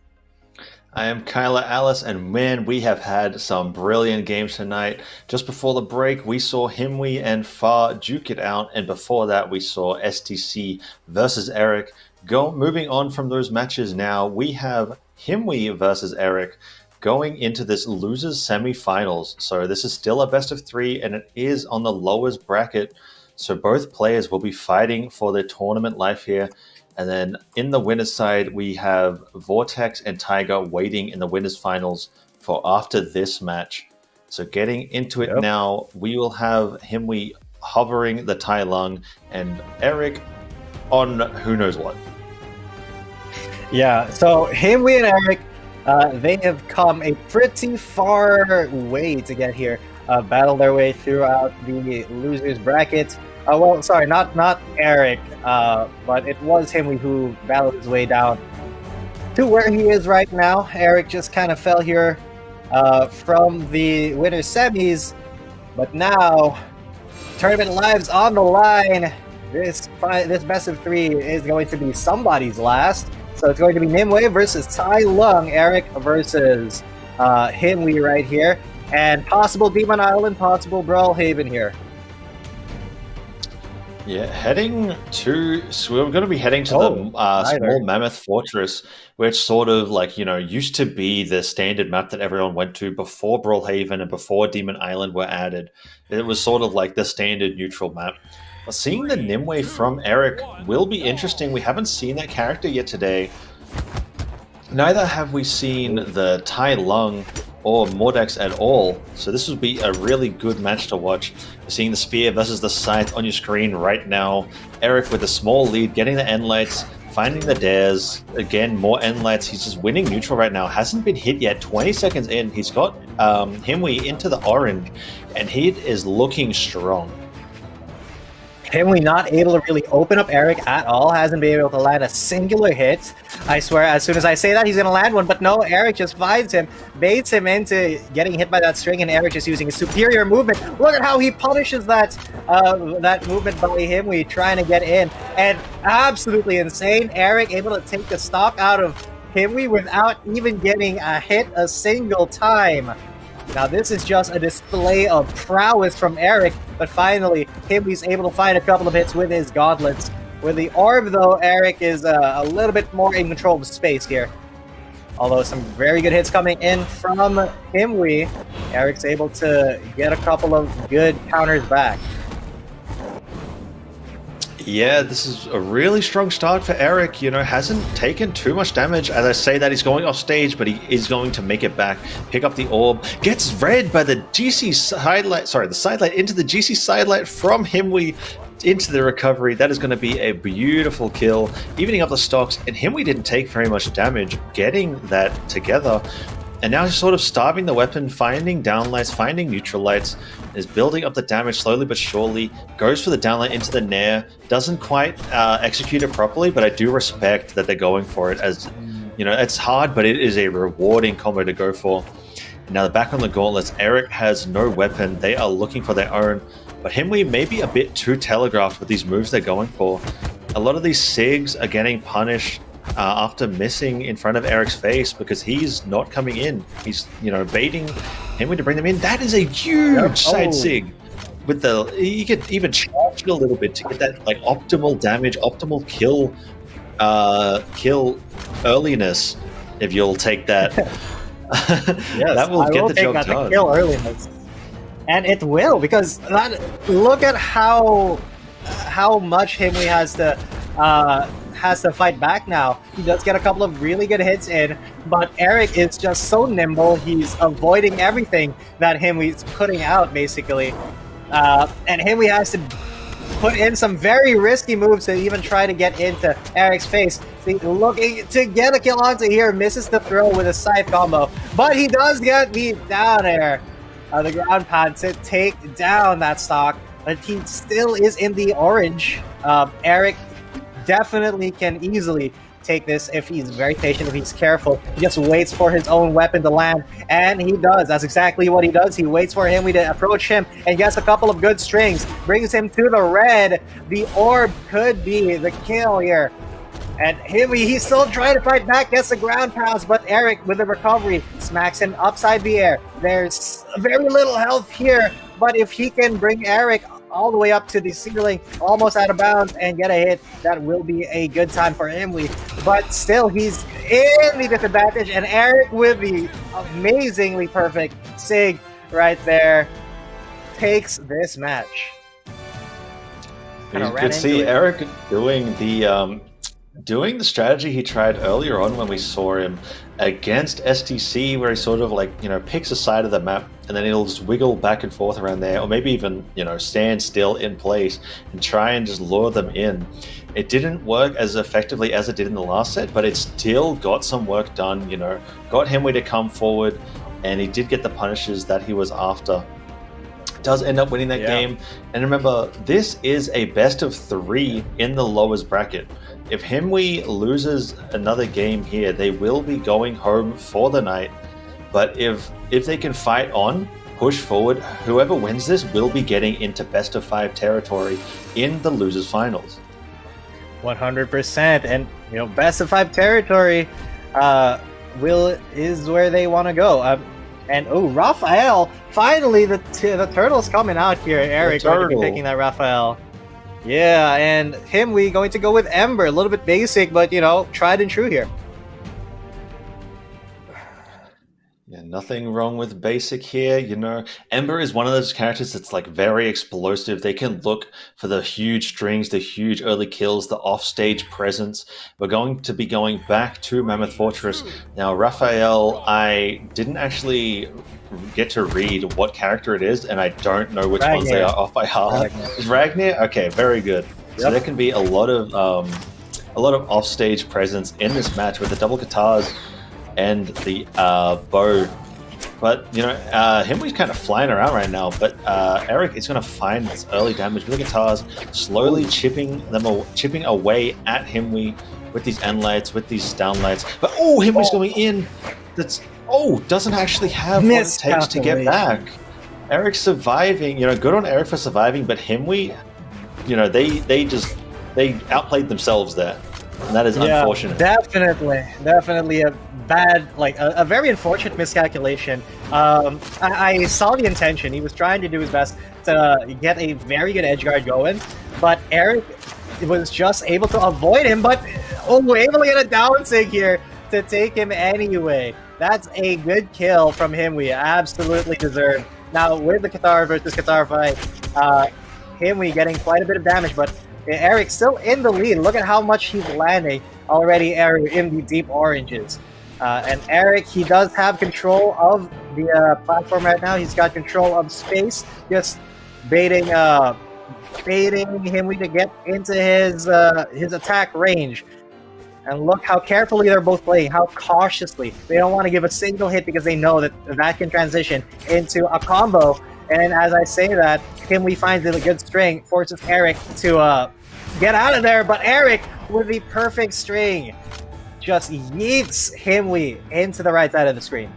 I am Kyler Alice, and man, we have had some brilliant games tonight. Just before the break, we saw Himwe and Far duke it out, and before that, we saw STC versus Eric. Moving on from those matches now, we have Himwe versus Eric going into this losers semifinals. So this is still a best of 3, and it is on the lowest bracket. So both players will be fighting for their tournament life here. And then in the winner's side, we have Vortex and Tiger waiting in the winner's finals for after this match. So getting into it now, we will have Himwe hovering the Tai Lung and Eric on who knows what. Yeah, so Himwe and Eric, they have come a pretty far way to get here. Battled their way throughout the losers bracket. Well, sorry, not Eric, but it was Himwe who battled his way down to where he is right now. Eric just kind of fell here from the winner's semis, but now tournament lives on the line. This best of 3 is going to be somebody's last. So it's going to be Nimue versus Tai Lung, Eric versus Himwe right here, and possible Demon Island, possible Brawlhaven here. Yeah, so we're going to be heading to the small mammoth fortress, which sort of like, used to be the standard map that everyone went to before Brawlhaven and before Demon Island were added. It was sort of like the standard neutral map. But seeing the Nimue from Eric will be interesting. We haven't seen that character yet today. Neither have we seen the Tai Lung or Mordex at all, so this would be a really good match to watch. We're seeing the Spear versus the Scythe on your screen right now. Eric with a small lead, getting the end lights, finding the dares. Again, more end lights. He's just winning neutral right now. Hasn't been hit yet. 20 seconds in, he's got Himwe into the orange, and he is looking strong. Himwe not able to really open up Eric at all, hasn't been able to land a singular hit. I swear, as soon as I say that, he's going to land one, but no, Eric just finds him, baits him into getting hit by that string, and Eric just using his superior movement. Look at how he punishes that movement by Himwe trying to get in, and absolutely insane. Eric able to take the stock out of Himwe without even getting a hit a single time. Now this is just a display of prowess from Eric, but finally Himwe's able to find a couple of hits with his gauntlets. With the orb though, Eric is a little bit more in control of space here. Although some very good hits coming in from Himwe, Eric's able to get a couple of good counters back. Yeah, this is a really strong start for Eric. Hasn't taken too much damage. As I say that, he's going off stage, but he is going to make it back. Pick up the orb. Gets read by the GC sidelight. Sorry, the sidelight into the GC sidelight from Himwe into the recovery. That is going to be a beautiful kill. Evening up the stocks, and Himwe didn't take very much damage getting that together. And now he's sort of starving the weapon, finding downlights, finding neutral lights, is building up the damage slowly but surely, goes for the downlight into the Nair, doesn't quite execute it properly, but I do respect that they're going for it, as, it's hard, but it is a rewarding combo to go for. Now the back on the gauntlets, Eric has no weapon, they are looking for their own, but Himwe may be a bit too telegraphed with these moves they're going for. A lot of these SIGs are getting punished after missing in front of Eric's face because he's not coming in. He's, baiting Himwe to bring them in. That is a huge side SIG. With you could even charge it a little bit to get that like optimal damage, optimal kill earliness. If you'll take that, yes, that will get the job done. The kill earliness, and it will, because look at how much Himwe has to fight back now. He does get a couple of really good hits in, but Eric is just so nimble. He's avoiding everything that Himwe's putting out, basically. And Himwe has to put in some very risky moves to even try to get into Eric's face. See, looking to get a kill onto here, misses the throw with a scythe combo, but he does get beat down there. The ground pad to take down that stock, but he still is in the orange. Eric definitely can easily take this if he's very patient, if he's careful. He just waits for his own weapon to land, and he does. That's exactly what he does. He waits for him to approach him and gets a couple of good strings, brings him to the red. The orb could be the kill here. And he's still trying to fight back, gets the ground pounds, but Eric, with the recovery, smacks him upside the air. There's very little health here, but if he can bring Eric all the way up to the ceiling, almost out of bounds, and get a hit, that will be a good time for Himwe. But still, he's in the disadvantage, and Eric with the amazingly perfect sig right there takes this match. You could see Eric doing the strategy he tried earlier on when we saw him against STC, where he sort of like, picks a side of the map and then he'll just wiggle back and forth around there, or maybe even, stand still in place and try and just lure them in. It didn't work as effectively as it did in the last set, but it still got some work done, got Himwe to come forward, and he did get the punishes that he was after. Does end up winning that game. And remember, this is a best of 3 in the lowest bracket. If Himwe loses another game here, they will be going home for the night. But if they can fight on, push forward, whoever wins this will be getting into best of 5 territory in the losers finals. 100%. And best of 5 territory is where they want to go. And Raphael, finally the turtle's coming out here. Eric going to be picking that Raphael. Yeah, and Himwe going to go with Ember. A little bit basic, but tried and true here. Yeah, nothing wrong with basic here. Ember is one of those characters that's like very explosive. They can look for the huge strings, the huge early kills, the offstage presence. We're going to be going back to Mammoth Fortress. Now, Raphael, I didn't actually get to read what character it is, and I don't know which ones they are off by heart. Is Ragnar? Okay, very good. Yep. So there can be a lot of offstage presence in this match with the double guitars and the bow. But Himwe's kind of flying around right now, but Eric is going to find this early damage with the guitars, slowly chipping away at Himwe with these end lights, with these down lights. But Himwe's going in. Doesn't actually have what it takes to get back. Eric's surviving, good on Eric for surviving, but Himwe, they outplayed themselves there. And that is unfortunate. Definitely a bad, a very unfortunate miscalculation. I saw the intention. He was trying to do his best to get a very good edge guard going, but Eric was just able to avoid him, but able to get a down sig here to take him anyway. That's a good kill from Himwe. Absolutely deserved. Now, with the Qatar versus Qatar fight, Himwe getting quite a bit of damage, but Eric still in the lead. Look at how much he's landing already, Eric, in the deep oranges. And Eric, he does have control of the platform right now. He's got control of space, just baiting Himwe to get into his attack range. And look how carefully they're both playing, how cautiously. They don't want to give a single hit because they know that can transition into a combo. And as I say that, Himwe finds a good string, forces Eric to get out of there. But Eric, with the perfect string, just yeets Himwe into the right side of the screen.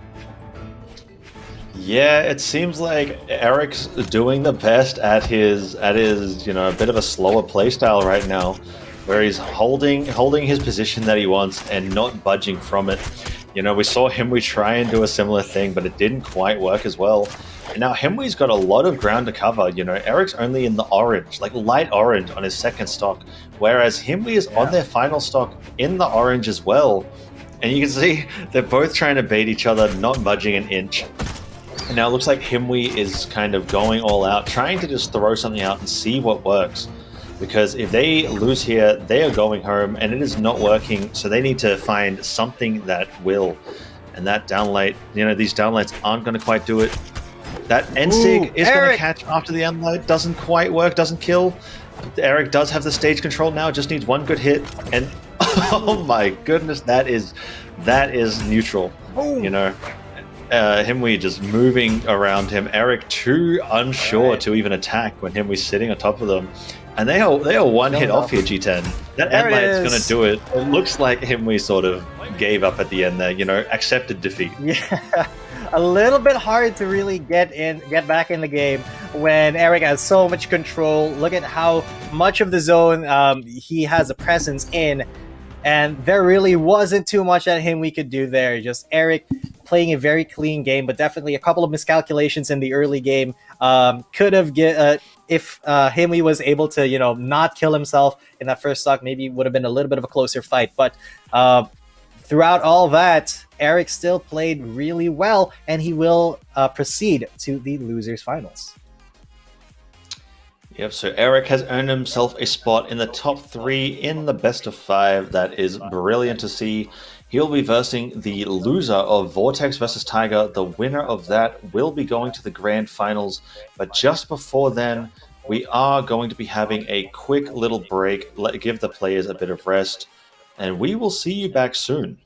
Yeah, it seems like Eric's doing the best at his a bit of a slower playstyle right now, where he's holding his position that he wants and not budging from it. We saw Himwe try and do a similar thing, but it didn't quite work as well. And now Himwe's got a lot of ground to cover. Eric's only in the orange, like light orange on his second stock, whereas Himwe is on their final stock in the orange as well. And you can see they're both trying to bait each other, not budging an inch. And now it looks like Himwe is kind of going all out, trying to just throw something out and see what works. Because if they lose here, they are going home, and it is not working, so they need to find something that will. And that downlight, these downlights aren't going to quite do it. That N-Sig is going to catch after the end-light, doesn't quite work, doesn't kill. Eric does have the stage control now, just needs one good hit, and oh my goodness, that is neutral. Himwe just moving around him. Eric too unsure to even attack when Himwe's sitting on top of them. And they are one hit off here, G10. That There it Endlight's going is. to do it. It looks like Himwe sort of gave up at the end there, accepted defeat. Yeah, a little bit hard to really get back in the game when Eric has so much control. Look at how much of the zone he has a presence in, and there really wasn't too much that we could do there. Just Eric playing a very clean game, but definitely a couple of miscalculations in the early game. Could have if Himwe was able to not kill himself in that first stock, maybe would have been a little bit of a closer fight. But throughout all that, Eric still played really well, and he will proceed to the losers finals. Yep, so Eric has earned himself a spot in the top 3 in the best of 5. That is brilliant to see. He'll be versing the loser of Vortex versus Tiger. The winner of that will be going to the grand finals. But just before then, we are going to be having a quick little break, give the players a bit of rest, and we will see you back soon.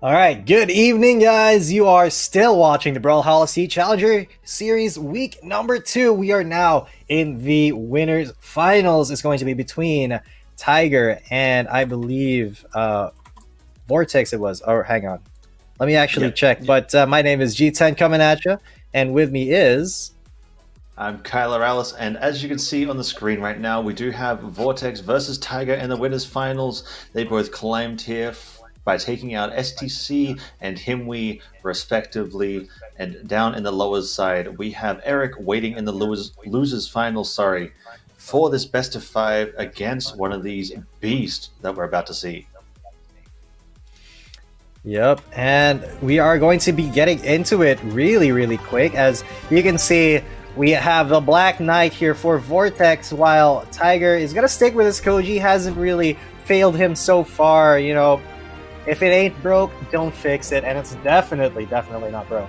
All right, good evening, guys. You are still watching the Brawlhalla SEA Challenger Series week number 2. We are now in the winners finals. It's going to be between Tiger and I believe Vortex it was. Oh, hang on. Let me actually check. But my name is G10 coming at you, and with me is... I'm Kyler Alice, and as you can see on the screen right now, we do have Vortex versus Tiger in the winners finals. They both claimed here by taking out STC and Himwe respectively, and down in the lowers side we have Eric waiting in the losers finals, for this best of 5 against one of these beasts that we're about to see. Yep, and we are going to be getting into it really quick. As you can see, we have the Black Knight here for Vortex, while Tiger is going to stick with his Koji. Hasn't really failed him so far, you know. If it ain't broke, don't fix it, and it's definitely not broke.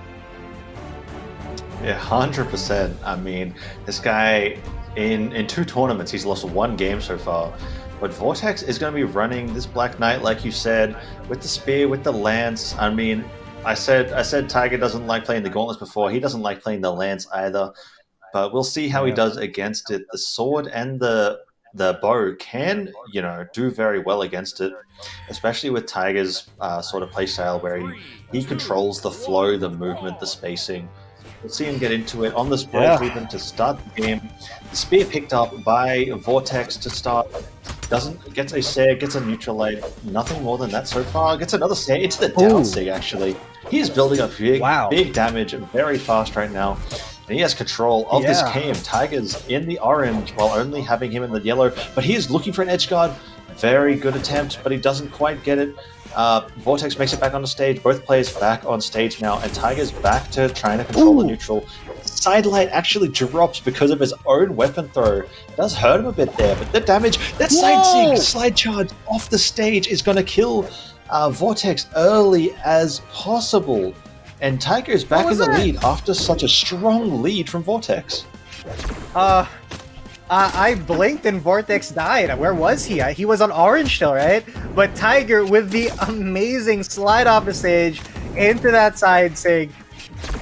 Yeah, 100%. I mean, this guy, in 2 tournaments, he's lost 1 game so far. But Vortex is going to be running this Black Knight, like you said, with the spear, with the lance. I mean, I said Tiger doesn't like playing the gauntlets before. He doesn't like playing the lance either. But we'll see how he does against it. The sword and the bow can, you know, do very well against it, especially with Tiger's sort of playstyle where he controls the flow, the movement, the spacing. We'll see him get into it on this brawl movement to start the game. The spear picked up by Vortex to start. Gets a Seg, gets a neutral aid, nothing more than that so far. Gets another Seg, it's the down Seg actually. He is building up big damage very fast right now. And he has control of this game. Tiger's in the orange while only having him in the yellow, but he is looking for an edge guard. Very good attempt, but he doesn't quite get it. Vortex makes it back on the stage. Both players back on stage now, and Tiger's back to trying to control the neutral. Sidelight actually drops because of his own weapon throw. It does hurt him a bit there, but the damage, that slide charge off the stage is going to kill Vortex early as possible. And Tiger is back in the lead after such a strong lead from Vortex. I blinked and Vortex died. Where was he? He was on orange still, right? But Tiger with the amazing slide off the stage into that side Sig.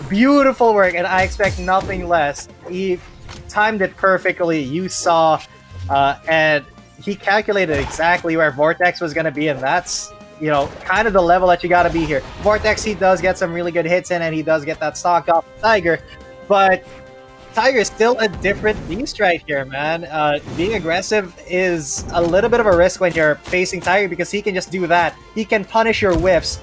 Beautiful work, and I expect nothing less. He timed it perfectly. You saw, and he calculated exactly where Vortex was going to be, and that's, you know, kind of the level that you got to be here. Vortex, he does get some really good hits in, and he does get that stock off Tiger, but Tiger is still a different beast right here, man. Being aggressive is a little bit of a risk when you're facing Tiger because he can just do that. He can punish your whiffs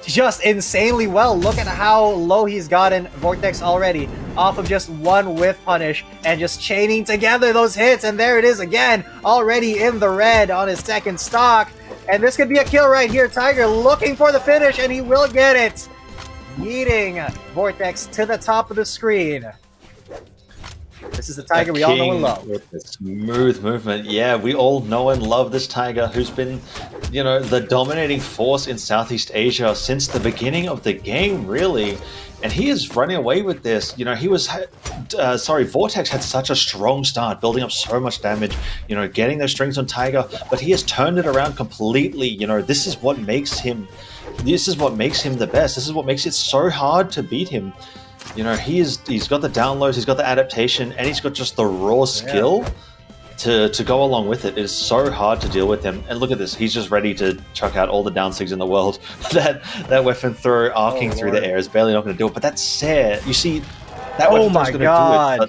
just insanely well. Look at how low he's gotten Vortex already off of just 1 whiff punish and just chaining together those hits, and there it is again, already in the red on his second stock. And this could be a kill right here. Tiger looking for the finish, and he will get it. Yeeting Vortex to the top of the screen. This is the Tiger we all know and love. With the smooth movement. Yeah, we all know and love this Tiger who's been, you know, the dominating force in Southeast Asia since the beginning of the game, really. And he is running away with this. You know, Vortex had such a strong start, building up so much damage, you know, getting those strings on Tiger, but he has turned it around completely. You know, this is what makes him the best. This is what makes it so hard to beat him. You know, he's got the downloads, he's got the adaptation, and he's got just the raw skill to go along with it. It is so hard to deal with him. And look at this, he's just ready to chuck out all the down sigs in the world. that weapon throw arcing through the air is barely not going to do it. But that Sair, you see, that weapon throw's going to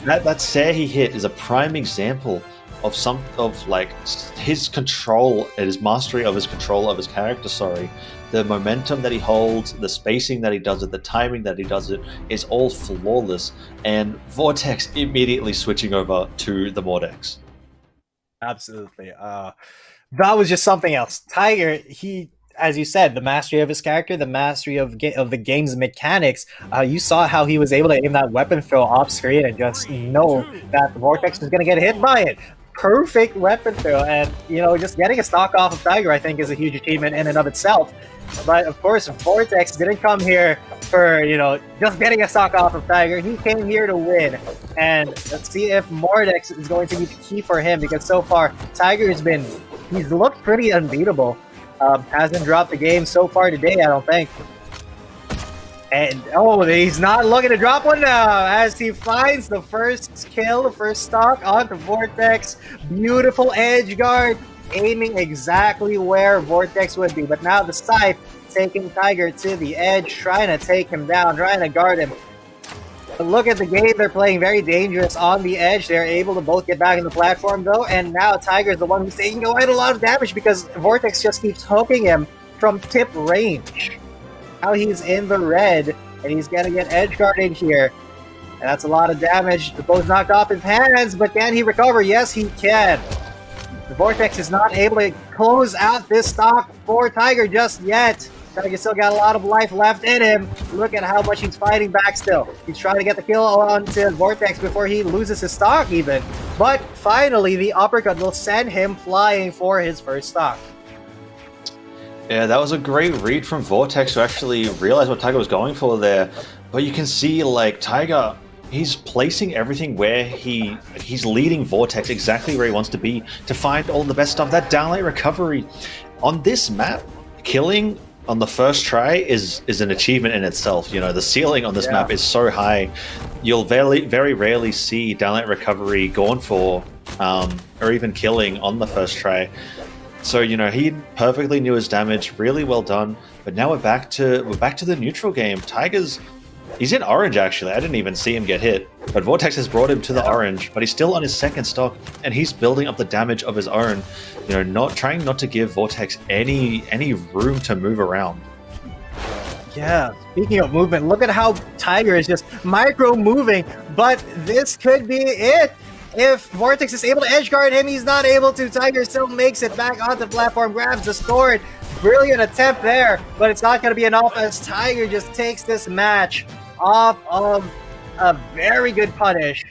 do it. That Sair he hit is a prime example of like his control and his mastery of his control of his character. The momentum that he holds, the spacing that he does it, the timing that he does it is all flawless. And Vortex immediately switching over to the Mordex. Absolutely. That was just something else. Tiger, he, as you said, the mastery of his character, the mastery of the game's mechanics. You saw how he was able to aim that weapon throw off screen and just know that the Vortex was going to get hit by it. Perfect weapon throw, and you know, just getting a stock off of Tiger, I think, is a huge achievement in and of itself. But of course, Vortex didn't come here for, you know, just getting a stock off of Tiger. He came here to win, and let's see if Mordex is going to be the key for him, because so far Tiger he's looked pretty unbeatable. Hasn't dropped the game so far today, I don't think. And, oh, he's not looking to drop one now as he finds the first kill, the first stock onto Vortex. Beautiful edge guard, aiming exactly where Vortex would be. But now the Scythe taking Tiger to the edge, trying to take him down, trying to guard him. But look at the game they're playing, very dangerous on the edge. They're able to both get back on the platform, though. And now Tiger's the one who's taking quite a lot of damage because Vortex just keeps hooking him from tip range. Now he's in the red, and he's going to get edge guarded here. And that's a lot of damage. The bow's knocked off his hands, but can he recover? Yes, he can. The Vortex is not able to close out this stock for Tiger just yet. Tiger still got a lot of life left in him. Look at how much he's fighting back still. He's trying to get the kill onto Vortex before he loses his stock even. But finally, the uppercut will send him flying for his first stock. Yeah, that was a great read from Vortex to actually realize what Tiger was going for there. But you can see, like, Tiger, he's placing everything where he's leading Vortex exactly where he wants to be to find all the best stuff. That downlight recovery on this map, killing on the first try is an achievement in itself. You know, the ceiling on this map is so high. You'll very rarely see downlight recovery going for or even killing on the first try. So, you know, he perfectly knew his damage, really well done. But now we're back to the neutral game. He's in orange actually. I didn't even see him get hit. But Vortex has brought him to the orange, but he's still on his second stock, and he's building up the damage of his own. You know, trying not to give Vortex any room to move around. Yeah, speaking of movement, look at how Tiger is just micro moving, but this could be it. If Vortex is able to edge guard him, he's not able to. Tiger still makes it back onto the platform, grabs the sword. Brilliant attempt there, but it's not going to be enough as Tiger just takes this match off of a very good punish.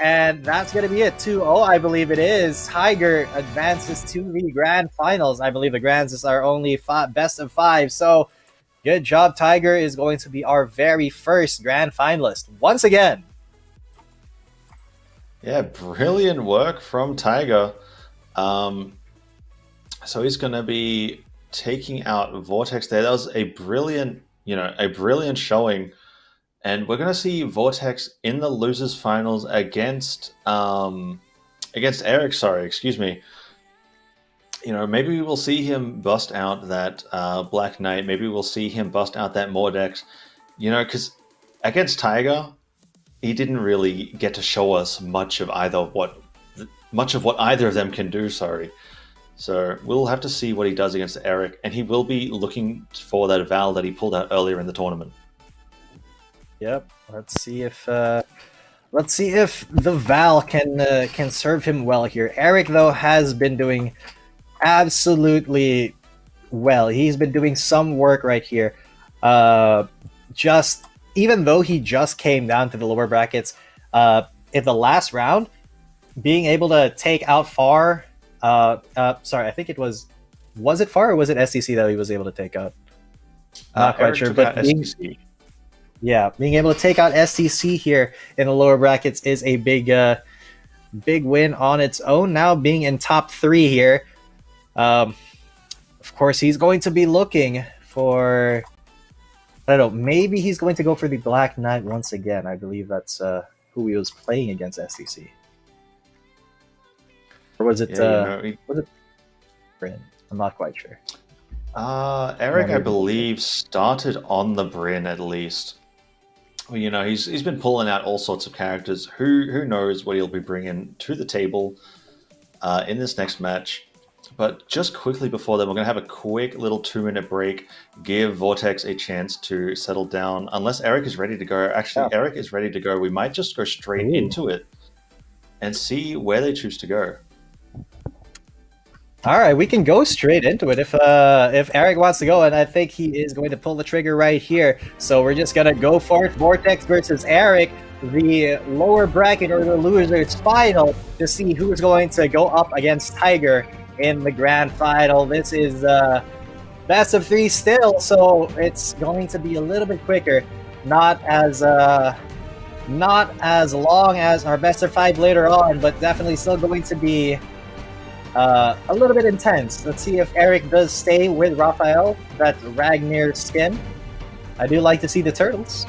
And that's going to be it. 2-0, I believe it is. Tiger advances to the grand finals. I believe the grands are only best of 5. So good job. Tiger is going to be our very first grand finalist once again. Yeah, brilliant work from Tiger. So he's going to be taking out Vortex there. That was a brilliant showing. And we're going to see Vortex in the losers finals against Eric. Sorry, excuse me. You know, maybe we will see him bust out that Black Knight. Maybe we'll see him bust out that Mordex. You know, because against Tiger, he didn't really get to show us much of what either of them can do. Sorry. So we'll have to see what he does against Eric, and he will be looking for that Val that he pulled out earlier in the tournament. Yep. Let's see if the Val can serve him well here. Eric, though, has been doing absolutely well. He's been doing some work right here. Even though he just came down to the lower brackets, in the last round, being able to take out Far. Sorry, I think it was it Far or was it STC that he was able to take out? Not quite sure, but STC. Yeah, being able to take out STC here in the lower brackets is a big win on its own. Now being in top 3 here, of course he's going to be looking for, I don't know, maybe he's going to go for the Black Knight once again. I believe that's who he was playing against STC. Or was it was it Bryn? I'm not quite sure. Eric, I believe, started on the Bryn at least. Well, you know, he's been pulling out all sorts of characters. Who knows what he'll be bringing to the table in this next match. But just quickly before that, we're going to have a quick little 2-minute break. Give Vortex a chance to settle down. Unless Eric is ready to go. Actually, yeah. Eric is ready to go. We might just go straight into it and see where they choose to go. All right, we can go straight into it if Eric wants to go, and I think he is going to pull the trigger right here. So we're just gonna go for it. Vortex versus Eric, the lower bracket or the losers final, to see who's going to go up against Tiger in the grand final. This is best of 3 still, so it's going to be a little bit quicker. Not as long as our best of 5 later on, but definitely still going to be a little bit intense. Let's see if Eric does stay with Raphael, that Ragnar skin. I do like to see the turtles.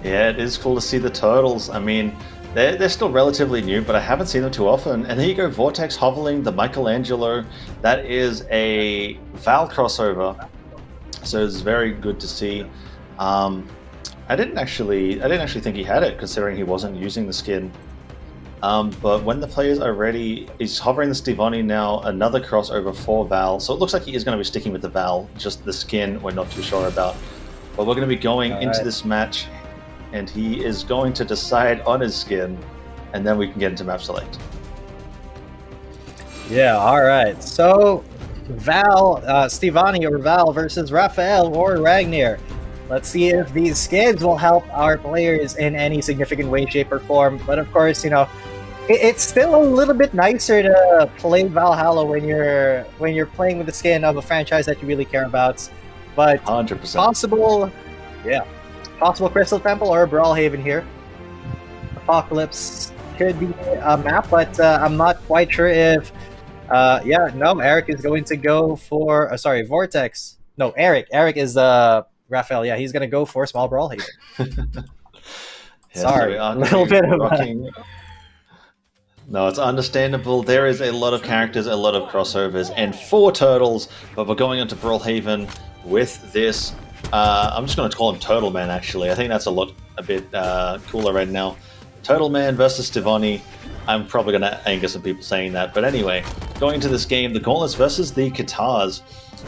Yeah, it is cool to see the turtles. I mean, they're still relatively new, but I haven't seen them too often. And there you go, Vortex hoveling the Michelangelo. That is a Val crossover, so it's very good to see. I didn't actually think he had it, considering he wasn't using the skin. But when the players are ready, he's hovering the Stevoni now, another crossover for Val. So it looks like he is going to be sticking with the Val, just the skin we're not too sure about. But we're going to be going into this match, and he is going to decide on his skin, and then we can get into map select. Yeah, alright. So, Val, Stevani or Val versus Raphael or Ragnar. Let's see if these skins will help our players in any significant way, shape, or form. But of course, you know, it's still a little bit nicer to play Brawlhalla when you're playing with the skin of a franchise that you really care about. But 100%. Possible Crystal Temple or Brawlhaven here. Apocalypse could be a map, but I'm not quite sure if... Eric is going to go for... Vortex. No, Eric. Eric is Raphael. Yeah, he's going to go for Small Brawlhaven. Sorry, a little bit of... No, it's understandable. There is a lot of characters, a lot of crossovers, and 4 turtles, but we're going into Brawlhaven with this... I'm just going to call him Turtle Man, actually. I think that's a bit cooler right now. Turtle Man versus Stevoni. I'm probably going to anger some people saying that. But anyway, going into this game, the Gauntlets versus the Katars.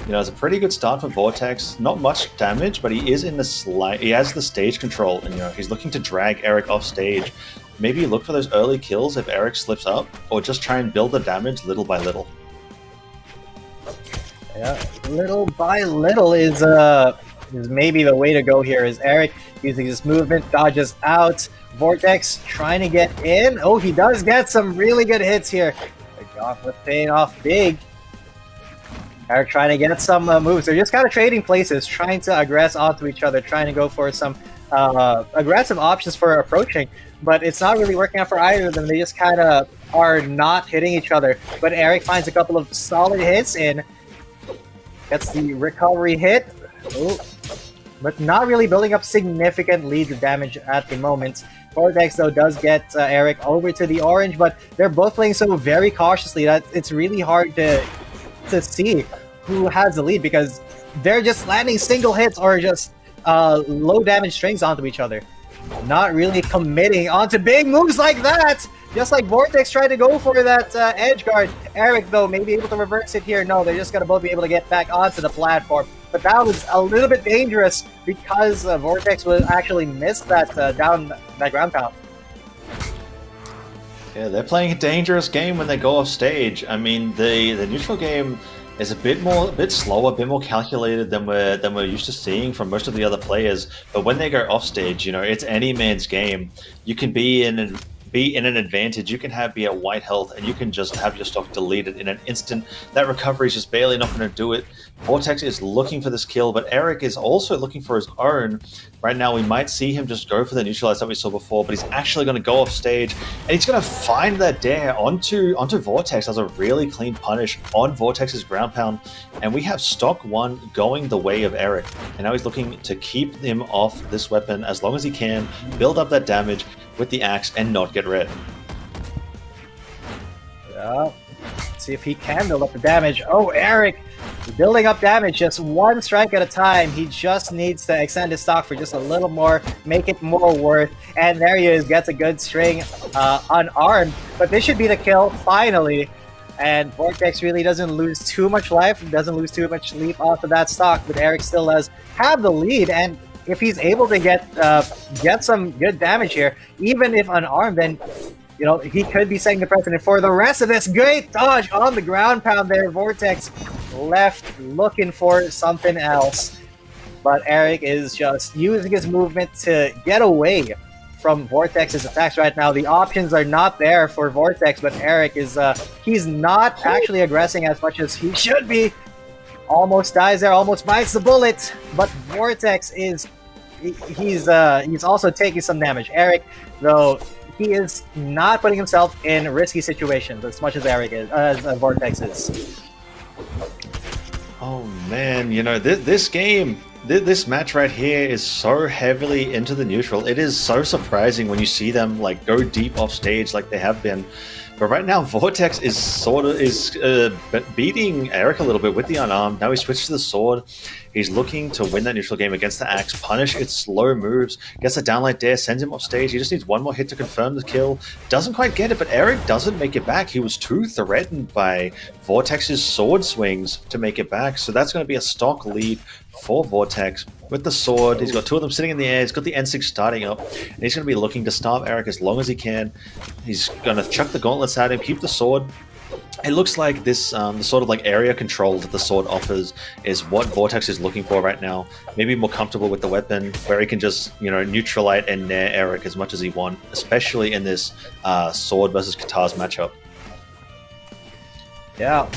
You know, it's a pretty good start for Vortex. Not much damage, but he is in the he has the stage control, and you know, he's looking to drag Eric off stage. Maybe look for those early kills if Eric slips up, or just try and build the damage little by little. Yeah, little by little is maybe the way to go here. Is Eric using his movement, dodges out. Vortex trying to get in. Oh, he does get some really good hits here. The Gauntlet paying off big. Eric trying to get some moves. They're just kind of trading places, trying to aggress onto each other, trying to go for some aggressive options for approaching. But it's not really working out for either of them. They just kind of are not hitting each other. But Eric finds a couple of solid hits in. Gets the recovery hit. Ooh. But not really building up significant leads of damage at the moment. Vortex, though, does get Eric over to the orange, but they're both playing so very cautiously that it's really hard to see who has the lead, because they're just landing single hits or just low damage strings onto each other. Not really committing onto big moves like that! Just like Vortex tried to go for that edge guard. Eric, though, may be able to reverse it here. No, they're just going to both be able to get back onto the platform. But that was a little bit dangerous because Vortex was actually missed that that ground pound. Yeah, they're playing a dangerous game when they go off stage. I mean, the neutral game is a bit slower, a bit more calculated than we're used to seeing from most of the other players. But when they go off stage, you know, it's any man's game. You can be in an advantage, you can be at white health, and you can just have your stock deleted in an instant. That recovery is just barely enough to do it. Vortex is looking for this kill, but Eric is also looking for his own. Right now, we might see him just go for the neutralize that we saw before, but he's actually going to go off stage, and he's going to find that dare onto Vortex as a really clean punish on Vortex's ground pound, and we have stock 1 going the way of Eric. And now he's looking to keep him off this weapon as long as he can, build up that damage with the axe, and not get red. Yeah. Let's see if he can build up the damage. Oh, Eric building up damage just 1 strike at a time. He just needs to extend his stock for just a little more, make it more worth. And there he is, gets a good string unarmed. But this should be the kill, finally. And Vortex really doesn't lose too much life, doesn't lose too much leap off of that stock. But Eric still does have the lead, and if he's able to get some good damage here, even if unarmed, then you know he could be setting the precedent for the rest of this. Great dodge on the ground pound there. Vortex left looking for something else, but Eric is just using his movement to get away from Vortex's attacks right now. The options are not there for Vortex, but Eric is he's not actually aggressing as much as he should be. Almost dies there, almost bites the bullet, but Vortex is he's also taking some damage. Eric, though, he is not putting himself in risky situations as much as Eric is, as Vortex is. Oh man, you know, this game, this match right here is so heavily into the neutral. It is so surprising when you see them like go deep off stage like they have been. But right now, Vortex is beating Eric a little bit with the unarmed. Now he switched to the sword. He's looking to win that neutral game against the axe, punish its slow moves, gets a downlight dare, sends him off stage. He just needs one more hit to confirm the kill. Doesn't quite get it, but Eric doesn't make it back. He was too threatened by Vortex's sword swings to make it back. So that's going to be a stock lead for Vortex. With the sword, he's got two of them sitting in the air. He's got the N6 starting up, and he's going to be looking to starve Eric as long as he can. He's going to chuck the gauntlets at him, keep the sword. It looks like this, the sort of like area control that the sword offers is what Vortex is looking for right now. Maybe more comfortable with the weapon, where he can just, you know, neutralite and nair Eric as much as he wants, especially in this sword versus katars matchup. Yeah.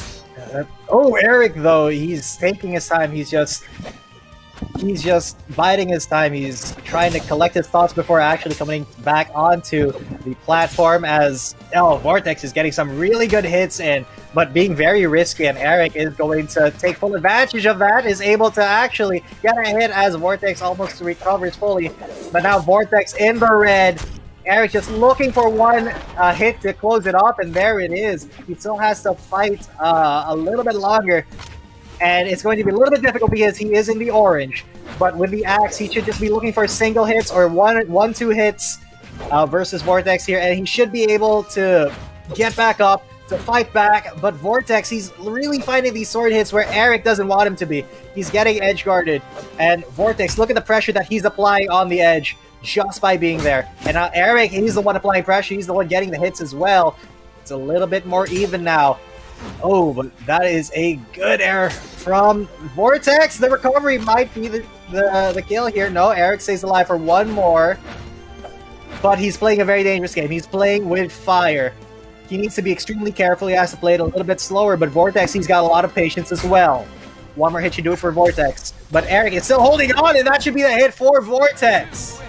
Oh, Eric though, he's taking his time. He's just biding his time. He's trying to collect his thoughts before actually coming back onto the platform, as Vortex is getting some really good hits in, but being very risky, and Eric is going to take full advantage of that, is able to actually get a hit as Vortex almost recovers fully. But now Vortex in the red. Eric just looking for one hit to close it off, and there it is. He still has to fight a little bit longer. And it's going to be a little bit difficult because he is in the orange. But with the axe, he should just be looking for single hits or one, two hits versus Vortex here. And he should be able to get back up, to fight back. But Vortex, he's really finding these sword hits where Eric doesn't want him to be. He's getting edge guarded. And Vortex, look at the pressure that he's applying on the edge just by being there. And now Eric, he's the one applying pressure. He's the one getting the hits as well. It's a little bit more even now. Oh, but that is a good error from Vortex. The recovery might be the kill here. No, Eric stays alive for one more. But he's playing a very dangerous game. He's playing with fire. He needs to be extremely careful. He has to play it a little bit slower. But Vortex, he's got a lot of patience as well. One more hit should do it for Vortex. But Eric is still holding on, and that should be the hit for Vortex.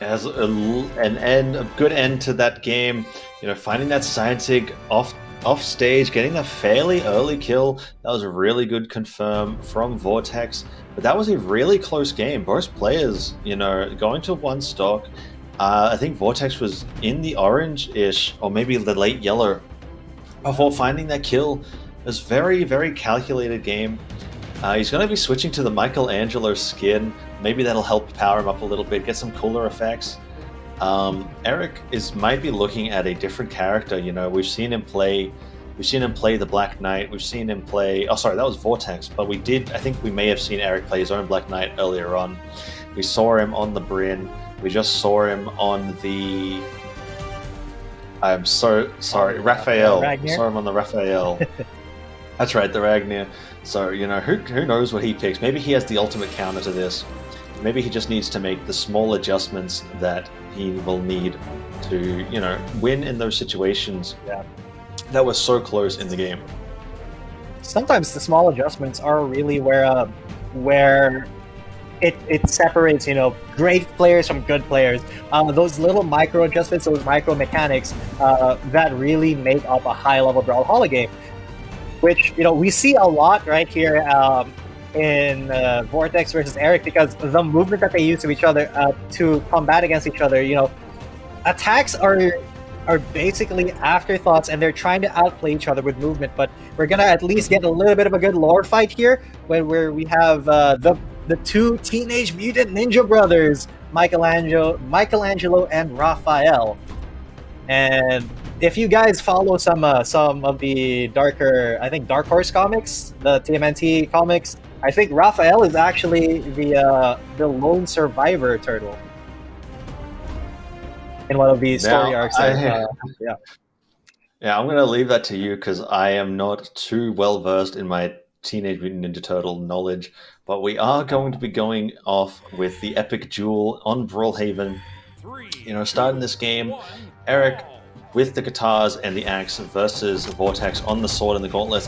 As a good end to that game, you know, finding that Scientig off stage, getting a fairly early kill, that was a really good confirm from Vortex. But that was a really close game. Both players, you know, going to one stock. I think Vortex was in the orange-ish, or maybe the late yellow, before finding that kill. It was very, very calculated game. He's going to be switching to the Michelangelo skin. Maybe that'll help power him up a little bit, get some cooler effects. Eric might be looking at a different character. You know, we've seen him play the Black Knight. We've seen him play. Oh, sorry, that was Vortex. But I think we may have seen Eric play his own Black Knight earlier on. We saw him on the Bryn. We just saw him on the. I'm so sorry, Raphael. We saw him on the Raphael. That's right, the Ragnar. So, you know, who knows what he picks? Maybe he has the ultimate counter to this. Maybe he just needs to make the small adjustments that he will need to, you know, win in those situations that were so close in the game. Sometimes the small adjustments are really where it separates, you know, great players from good players. Those little micro adjustments, those micro mechanics that really make up a high-level Brawlhalla game, which, you know, we see a lot right here in Vortex versus Eric, because the movement that they use to each other to combat against each other, you know, attacks are basically afterthoughts, and they're trying to outplay each other with movement. But we're gonna at least get a little bit of a good lore fight here, where we have the two Teenage Mutant Ninja Brothers, Michelangelo and Raphael. And if you guys follow some of the darker, I think Dark Horse comics, the TMNT comics, I think Raphael is actually the lone survivor turtle in one of these story arcs. Yeah, I'm going to leave that to you because I am not too well versed in my Teenage Mutant Ninja Turtle knowledge. But we are going to be going off with the epic duel on Brawlhaven. You know, starting this game, Eric with the guitars and the axe versus Vortex on the sword and the gauntlets.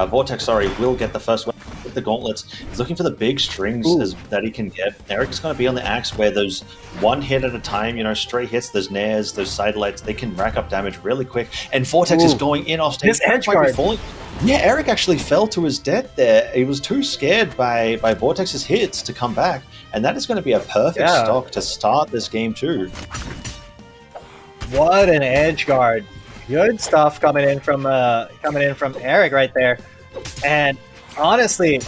Vortex, will get the first weapon. the gauntlets. He's looking for the big strings that he can get. Eric's going to be on the axe where those one hit at a time, stray hits, those nairs, those side lights, they can rack up damage really quick. And Vortex is going in off stage. This edge guard. Yeah, Eric actually fell to his death there. He was too scared by Vortex's hits to come back. And that is going to be a perfect stock to start this game too. What an edge guard. Good stuff coming in from Eric right there. And honestly,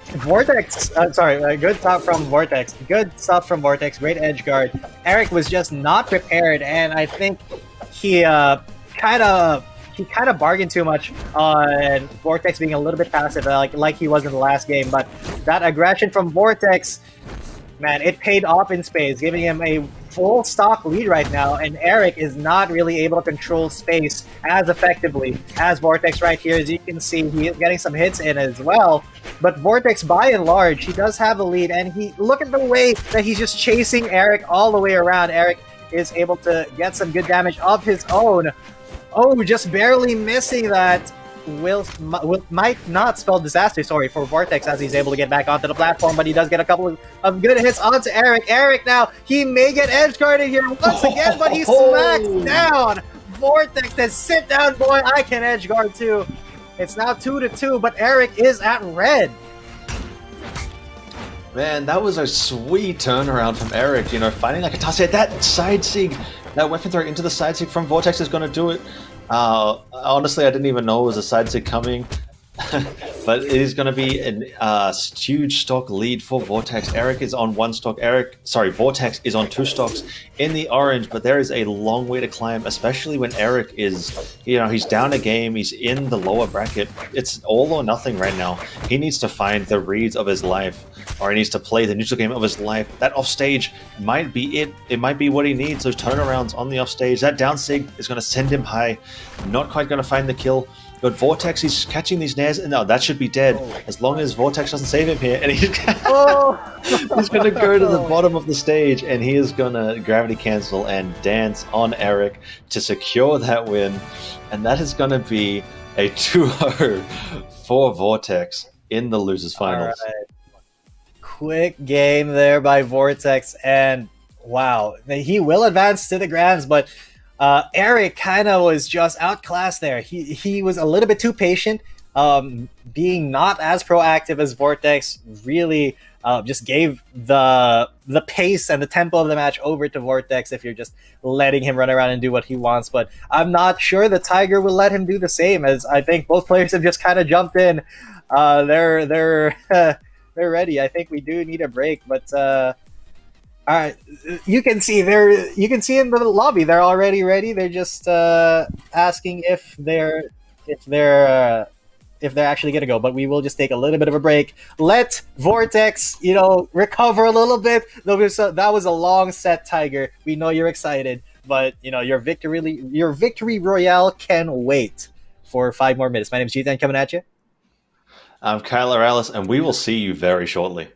Vortex, good stuff from Vortex. Good stuff from Vortex. Great edge guard. Eric was just not prepared, and I think he kind of bargained too much on Vortex being a little bit passive, like he was in the last game. But that aggression from Vortex, man, it paid off in spades, giving him a full stock lead right now, and Eric is not really able to control space as effectively as Vortex right here. As you can see, he is getting some hits in as well, but Vortex, by and large, he does have the lead, and look at the way that he's just chasing Eric all the way around. Eric is able to get some good damage of his own. Oh, just barely missing that. Might not spell disaster, for Vortex, as he's able to get back onto the platform, but he does get a couple of good hits onto Eric. Eric now, he may get edge guarded here once again, but he smacks down Vortex. Says, sit down, boy, I can edge guard too. It's now 2-2, but Eric is at red. Man, that was a sweet turnaround from Eric, finding like a toss hit. That side sig, that weapon throw into the side sig from Vortex is going to do it. Honestly, I didn't even know it was a side sig coming, but it is going to be a huge stock lead for Vortex. Eric is on one stock. Vortex is on two stocks in the orange, but there is a long way to climb, especially when Eric is, he's down a game. He's in the lower bracket. It's all or nothing right now. He needs to find the reads of his life, or he needs to play the neutral game of his life. That offstage might be it. It might be what he needs. Those turnarounds on the offstage. That down sig is going to send him high. Not quite going to find the kill. But Vortex, he's catching these nairs, and no, that should be dead. As long as Vortex doesn't save him here, and he's going to go to the bottom of the stage, and he is going to gravity cancel and dance on Eric to secure that win. And that is going to be a 2-0 for Vortex in the losers finals. All right. Quick game there by Vortex, and wow, he will advance to the grands, but Eric kind of was just outclassed there. He was a little bit too patient, being not as proactive as Vortex. Really just gave the pace and the tempo of the match over to Vortex if you're just letting him run around and do what he wants. But I'm not sure the Tiger will let him do the same, as I think both players have just kind of jumped in. They're ready. I think we do need a break, but all right, you can see in the lobby they're already ready. They're just asking if they're actually gonna go. But we will just take a little bit of a break. Let Vortex, recover a little bit. That was a long set, Tiger. We know you're excited, but your victory royale can wait for 5 more minutes. My name is G10 coming at you. I'm Kyler Alice, and we will see you very shortly.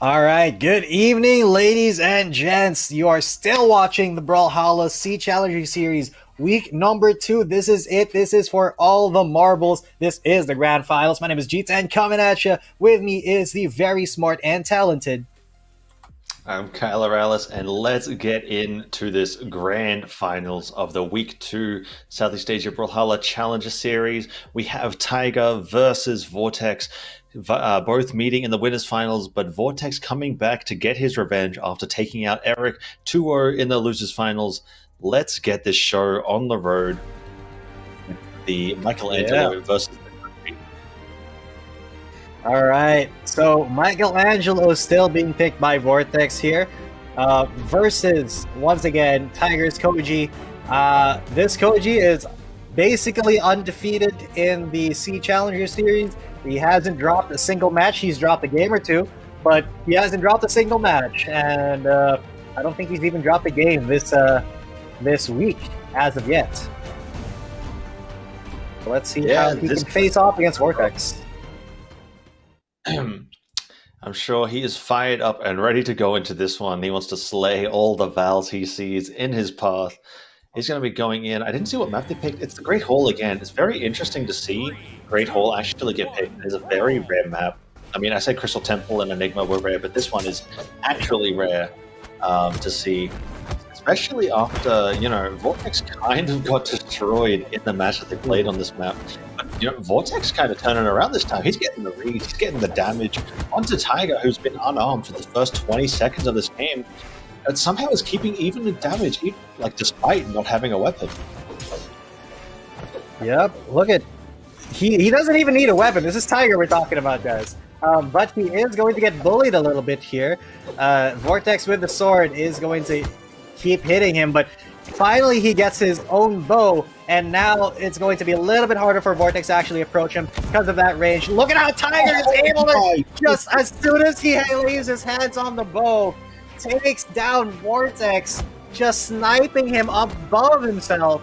All right, good evening, ladies and gents. You are still watching the Brawlhalla SEA Challenger Series, week number 2. This is it. This is for all the marbles. This is the grand finals. My name is G10 coming at you. With me is the very smart and talented. I'm Kyler Alice, and let's get into this grand finals of the week 2 Southeast Asia Brawlhalla Challenger Series. We have Tiger versus Vortex, both meeting in the winners finals, but Vortex coming back to get his revenge after taking out Eric 2-0 in the losers finals. Let's get this show on the road. The Michelangelo versus All right, so Michelangelo is still being picked by Vortex here, versus, once again, Tiger's Koji. This Koji is basically undefeated in the SEA Challenger Series. He hasn't dropped a single match. He's dropped a game or two, but he hasn't dropped a single match, and I don't think he's even dropped a game this week as of yet. So let's see how he can face off against Vortex. I'm sure he is fired up and ready to go into this one. He wants to slay all the Vals he sees in his path. He's going to be going in. I didn't see what map they picked. It's the Great Hall again. It's very interesting to see Great Hall actually get picked. It's a very rare map. I mean, I said Crystal Temple and Enigma were rare, but this one is actually rare to see. Especially after, Vortex kind of got destroyed in the match that they played on this map. But, Vortex kind of turning around this time. He's getting the reads, he's getting the damage onto Tiger, who's been unarmed for the first 20 seconds of this game. And somehow is keeping even the damage, despite not having a weapon. Yep, look at... He doesn't even need a weapon. This is Tiger we're talking about, guys. But he is going to get bullied a little bit here. Vortex with the sword is going to keep hitting him, but finally he gets his own bow, and now it's going to be a little bit harder for Vortex to actually approach him because of that range. Look at how Tiger is able to, just as soon as he lays his hands on the bow, takes down Vortex, just sniping him above himself.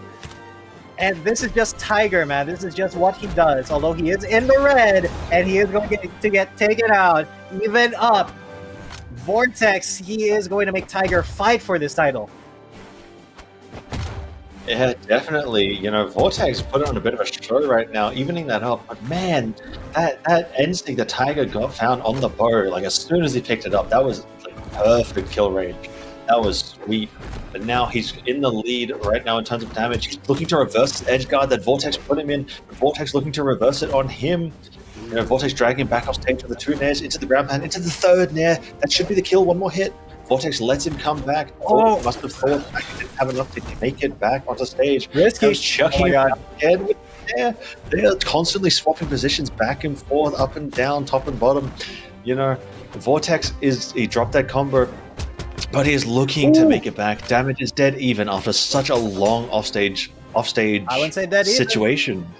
And this is just Tiger, man. This is just what he does. Although he is in the red, and he is going to get taken out, even up. Vortex, he is going to make Tiger fight for this title. Yeah, definitely. Vortex put on a bit of a show right now, evening that up. But man, that instinct that Tiger found on the bow, as soon as he picked it up, that was perfect kill range. That was sweet. But now he's in the lead right now in terms of damage. He's looking to reverse his edge guard that Vortex put him in. But Vortex looking to reverse it on him. Vortex dragging him back off stage with the 2 nairs into the ground pound, into the 3rd nair. That should be the kill. One more hit. Vortex lets him come back. Oh, must have thought he didn't have enough to make it back onto stage. Risky. He's chucking him out again with the nair. They're constantly swapping positions back and forth, up and down, top and bottom. Vortex he dropped that combo, but he is looking to make it back. Damage is dead even after such a long offstage I wouldn't say dead situation. Even.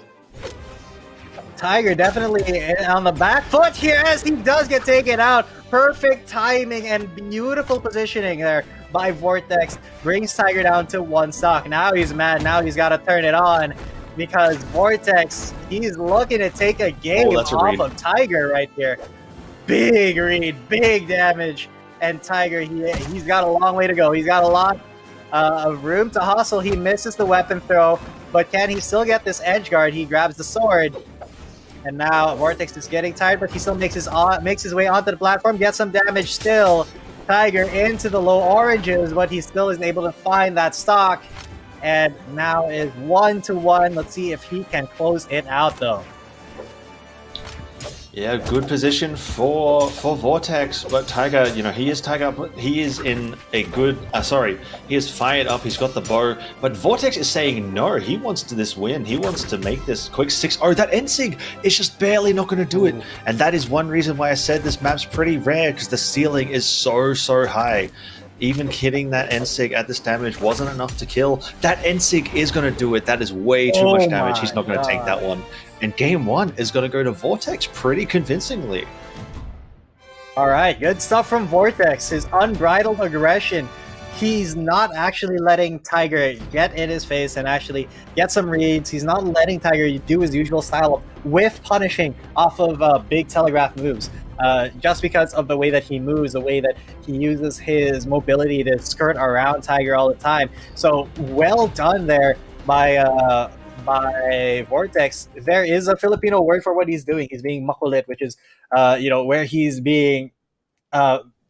Tiger definitely on the back foot here as he does get taken out. Perfect timing and beautiful positioning there by Vortex. Brings Tiger down to 1 stock. Now he's mad. Now he's got to turn it on because Vortex, he's looking to take a game off of Tiger right here. Big read, big damage. And Tiger, he's got a long way to go. He's got a lot of room to hustle. He misses the weapon throw, but can he still get this edge guard? He grabs the sword. And now Vortex is getting tired, but he still makes his way onto the platform, gets some damage still. Tiger into the low oranges, but he still isn't able to find that stock. And now is 1-1. Let's see if he can close it out, though. Yeah, good position for Vortex, but Tiger, he is Tiger, but he is in a good, he is fired up, he's got the bow, but Vortex is saying no, he wants this win, he wants to make this quick 6-0, that Ensig is just barely not going to do it, and that is one reason why I said this map's pretty rare, because the ceiling is so high. Even hitting that Ensig at this damage wasn't enough to kill. That Ensig is going to do it, that is way too much damage, he's not going to take that one. And game 1 is going to go to Vortex pretty convincingly. All right, good stuff from Vortex. His unbridled aggression. He's not actually letting Tiger get in his face and actually get some reads. He's not letting Tiger do his usual style of whiff punishing off of big telegraph moves. just because of the way that he moves, the way that he uses his mobility to skirt around Tiger all the time. So well done there by Vortex. There is a Filipino word for what he's doing. He's being makulit, which is where he's being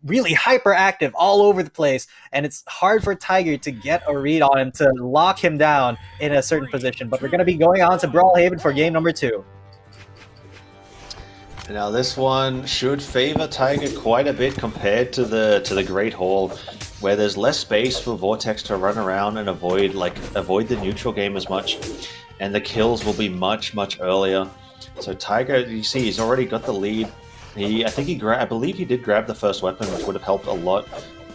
really hyperactive all over the place, and it's hard for Tiger to get a read on him, to lock him down in a certain position. But we're going to be going on to Brawlhaven for game number 2. Now this one should favor Tiger quite a bit compared to the Great Hall, where there's less space for Vortex to run around and avoid the neutral game as much, and the kills will be much earlier. So Tiger, you see, he's already got the lead. I believe he did grab the first weapon, which would have helped a lot.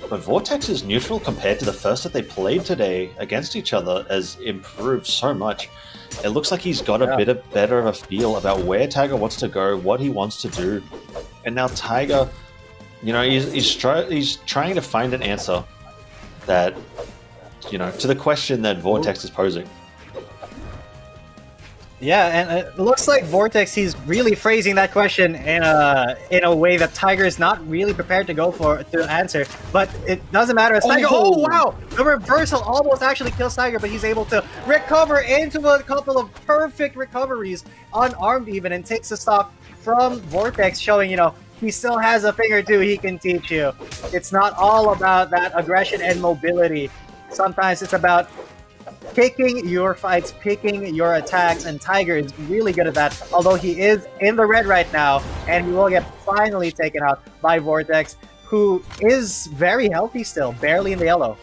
But Vortex's neutral compared to the first that they played today against each other has improved so much. It looks like he's got a bit better of a feel about where Tiger wants to go, what he wants to do. And now Tiger, he's trying to find an answer that, to the question that Vortex is posing. Yeah, and it looks like Vortex, he's really phrasing that question in a way that Tiger is not really prepared to answer. But it doesn't matter. As Tiger, oh wow, the reversal almost actually kills Tiger, but he's able to recover into a couple of perfect recoveries, unarmed even, and takes the stock from Vortex, showing he still has a thing or two he can teach you. It's not all about that aggression and mobility. Sometimes it's about picking your fights, picking your attacks, and Tiger is really good at that, although he is in the red right now, and he will get finally taken out by Vortex, who is very healthy still, barely in the yellow.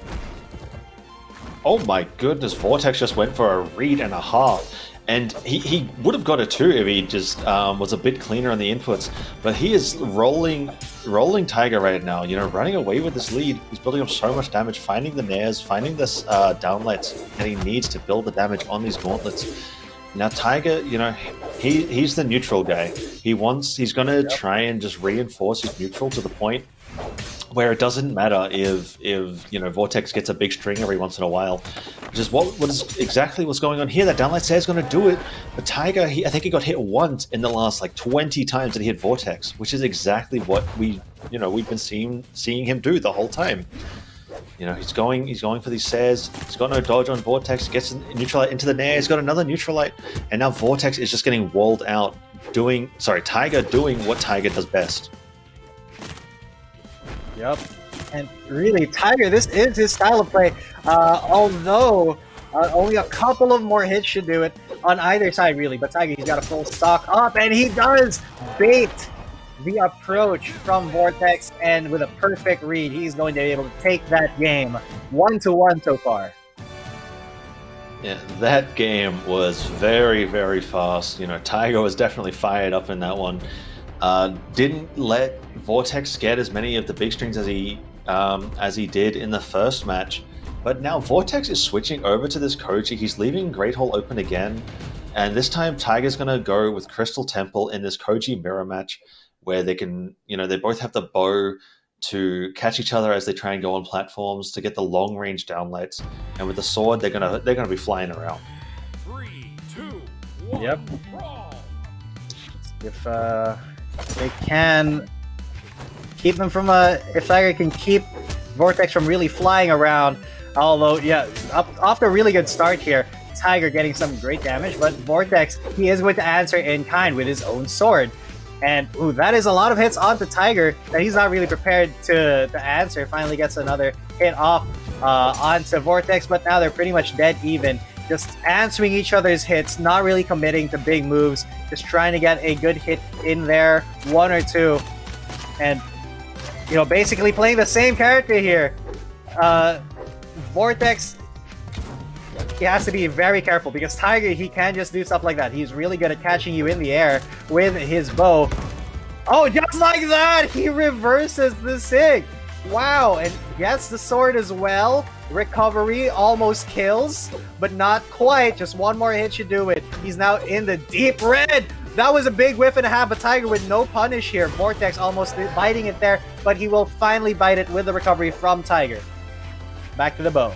Oh my goodness, Vortex just went for a read and a half. And he would have got it too if he just was a bit cleaner on the inputs. But he is rolling Tiger right now, running away with this lead. He's building up so much damage, finding the nairs, finding this downlights that he needs to build the damage on these gauntlets. Now Tiger, he's the neutral guy. He's going to try and just reinforce his neutral to the point where it doesn't matter if Vortex gets a big string every once in a while, which is what is exactly what's going on here. That downlight says is going to do it, but Tiger, I think he got hit once in the last 20 times that he hit Vortex, which is exactly what we've been seeing him do the whole time. He's going for these says. He's got no dodge on Vortex. Gets neutralite into the nair. He's got another neutralite, and now Vortex is just getting walled out. Tiger doing what Tiger does best. Yep. And really, Tiger, this is his style of play. Although only a couple of more hits should do it on either side, really. But Tiger, he's got a full stock up, and he does bait the approach from Vortex, and with a perfect read, he's going to be able to take that game 1-1 so far. Yeah, that game was very, very fast. Tiger was definitely fired up in that one. Didn't let Vortex get as many of the big strings as he did in the first match, but now Vortex is switching over to this Koji. He's leaving Great Hall open again, and this time Tiger's gonna go with Crystal Temple in this Koji mirror match, where they can, they both have the bow to catch each other as they try and go on platforms to get the long range downlights, and with the sword they're gonna be flying around. 3, 2, 1. Yep. Brawl. If they can keep them from if Tiger can keep Vortex from really flying around, although off to a really good start here, Tiger getting some great damage, but Vortex, he is going to answer in kind with his own sword, and that is a lot of hits onto Tiger that he's not really prepared to answer. Finally gets another hit off onto Vortex, but now they're pretty much dead even, just answering each other's hits, not really committing to big moves, just trying to get a good hit in there, one or two, and basically playing the same character here. Vortex, he has to be very careful, because Tiger, he can't just do stuff like that. He's really good at catching you in the air with his bow. Oh, just like that, he reverses the sig. Wow, and gets the sword as well. Recovery almost kills, but not quite. Just one more hit should do it. He's now in the deep red. That was a big whiff and a half, but Tiger with no punish here. Vortex almost biting it there, but he will finally bite it with the recovery from Tiger. Back to the bow.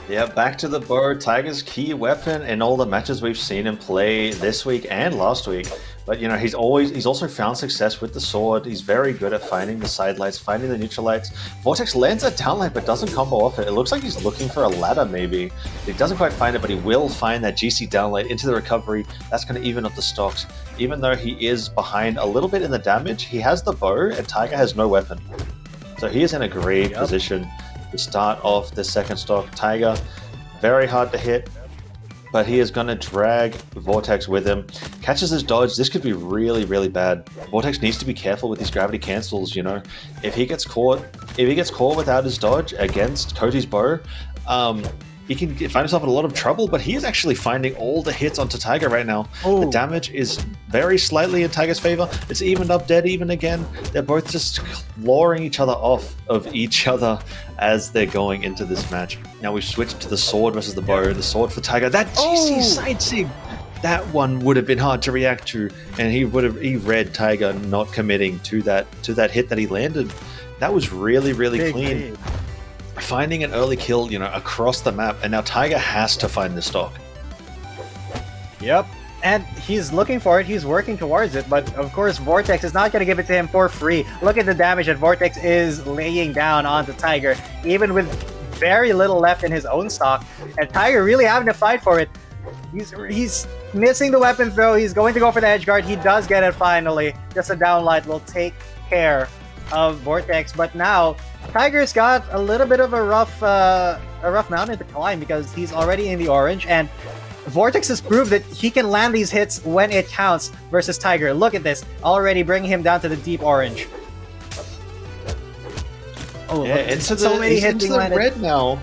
Yeah, back to the bow. Tiger's key weapon in all the matches we've seen him play this week and last week. But you know, he's also found success with the sword. He's very good at finding the side lights, finding the neutral lights. Vortex lands a down light, but doesn't combo off it. It looks like he's looking for a ladder, maybe. He doesn't quite find it, but he will find that GC down light into the recovery. That's going to even up the stocks. Even though he is behind a little bit in the damage, he has the bow, and Tiger has no weapon. So he is in a great position to start off the second stock. Tiger, very hard to hit, but he is going to drag Vortex with him. Catches his dodge. This could be really, really bad. Vortex needs to be careful with these gravity cancels, you know. If he gets caught without his dodge against Koji's bow, he can find himself in a lot of trouble, but he is actually finding all the hits onto Tiger right now. The damage is very slightly in Tiger's favor. It's evened up dead even again. They're both just clawing each other off of each other as they're going into this match. Now we've switched to the sword versus the bow. The sword for Tiger. That GC side sig! That one would have been hard to react to, and he read Tiger not committing to that hit that he landed. That was really, really clean. Finding an early kill, you know, across the map, and now Tiger has to find the stock. Yep, and he's looking for it, he's working towards it, but of course Vortex is not going to give it to him for free. Look at the damage that Vortex is laying down onto Tiger, even with very little left in his own stock, and Tiger really having to fight for it. He's missing the weapon throw, he's going to go for the edge guard, he does get it finally. Just a downlight will take care of Vortex, but now Tiger's got a little bit of a rough mountain to climb because he's already in the orange, and Vortex has proved that he can land these hits when it counts versus Tiger. Look at this, already bringing him down to the deep orange. Oh, yeah, into the red now.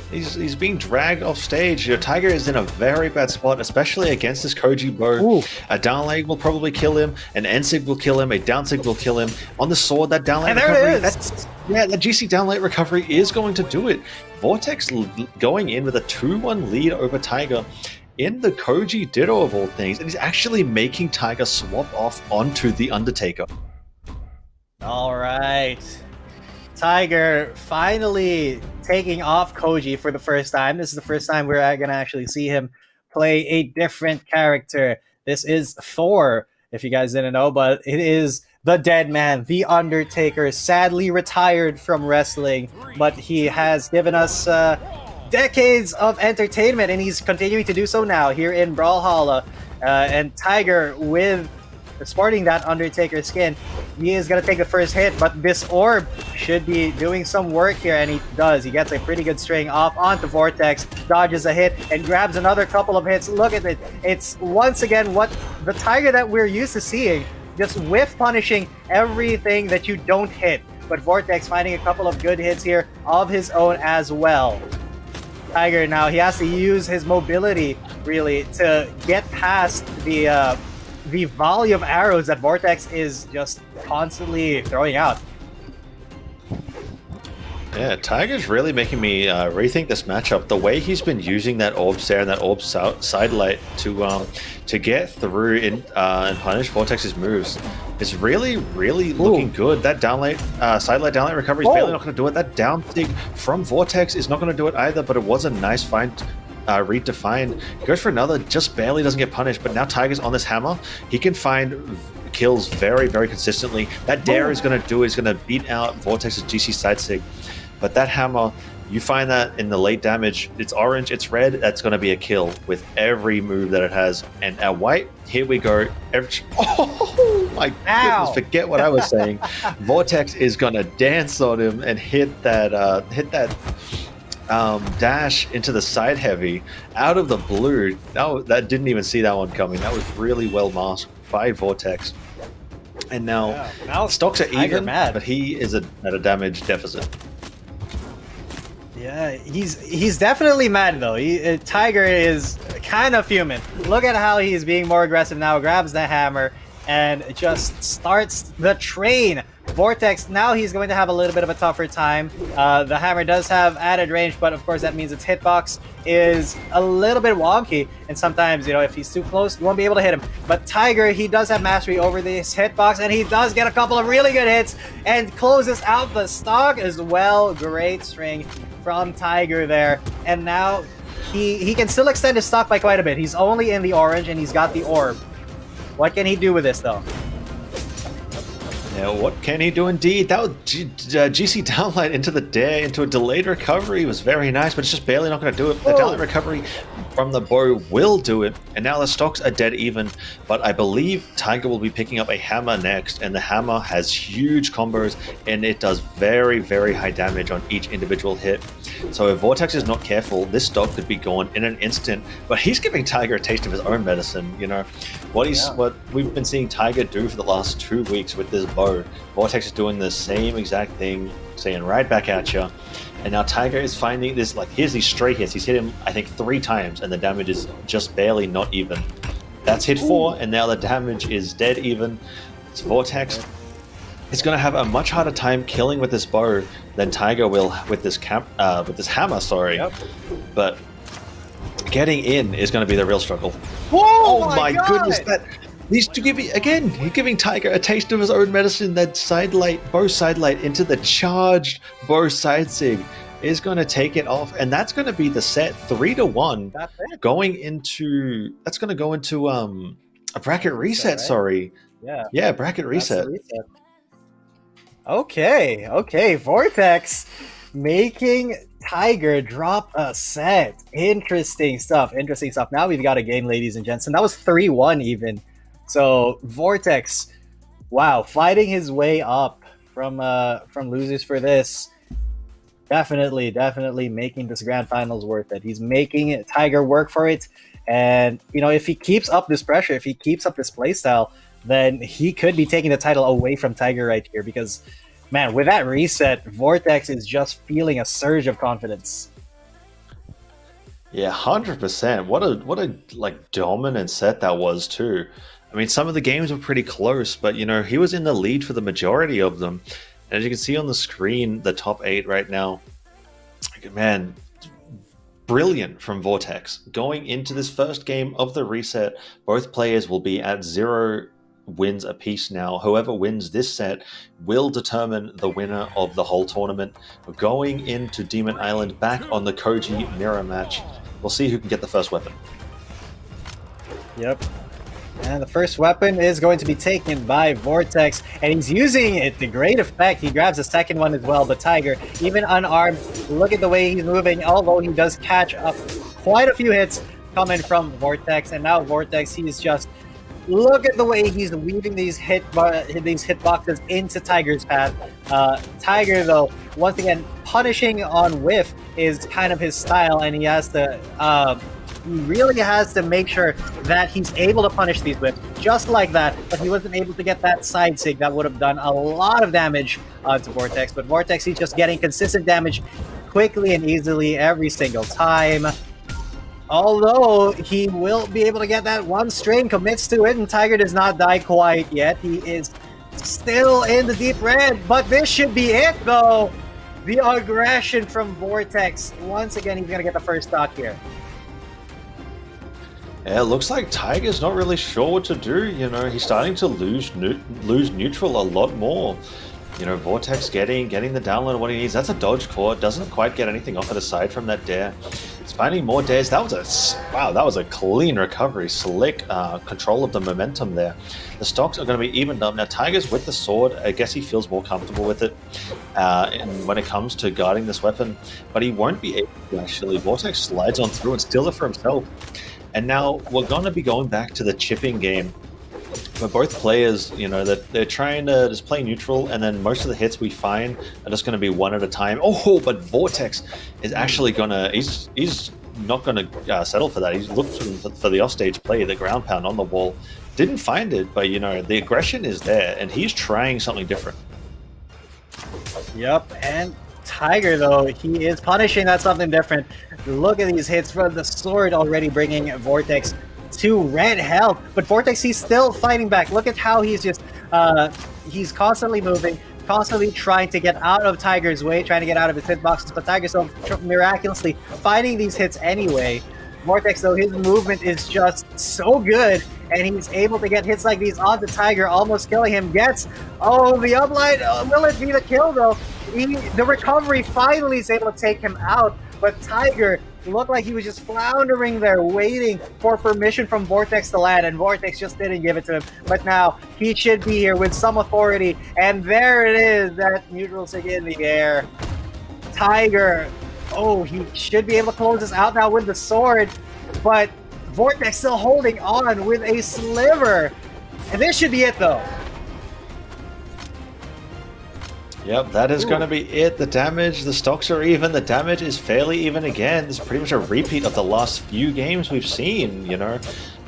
He's being dragged off stage. You know, Tiger is in a very bad spot, especially against this Koji bow. Ooh. A down leg will probably kill him. An end sig will kill him. A down sig will kill him. On the sword, that down leg recovery. That GC down leg recovery is going to do it. Vortex going in with a 2-1 lead over Tiger in the Koji Ditto of all things, and he's actually making Tiger swap off onto the Undertaker. All right. Tiger finally taking off Koji for the first time. This is the first time we're going to actually see him play a different character. This is Thor, if you guys didn't know, but it is the dead man, the Undertaker, sadly retired from wrestling, but he has given us decades of entertainment, and he's continuing to do so now here in Brawlhalla. And Tiger, with sporting that Undertaker skin, he is going to take the first hit, but this orb should be doing some work here, and he does. He gets a pretty good string off onto Vortex, dodges a hit, and grabs another couple of hits. Look at it. It's once again what the Tiger that we're used to seeing, just whiff punishing everything that you don't hit. But Vortex finding a couple of good hits here of his own as well. Tiger now, he has to use his mobility, really, to get past the volley of arrows that Vortex is just constantly throwing out. Yeah, Tiger's really making me rethink this matchup. The way he's been using that orb stare and that orb side light to get through and punish Vortex's moves is really, really looking good. That downlight, side light downlight recovery is barely not going to do it. That down dig from Vortex is not going to do it either, but it was a nice find. Read to find. He goes for another, just barely doesn't get punished, but now Tiger's on this hammer. He can find kills very, very consistently. That dare is going to beat out Vortex's GC side sig. But that hammer, you find that in the late damage, it's orange, it's red, that's going to be a kill with every move that it has. And at white, here we go. Oh my goodness, forget what I was saying. Vortex is going to dance on him and hit that dash into the side heavy out of the blue. That didn't even see that one coming. That was really well masked by Vortex. And now stocks are even, but he is at a damage deficit. Yeah, he's definitely mad though. Tiger is kind of fuming. Look at how he's being more aggressive now. Grabs the hammer and just starts the train. Vortex, now he's going to have a little bit of a tougher time. The hammer does have added range, but of course that means its hitbox is a little bit wonky, and sometimes, you know, if he's too close, you won't be able to hit him. But Tiger, he does have mastery over this hitbox, and he does get a couple of really good hits and closes out the stock as well. Great string from Tiger there, and now he can still extend his stock by quite a bit. He's only in the orange, and he's got the orb. What can he do with this, though? Yeah, what can he do indeed? That was GC downlight into the dare, into a delayed recovery was very nice, but it's just barely not going to do it. The downlight recovery from the bow will do it, and now the stocks are dead even, but I believe Tiger will be picking up a hammer next, and the hammer has huge combos, and it does very, very high damage on each individual hit. So if Vortex is not careful, this stock could be gone in an instant, but he's giving Tiger a taste of his own medicine, you know. What we've been seeing Tiger do for the last 2 weeks with this bow, Vortex is doing the same exact thing, saying right back at you. And now Tiger is finding this, like, here's these stray hits. He's hit him, I think, 3 times, and the damage is just barely not even. That's hit 4, and now the damage is dead even. It's Vortex. It's going to have a much harder time killing with this bow than Tiger will with this hammer. Sorry, but getting in is going to be the real struggle. Whoa, oh my goodness! That he's giving Tiger a taste of his own medicine. That bow sidelight into the charged bow side sig is going to take it off, and that's going to be the set 3-1. That's it. Going into a bracket reset. Right? Sorry, yeah, bracket reset. Okay, Vortex making Tiger drop a set. Interesting stuff. Now we've got a game, ladies and gents, and that was 3-1 even. So Vortex, wow, fighting his way up from losers for this. Definitely making this grand finals worth it. He's making Tiger work for it, and you know, if he keeps up this pressure, if he keeps up this playstyle, then he could be taking the title away from Tiger right here, because, man, with that reset, Vortex is just feeling a surge of confidence. Yeah, 100%. What a like dominant set that was too. I mean, some of the games were pretty close, but you know, he was in the lead for the majority of them. And as you can see on the screen, the top 8 right now, man, brilliant from Vortex. Going into this first game of the reset, both players will be at 0 wins apiece now. Whoever wins this set will determine the winner of the whole tournament. Going into Demon Island back on the Koji mirror match, we'll see who can get the first weapon. Yep. And the first weapon is going to be taken by Vortex, and he's using it to great effect. He grabs the second one as well, but Tiger, even unarmed, look at the way he's moving, although he does catch up quite a few hits coming from Vortex, and now Vortex, he's just, look at the way he's weaving these hitboxes into Tiger's path. Tiger, though, once again, punishing on whiff is kind of his style, and he really has to make sure that he's able to punish these whips just like that, but he wasn't able to get that side sig that would have done a lot of damage to Vortex. But Vortex, he's just getting consistent damage quickly and easily every single time. Although he will be able to get that one string, commits to it, and Tiger does not die quite yet. He is still in the deep red, but this should be it, though. The aggression from Vortex. Once again, he's going to get the first stock here. Yeah, it looks like Tiger's not really sure what to do. You know, he's starting to lose neutral a lot more. You know, Vortex getting the download of what he needs. That's a dodge core. Doesn't quite get anything off it aside from that dare. He's finding more dares. That was a clean recovery. Slick control of the momentum there. The stocks are going to be evened up. Now, Tiger's with the sword. I guess he feels more comfortable with it and when it comes to guarding this weapon. But he won't be able to actually. Vortex slides on through and steals it for himself. And now we're going to be going back to the chipping game, where both players, you know, that they're trying to just play neutral, and then most of the hits we find are just going to be one at a time. Oh, but Vortex is actually he's not going to settle for that. He's looked for the offstage play, the ground pound on the wall. Didn't find it, but, you know, the aggression is there, and he's trying something different. Yep, and Tiger, though, he is punishing that something different. Look at these hits from the sword already bringing Vortex to red health, but Vortex, he's still fighting back. Look at how he's just he's constantly moving, constantly trying to get out of Tiger's way, trying to get out of his hitboxes, but Tiger's so miraculously fighting these hits anyway. Vortex, though, his movement is just so good, and he's able to get hits like these onto Tiger, almost killing him. Gets, the uplight, will it be the kill, though? The recovery finally is able to take him out, but Tiger looked like he was just floundering there, waiting for permission from Vortex to land, and Vortex just didn't give it to him. But now he should be here with some authority, and there it is, that neutral stick in the air. Tiger, oh, he should be able to close this out now with the sword, but Vortex still holding on with a sliver. And this should be it, though. Yep, that is going to be it. The damage, the stocks are even. The damage is fairly even again. This is pretty much a repeat of the last few games we've seen, you know.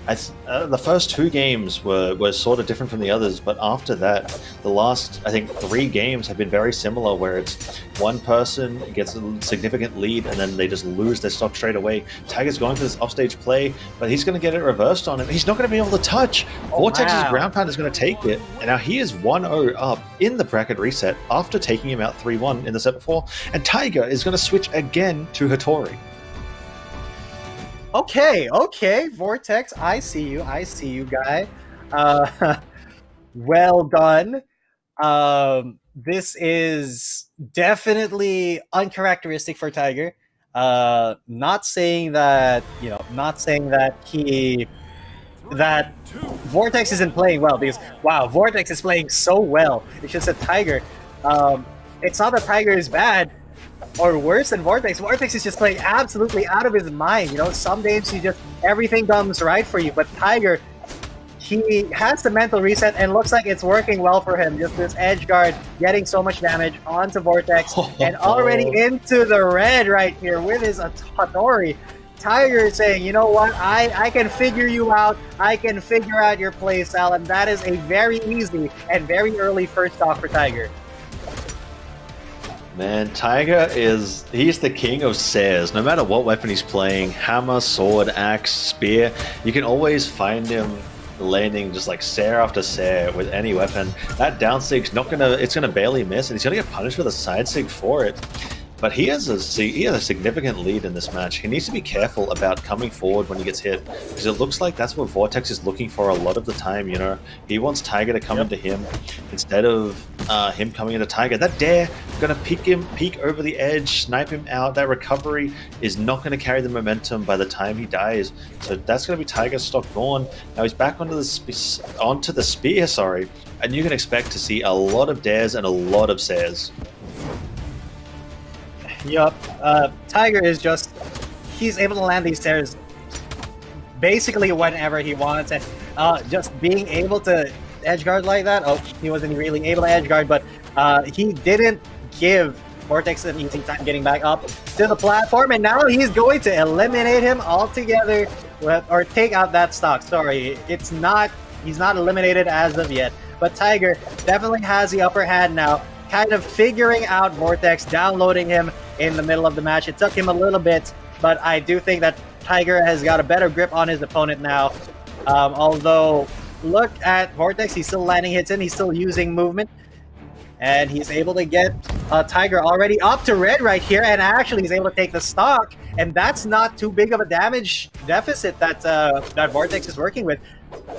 The first 2 games were sort of different from the others, but after that, the last, I think, 3 games have been very similar, where it's one person gets a significant lead and then they just lose their stock straight away. Tiger's going for this offstage play, but he's going to get it reversed on him. He's not going to be able to touch. Vortex's ground pound is going to take it, and now he is 1-0 up in the bracket reset after taking him out 3-1 in the set before, and Tiger is going to switch again to Hattori. Okay, Vortex, I see you, guy. Well done. This is definitely uncharacteristic for Tiger. Not saying that Vortex isn't playing well, because wow, Vortex is playing so well. It's just that Tiger, it's not that Tiger is bad or worse than Vortex. Vortex is just playing absolutely out of his mind. You know, some days everything comes right for you, but Tiger, he has the mental reset and looks like it's working well for him. Just this edge guard getting so much damage onto Vortex and already into the red right here with his Hattori. Tiger is saying, you know what, I can figure you out. I can figure out your playstyle, and that is a very easy and very early first stock for Tiger. Man, Tiger he's the king of Sares. No matter what weapon he's playing, hammer, sword, axe, spear, you can always find him landing just like Sare after Sare with any weapon. That down sig's it's gonna barely miss, and he's gonna get punished with a side sig for it. But he has a significant lead in this match. He needs to be careful about coming forward when he gets hit, because it looks like that's what Vortex is looking for a lot of the time, you know. He wants Tiger to come into him instead of him coming into Tiger. That dare gonna peek over the edge, snipe him out. That recovery is not gonna carry the momentum by the time he dies. So that's gonna be Tiger's stock gone. Now he's back onto the spear, sorry, and you can expect to see a lot of dares and a lot of Sares. Yup. Tiger is he's able to land these stairs basically whenever he wants, and just being able to edgeguard like that. Oh, he wasn't really able to edgeguard, but he didn't give Vortex an easy time getting back up to the platform, and now he's going to eliminate him altogether, or take out that stock. Sorry, he's not eliminated as of yet, but Tiger definitely has the upper hand now, kind of figuring out Vortex, downloading him in the middle of the match. It took him a little bit, but I do think that Tiger has got a better grip on his opponent now. Although, look at Vortex, he's still landing hits in, he's still using movement, and he's able to get Tiger already up to red right here, and actually he's able to take the stock, and that's not too big of a damage deficit that Vortex is working with.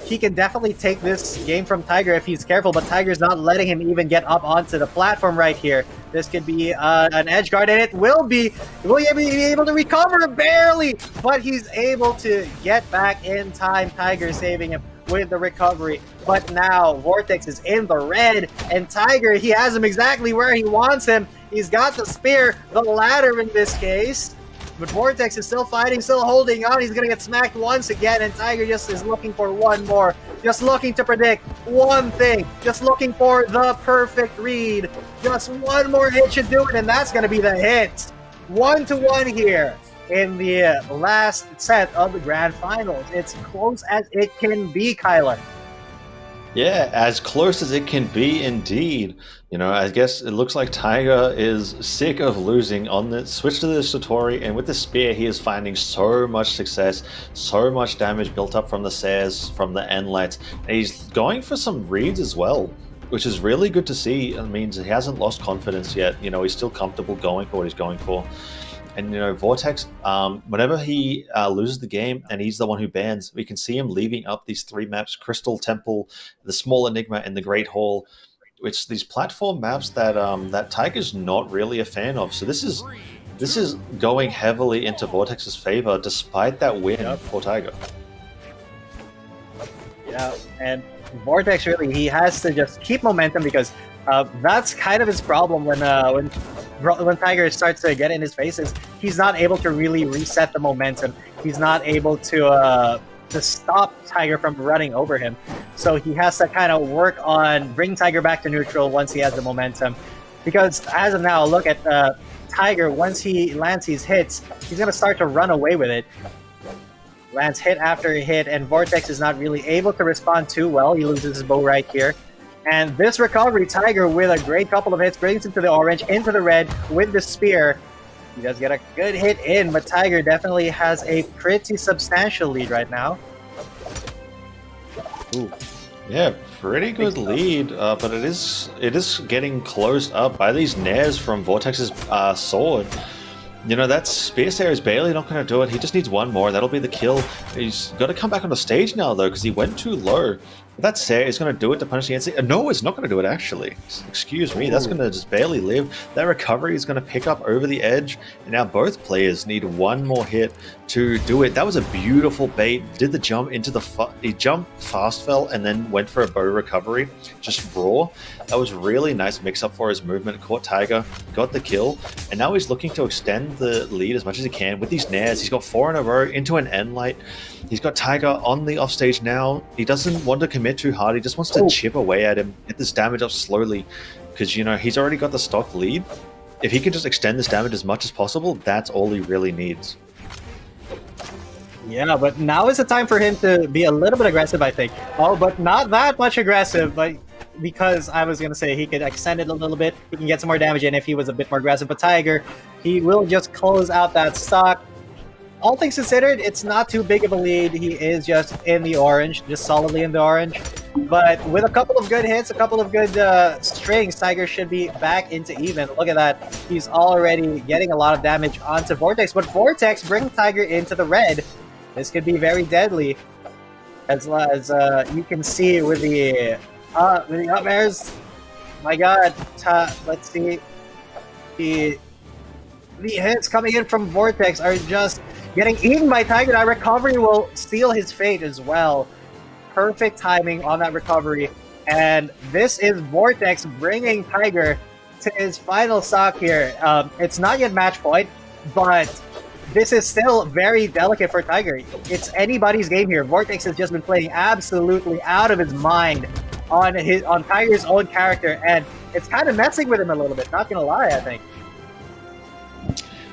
He can definitely take this game from Tiger if he's careful, but Tiger's not letting him even get up onto the platform right here. This could be an edge guard, and it will be able to recover barely, but he's able to get back in time. Tiger saving him with the recovery, but now Vortex is in the red, and Tiger, he has him exactly where he wants him. He's got the spear, the ladder in this case, but Vortex is still fighting, still holding on. He's going to get smacked once again, and Tiger just is looking for one more. Just looking to predict one thing. Just looking for the perfect read. Just one more hit should do it, and that's going to be the hit. 1-1 here in the last set of the Grand Finals. It's close as it can be, Kyler. Yeah, as close as it can be indeed. You know, I guess it looks like Tiger is sick of losing on the switch to the Satori, and with the spear he is finding so much success, so much damage built up from the Sares, from the Enlet, and he's going for some reads as well, which is really good to see. It means he hasn't lost confidence yet. You know, he's still comfortable going for what he's going for. And, you know, Vortex, whenever he loses the game and he's the one who bans, we can see him leaving up these 3 maps, Crystal Temple, the Small Enigma, and the Great Hall, it's these platform maps that that Tiger's not really a fan of. So this is going heavily into Vortex's favor, despite that win for Tiger. Yeah, and Vortex really, he has to just keep momentum because that's kind of his problem when Tiger starts to get in his faces. He's not able to really reset the momentum. He's not able to stop Tiger from running over him. So he has to kind of work on bringing Tiger back to neutral once he has the momentum. Because as of now, look at Tiger, once he lands these hits, he's going to start to run away with it. Lands hit after hit, and Vortex is not really able to respond too well. He loses his bow right here. And this recovery, Tiger with a great couple of hits, brings him to the orange, into the red with the spear. He does get a good hit in, but Tiger definitely has a pretty substantial lead right now. Ooh. Yeah, pretty good lead, but it is getting closed up by these nairs from Vortex's sword. You know, that spear stare is barely not going to do it. He just needs one more. That'll be the kill. He's got to come back on the stage now, though, because he went too low. That stare is going to do it to punish the NC. No, it's not going to do it, actually. Excuse me. That's going to just barely live. That recovery is going to pick up over the edge. And now both players need one more hit to do it. That was a beautiful bait. Did the jump into the... He jumped, fast fell, and then went for a bow recovery. Just raw. That was really nice mix-up for his movement. Caught Tiger, got the kill, and now he's looking to extend the lead as much as he can with these nairs. He's got 4 in a row into an end light. He's got Tiger on the offstage now. He doesn't want to commit too hard. He just wants to chip away at him, get this damage up slowly, because, you know, he's already got the stock lead. If he can just extend this damage as much as possible, that's all he really needs. Yeah, but now is the time for him to be a little bit aggressive, I think. Oh, but not that much aggressive, but because I was going to say he could extend it a little bit. He can get some more damage in if he was a bit more aggressive. But Tiger, he will just close out that stock. All things considered, it's not too big of a lead. He is just in the orange, just solidly in the orange. But with a couple of good hits, a couple of good strings, Tiger should be back into even. Look at that. He's already getting a lot of damage onto Vortex. But Vortex brings Tiger into the red. This could be very deadly. As you can see with the up airs. My god. Let's see. The hits coming in from Vortex are just getting eaten by Tiger. That recovery will seal his fate as well. Perfect timing on that recovery. And this is Vortex bringing Tiger to his final stock here. It's not yet match point, but this is still very delicate for Tiger. It's anybody's game here. Vortex has just been playing absolutely out of his mind on Tiger's own character, and it's kind of messing with him a little bit. Not gonna lie, I think.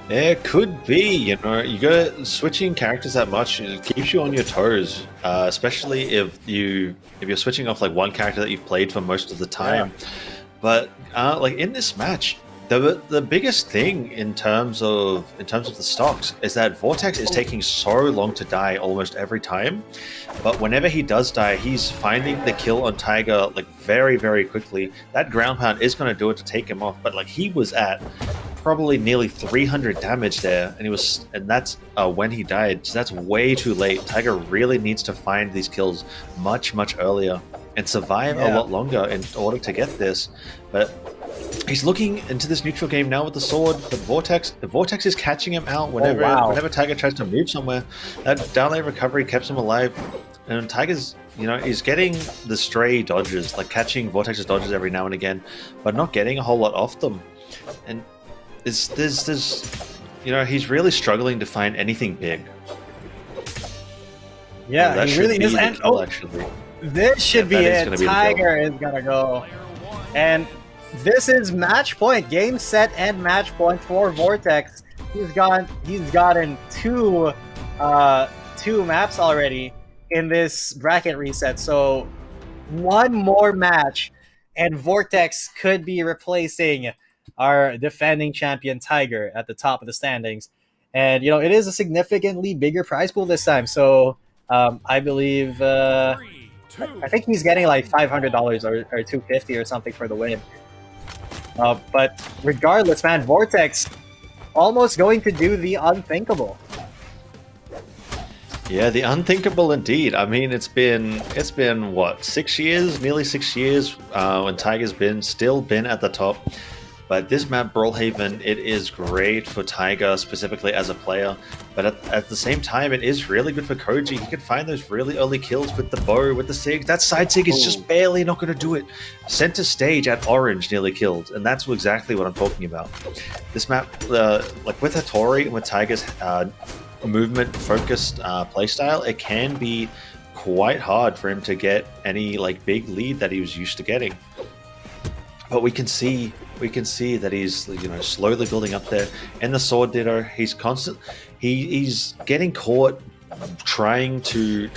Yeah, it could be. You know, switching characters that much, it keeps you on your toes, especially if you're switching off like one character that you've played for most of the time. Yeah. But like in this match, the biggest thing in terms of the stocks is that Vortex is taking so long to die almost every time. But whenever he does die, he's finding the kill on Tiger like very, very quickly. That ground pound is going to do it to take him off. But like he was at probably nearly 300 damage there, and that's when he died. So that's way too late. Tiger really needs to find these kills much, much earlier and survive a lot longer in order to get this. But he's looking into this neutral game now with the sword. The Vortex is catching him out whenever Tiger tries to move somewhere. That down air recovery kept him alive, and Tiger's, you know, he's getting the stray dodges, like catching Vortex's dodges every now and again, but not getting a whole lot off them. And there's you know, he's really struggling to find anything big. Yeah, he really is. And actually, this should be it. Tiger is gonna go, and this is match point, game set and match point for Vortex. He's gotten two maps already in this bracket reset. So one more match, and Vortex could be replacing our defending champion Tiger at the top of the standings. And, you know, it is a significantly bigger prize pool this time. So I believe, I think he's getting like $500 or $250 or something for the win. But regardless, man, Vortex almost going to do the unthinkable. Yeah, the unthinkable indeed. I mean, it's been what, 6 years, nearly 6 years, when Tiger's still been at the top. But this map, Brawlhaven, it is great for Tiger specifically as a player. But at the same time, it is really good for Koji. He can find those really early kills with the bow, with the sig. That side sig is just barely not going to do it. Center stage at orange nearly killed, and that's exactly what I'm talking about. This map, like with Hattori and with Tiger's movement-focused playstyle, it can be quite hard for him to get any like big lead that he was used to getting. But we can see that he's, you know, slowly building up there. In the sword ditto, he's he's getting caught trying to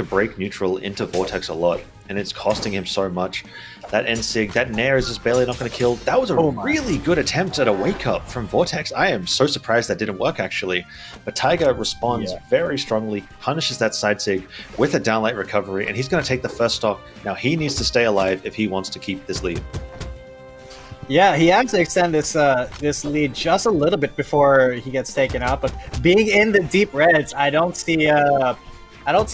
break neutral into Vortex a lot, and it's costing him so much. That N-Sig, that Nair is just barely not going to kill. That was a really good attempt at a wake-up from Vortex. I am so surprised that didn't work, actually. But Tiger responds very strongly, punishes that side sig with a downlight recovery, and he's going to take the first stock. Now, he needs to stay alive if he wants to keep this lead. Yeah, he has to extend this this lead just a little bit before he gets taken out. But being in the deep reds, I don't see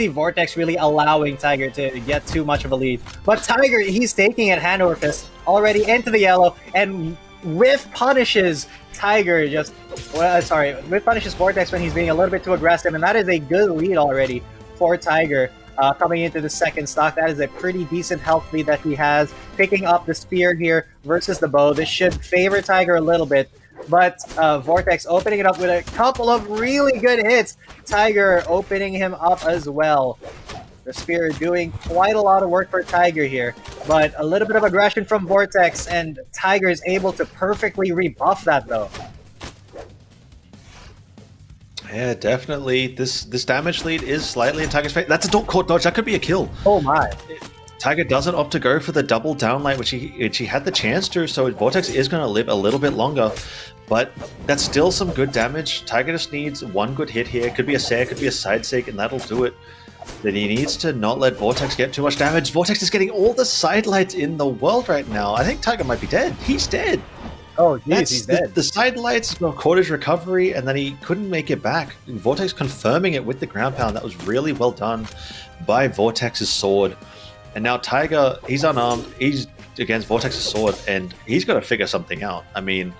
Vortex really allowing Tiger to get too much of a lead. But Tiger, he's taking it hand over fist already into the yellow, and Whiff punishes Tiger Whiff punishes Vortex when he's being a little bit too aggressive, and that is a good lead already for Tiger. Coming into the second stock, that is a pretty decent health lead that he has. Picking up the spear here versus the bow. This should favor Tiger a little bit, but Vortex opening it up with a couple of really good hits. Tiger opening him up as well. The spear doing quite a lot of work for Tiger here, but a little bit of aggression from Vortex, and Tiger is able to perfectly rebuff that though. Yeah, definitely. This damage lead is slightly in Tiger's favor. That's a court dodge. That could be a kill. Oh my. Tiger doesn't opt to go for the double downlight, which he had the chance to, so Vortex is going to live a little bit longer. But that's still some good damage. Tiger just needs one good hit here. It could be a Sair, could be a side sig, and that'll do it. Then he needs to not let Vortex get too much damage. Vortex is getting all the side lights in the world right now. I think Tiger might be dead. He's dead. Oh, geez, he's dead. The side lights caught his recovery, and then he couldn't make it back. Vortex confirming it with the ground pound. That was really well done by Vortex's sword. And now Tiger, he's unarmed. He's against Vortex's sword, and he's got to figure something out. I mean,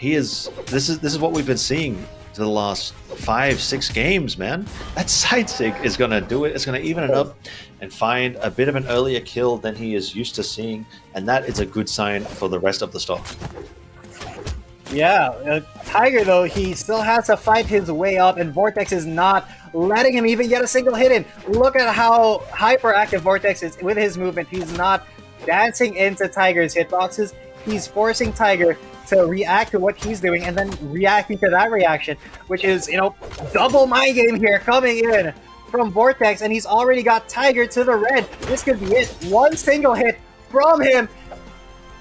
this is what we've been seeing for the last 5-6 games, man. That side sig is going to do it. It's going to even it up and find a bit of an earlier kill than he is used to seeing, and that is a good sign for the rest of the stock. Yeah, Tiger, though, he still has to fight his way up, and Vortex is not letting him even get a single hit in. Look at how hyperactive Vortex is with his movement. He's not dancing into Tiger's hitboxes. He's forcing Tiger to react to what he's doing and then reacting to that reaction, which is, you know, double mind game here coming in from Vortex, and he's already got Tiger to the red. This could be it. One single hit from him.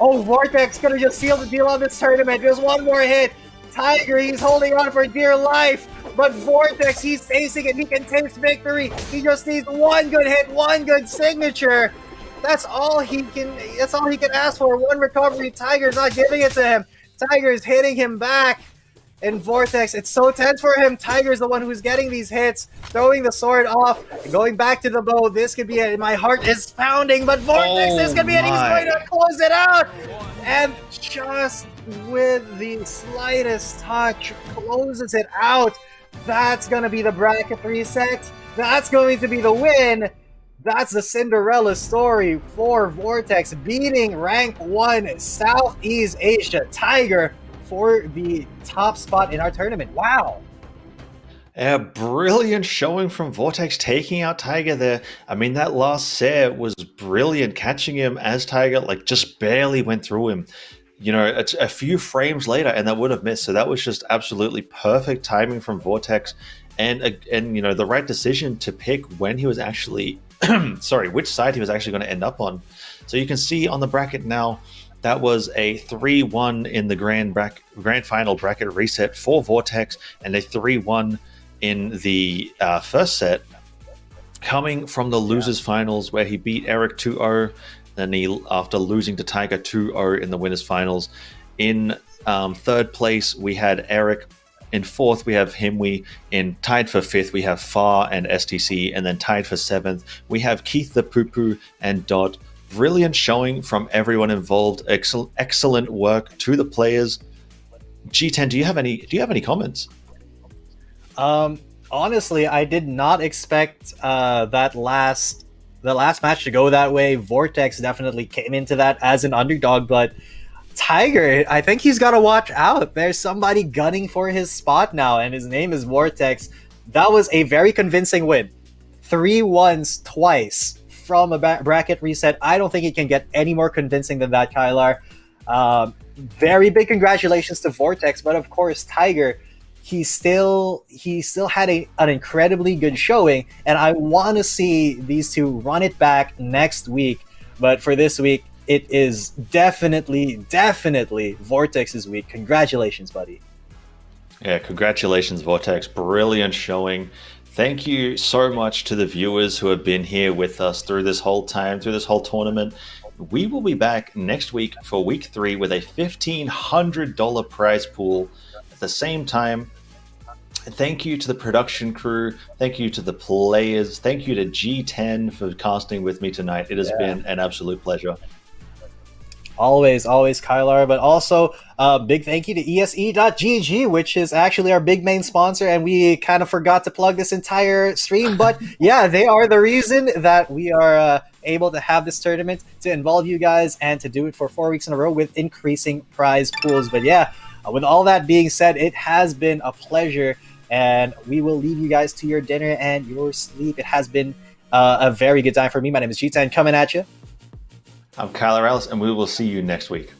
Oh, Vortex gonna just seal the deal on this tournament. Just one more hit. Tiger, he's holding on for dear life. But Vortex, he's tasting it. He can taste victory. He just needs one good hit, one good signature. That's all he can ask for. One recovery. Tiger's not giving it to him. Tiger's hitting him back. And Vortex, it's so tense for him. Tiger's the one who's getting these hits, throwing the sword off, going back to the bow. This could be it. My heart is pounding, but Vortex, this could be it. He's going to close it out. And just with the slightest touch, closes it out. That's going to be the bracket reset. That's going to be the win. That's the Cinderella story for Vortex, beating rank 1 Southeast Asia Tiger for the top spot in our tournament. Wow. A brilliant showing from Vortex, taking out Tiger there. I mean, that last set was brilliant, catching him as Tiger like just barely went through him. You know, it's a few frames later and that would have missed. So that was just absolutely perfect timing from Vortex, and you know, the right decision to pick when he was actually which side he was actually going to end up on. So you can see on the bracket now, that was a 3-1 in the grand final bracket reset for Vortex, and a 3-1 in the first set, coming from the losers finals where he beat Eric 2-0. Then he, after losing to Tiger 2-0 in the winners finals. In third place, we had Eric In fourth, we have Himwe. In tied for fifth, we have Far and STC. And then tied for seventh, we have Keith the Poo Poo and Dot. Brilliant showing from everyone involved. Excellent work to the players. G10, do you have any comments? Honestly, I did not expect the last match to go that way. Vortex definitely came into that as an underdog, but Tiger, I think he's got to watch out. There's somebody gunning for his spot now, and his name is Vortex. That was a very convincing win. 3-1s twice from a bracket reset. I don't think it can get any more convincing than that, Kylar. Very big congratulations to Vortex, but of course, Tiger, he still had an incredibly good showing, and I want to see these two run it back next week. But for this week, it is definitely Vortex's week. Congratulations, buddy. Yeah, congratulations, Vortex. Brilliant showing. Thank you so much to the viewers who have been here with us through this whole time, through this whole tournament. We will be back next week for week 3 with a $1,500 prize pool at the same time. Thank you to the production crew. Thank you to the players. Thank you to G10 for casting with me tonight. It has been an absolute pleasure. Always, Kylar. But also, big thank you to ESE.GG, which is actually our big main sponsor, and we kind of forgot to plug this entire stream. But yeah, they are the reason that we are able to have this tournament, to involve you guys, and to do it for 4 weeks in a row with increasing prize pools. But yeah, with all that being said, it has been a pleasure, and we will leave you guys to your dinner and your sleep. It has been a very good time for me. My name is G10 coming at you. I'm Kyler Ellis, and we will see you next week.